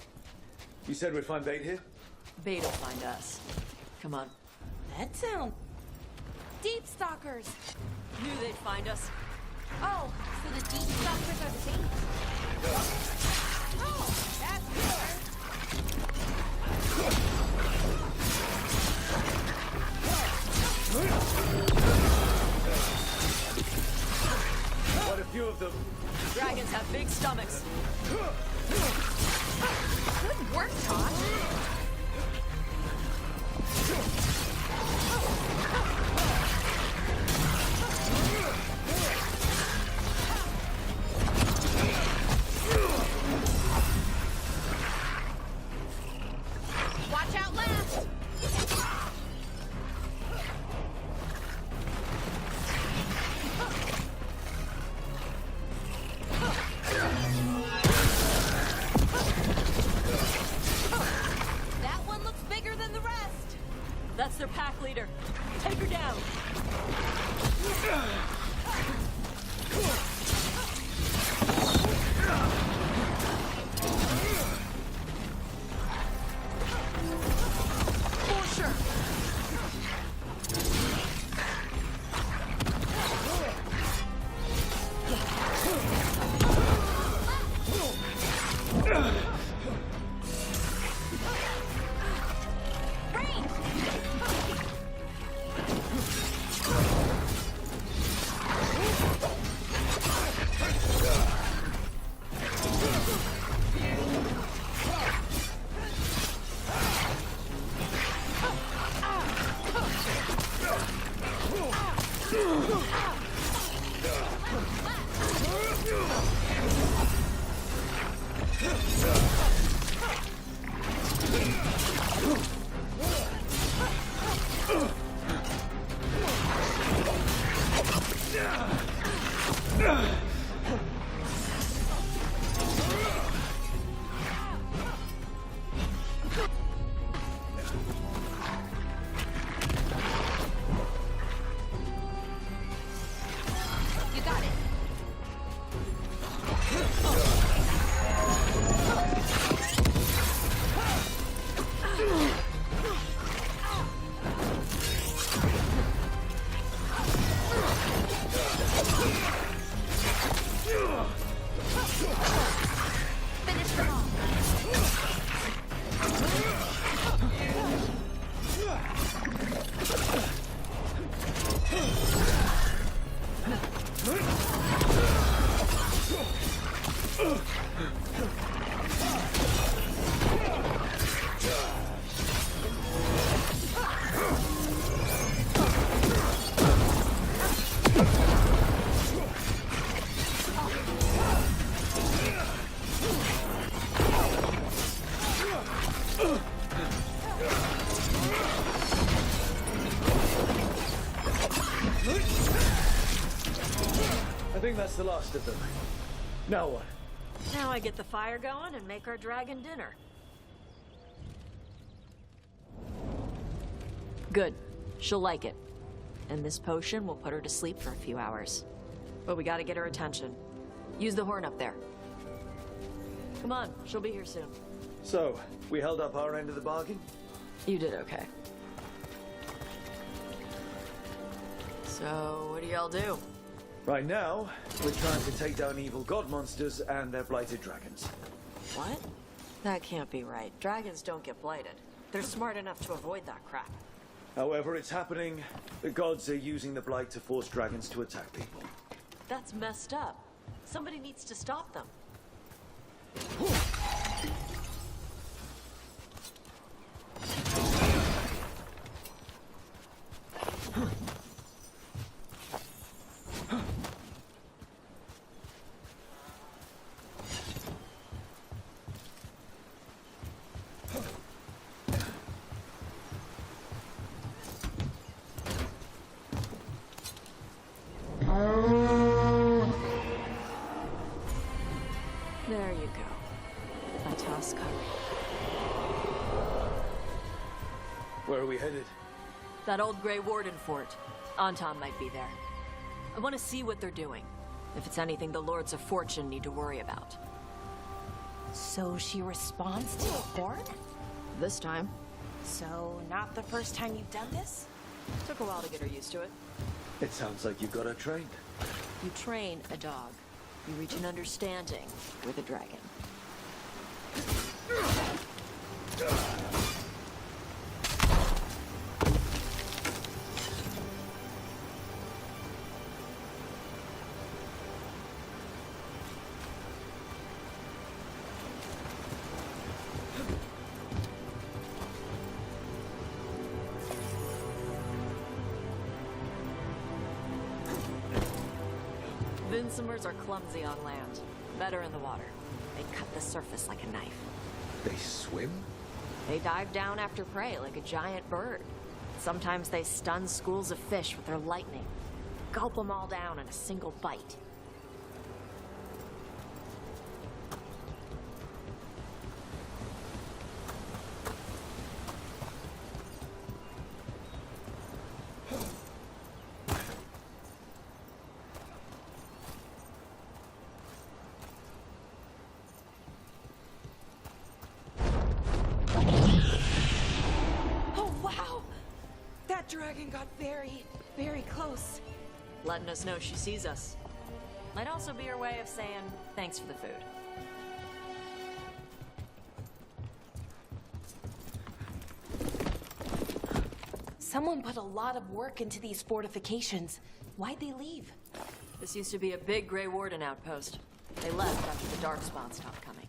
You said we'd find bait here? Bait will find us. Come on. That sounds... Deep stalkers! Knew they'd find us. Oh, so the deep stalkers are the same. Oh, that's good. Quite a few of them. Dragons have big stomachs. Good work, Tosh. Watch out left! That one looks bigger than the rest. That's their pack leader. Take her down. For sure. I think that's the last of them. Now what? Now I get the fire going and make our dragon dinner. Good. She'll like it. And this potion will put her to sleep for a few hours. But we gotta get her attention. Use the horn up there. Come on, she'll be here soon. So, we held up our end of the bargain? You did okay. So, what do y'all do? Right now, we're trying to take down evil god monsters and their blighted dragons. What? That can't be right. Dragons don't get blighted. They're smart enough to avoid that crap. However it's happening, the gods are using the blight to force dragons to attack people. That's messed up. Somebody needs to stop them. There you go. A task covered. Where are we headed? That old Grey Warden fort. Anton might be there. I want to see what they're doing. If it's anything the Lords of Fortune need to worry about. So she responds to the horn? This time. So, not the first time you've done this? Took a while to get her used to it. It sounds like you got her trained. You train a dog. You reach an understanding with a dragon. Vinsomers are clumsy on land, better in the water. They cut the surface like a knife. They swim? They dive down after prey like a giant bird. Sometimes they stun schools of fish with their lightning. Gulp them all down in a single bite. Dragon got very, very close. Letting us know she sees us. Might also be her way of saying thanks for the food. Someone put a lot of work into these fortifications. Why'd they leave? This used to be a big Grey Warden outpost. They left after the Darkspawn stopped coming.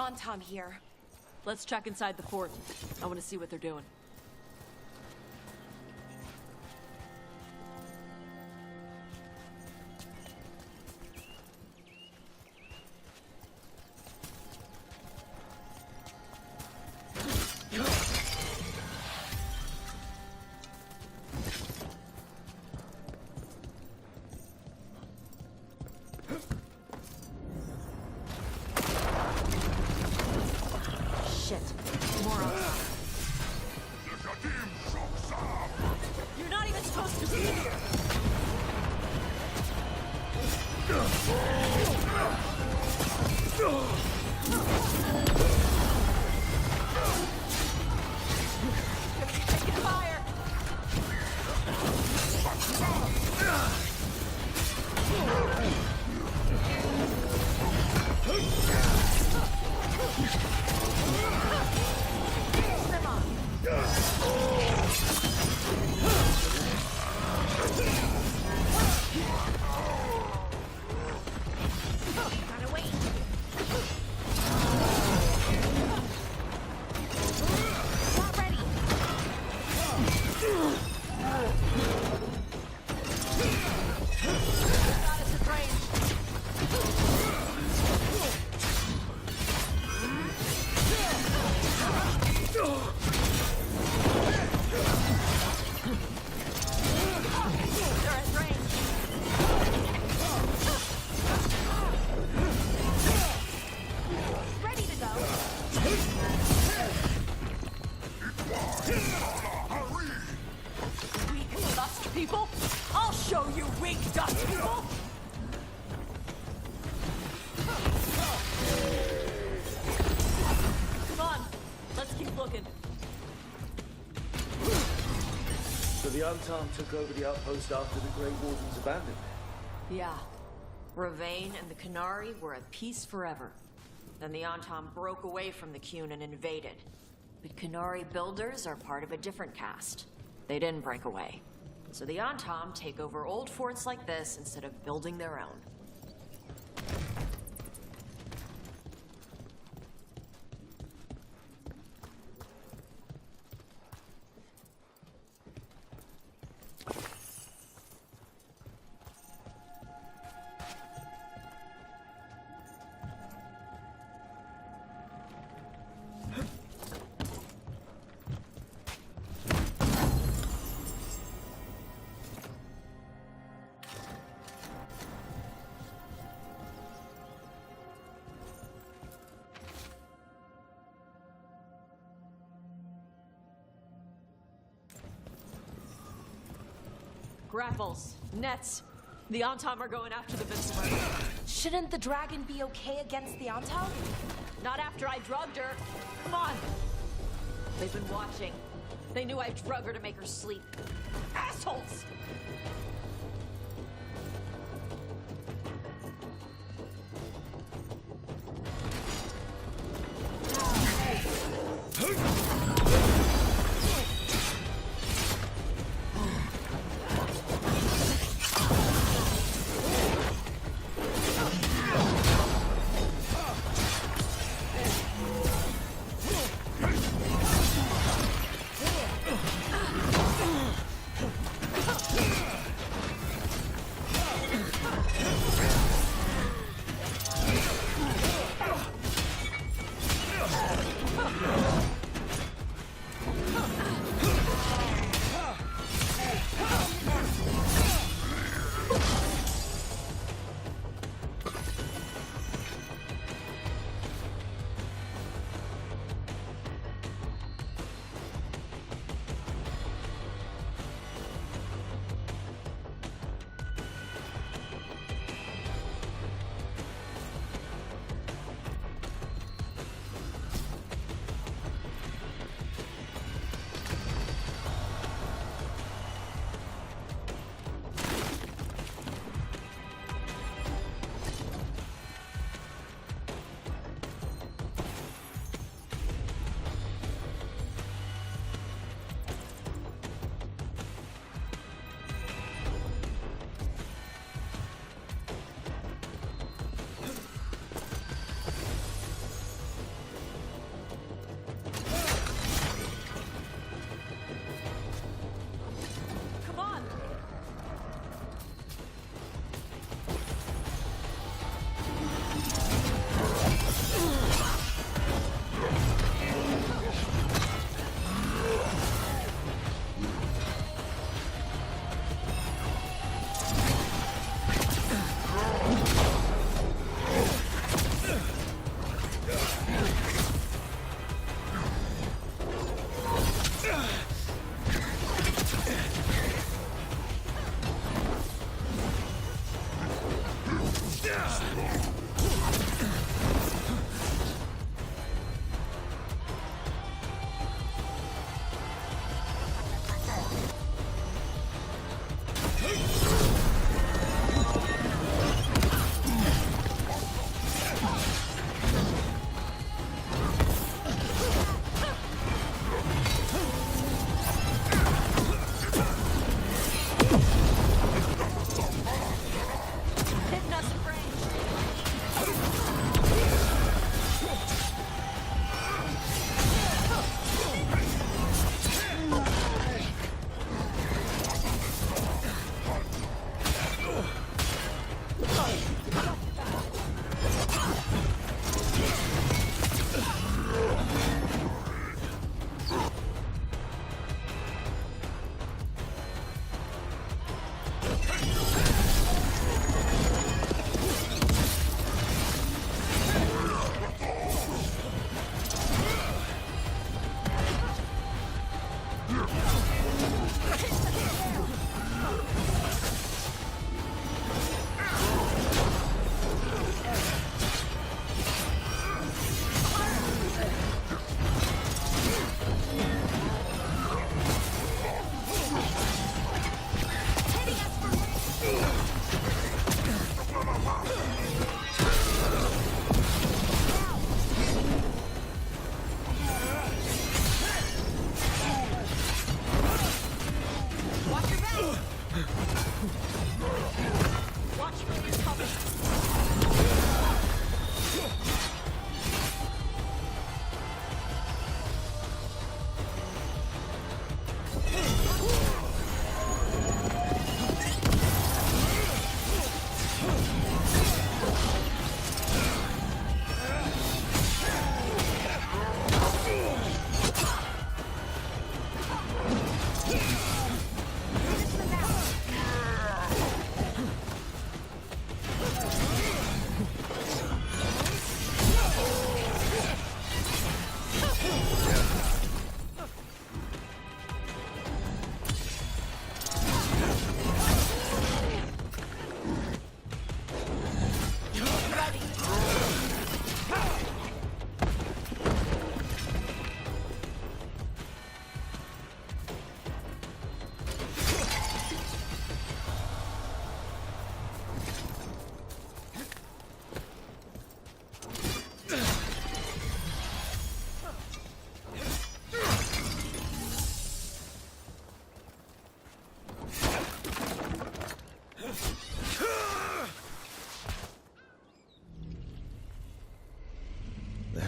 Anton here. Let's check inside the fort. I want to see what they're doing. The Arlathan took over the outpost after the Grey Wardens abandoned it. Yeah. Ravane and the Qunari were at peace forever. Then the Arlathan broke away from the Qun and invaded. But Qunari builders are part of a different caste. They didn't break away. So the Arlathan take over old forts like this instead of building their own. Grapples, nets. The Arlathan are going after the Viceroy. Shouldn't the dragon be okay against the Arlathan? Not after I drugged her. Come on. They've been watching. They knew I drug her to make her sleep. Assholes!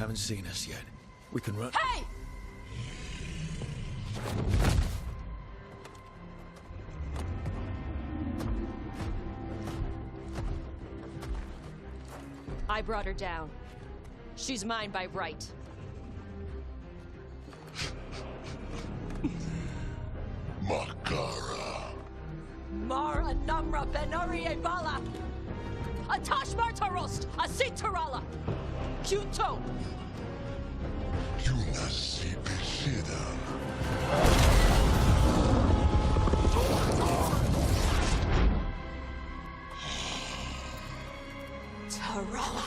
haven't seen us yet. We can run. Hey! I brought her down. She's mine by right. Makara. Mara Namra Benori Bala! Atash Martarost! Asitarala! Kyuto! Yunasi Bishida. Tarala!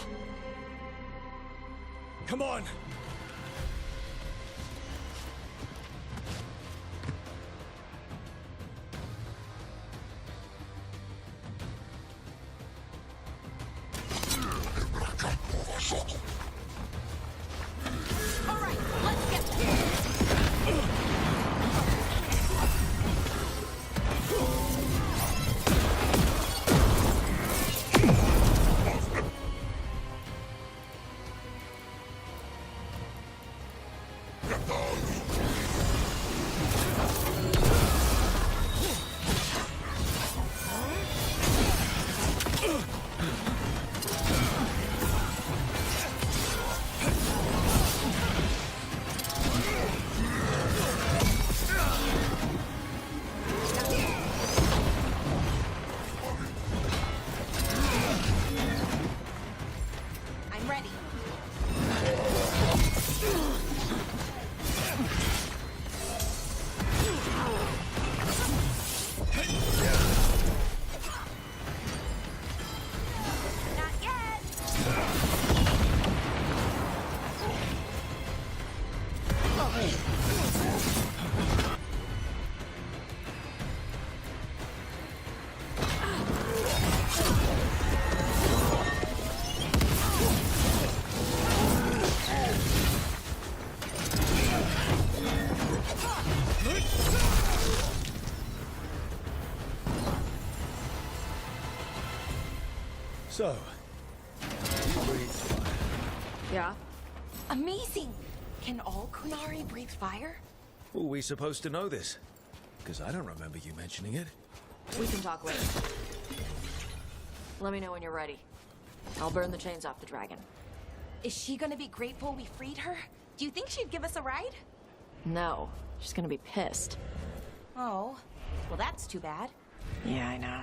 Come on! Alright, let's get this! I'm ready. Not yet. So, you breathe fire. Yeah? Amazing! Can all Kunari breathe fire? Were we supposed to know this? Because I don't remember you mentioning it. We can talk later. Let me know when you're ready. I'll burn the chains off the dragon. Is she gonna be grateful we freed her? Do you think she'd give us a ride? No, she's gonna be pissed. Oh, well that's too bad. Yeah, I know.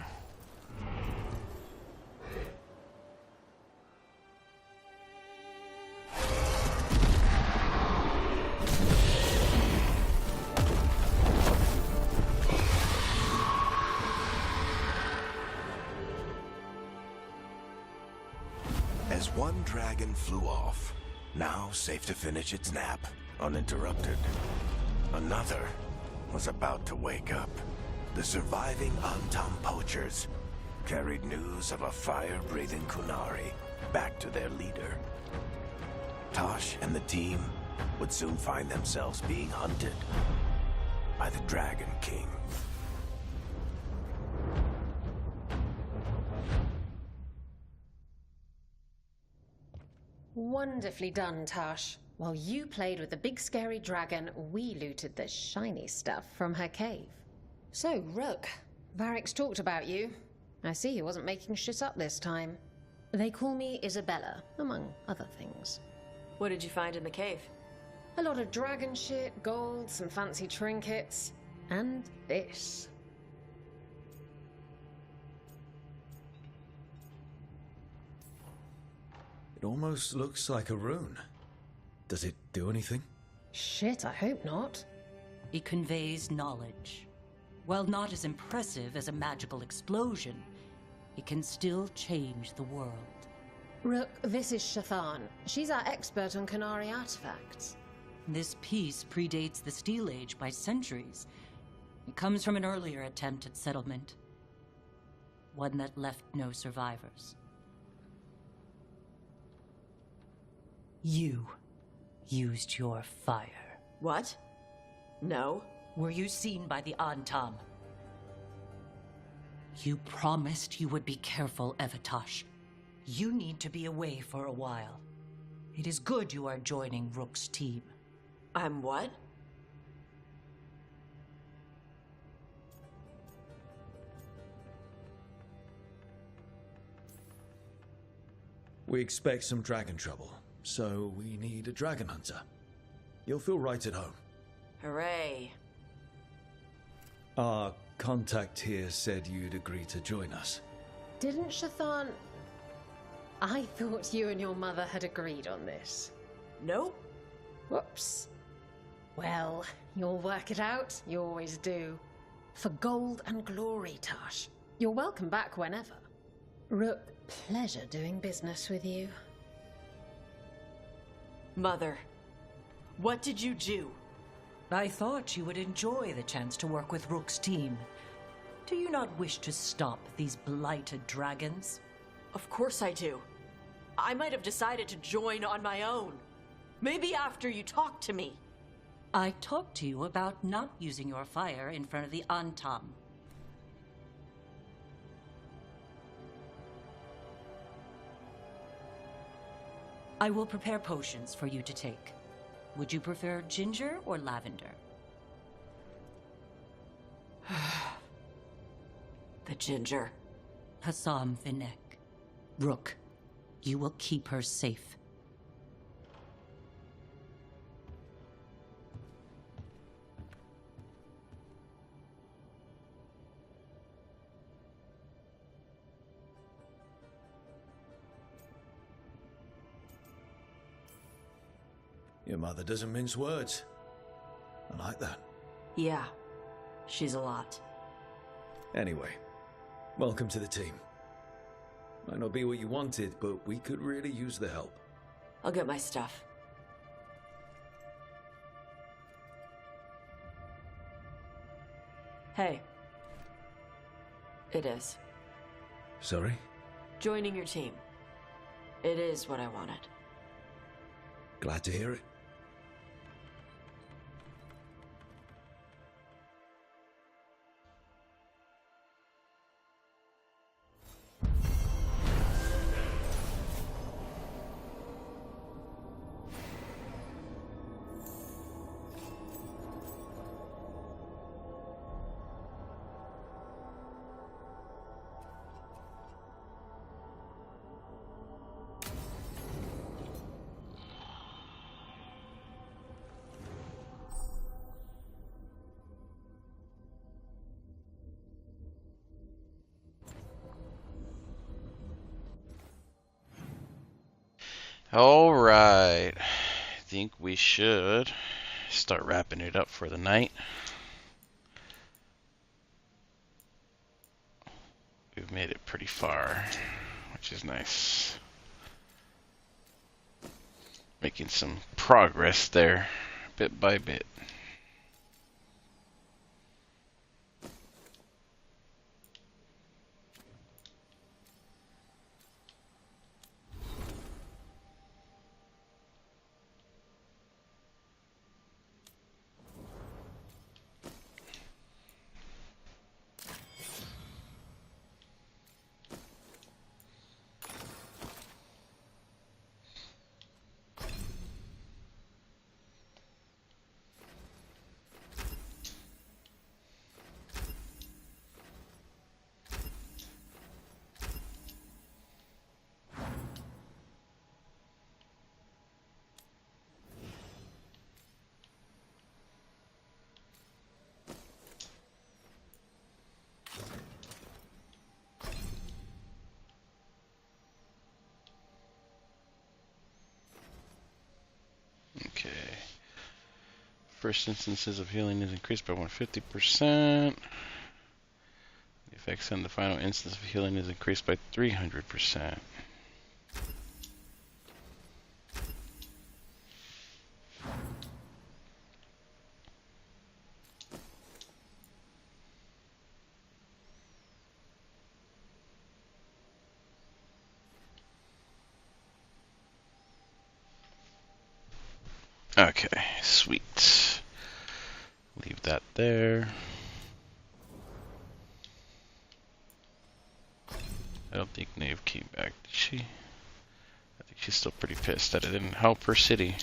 As one dragon flew off, now safe to finish its nap, uninterrupted, another was about to wake up. The surviving Antam poachers carried news of a fire-breathing Kunari back to their leader. Tosh and the team would soon find themselves being hunted by the Dragon King. Wonderfully done, Tash. While you played with the big scary dragon, we looted the shiny stuff from her cave. So, Rook, Varric's talked about you. I see he wasn't making shit up this time. They call me Isabella, among other things. What did you find in the cave? A lot of dragon shit, gold, some fancy trinkets, and this. It almost looks like a rune. Does it do anything? Shit, I hope not. It conveys knowledge. While not as impressive as a magical explosion, it can still change the world. Rook, this is Shathan. She's our expert on Kunari artifacts. This piece predates the Steel Age by centuries. It comes from an earlier attempt at settlement. One that left no survivors. You used your fire. What? No. Were you seen by the Antam? You promised you would be careful, Evatosh. You need to be away for a while. It is good you are joining Rook's team. I'm what? We expect some dragon trouble, so we need a dragon hunter. You'll feel right at home. Hooray. Our contact here said you'd agree to join us. Didn't Shathan... I thought you and your mother had agreed on this. Nope. Whoops. Well, you'll work it out. You always do. For gold and glory, Tash. You're welcome back whenever. Rook, pleasure doing business with you. Mother, what did you do? I thought you would enjoy the chance to work with Rook's team. Do you not wish to stop these blighted dragons? Of course I do. I might have decided to join on my own. Maybe after you talked to me. I talked to you about not using your fire in front of the Antam. I will prepare potions for you to take. Would you prefer ginger or lavender? The ginger. Hassam Vinek. Rook, you will keep her safe. Your mother doesn't mince words. I like that. Yeah, she's a lot. Anyway, welcome to the team. Might not be what you wanted, but we could really use the help. I'll get my stuff. Hey. It is. Sorry? Joining your team. It is what I wanted. Glad to hear it. Alright, I think we should start wrapping it up for the night. We've made it pretty far, which is nice. Making some progress there, bit by bit. Okay. First instances of healing is increased by 150%. The effects on the final instance of healing is increased by 300%. Okay, sweet. Leave that there. I don't think Nave came back, did she? I think She's still pretty pissed that it didn't help her city.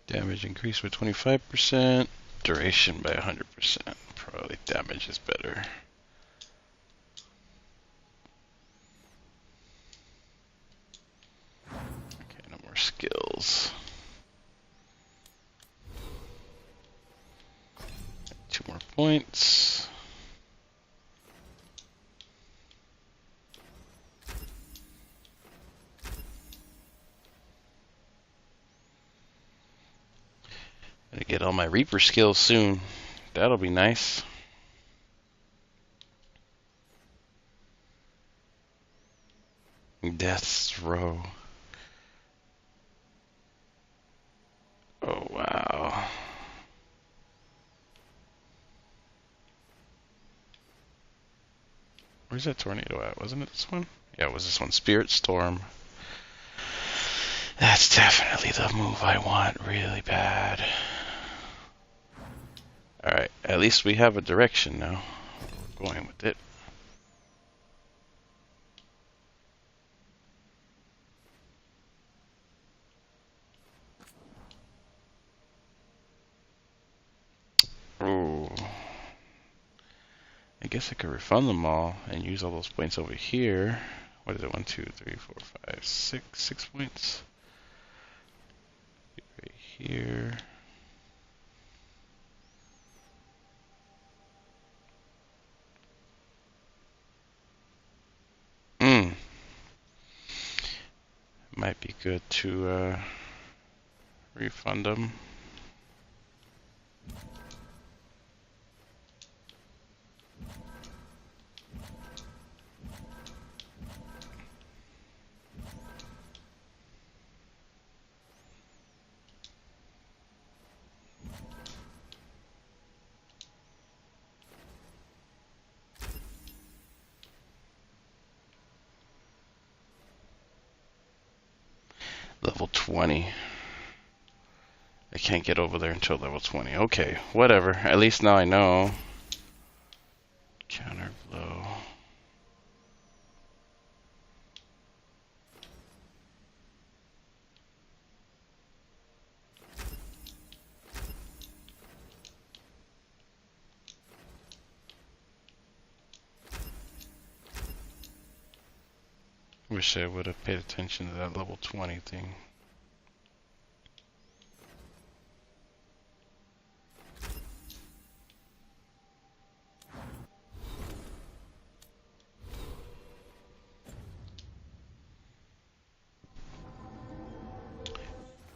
Damage increased by 25%, duration by 100%. Probably damage is better. Okay, no more skills. 2 more points. Gonna get all my Reaper skills soon. That'll be nice. Death's Row. Oh, wow. Where's that tornado at? Wasn't it this one? Yeah, it was this one. Spirit Storm. That's definitely the move I want really bad. Alright, at least we have a direction now. We're going with it. Ooh. I guess I could refund them all and use all those points over here. What is it? 1, 2, 3, 4, 5, 6. 6 points. Right here. Might be good to refund them. Level 20. I can't get over there until level 20. Okay, whatever. At least now I know. Counter blow. Wish I would have paid attention to that level 20 thing.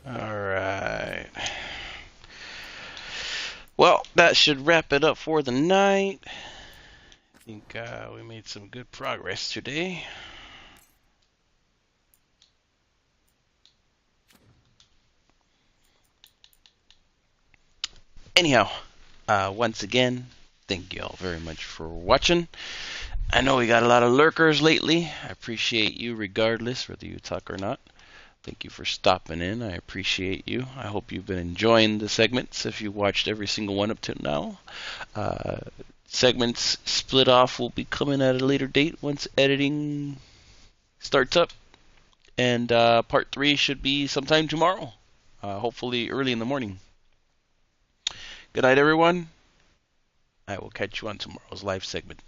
Alright. Well, that should wrap it up for the night. I think we made some good progress today. Anyhow, once again, thank you all very much for watching. I know we got a lot of lurkers lately. I appreciate you regardless, whether you talk or not. Thank you for stopping in. I appreciate you. I hope you've been enjoying the segments if you watched every single one up to now. Segments split off will be coming at a later date once editing starts up. And part 3 should be sometime tomorrow, hopefully early in the morning. Good night, everyone. I will catch you on tomorrow's live segment.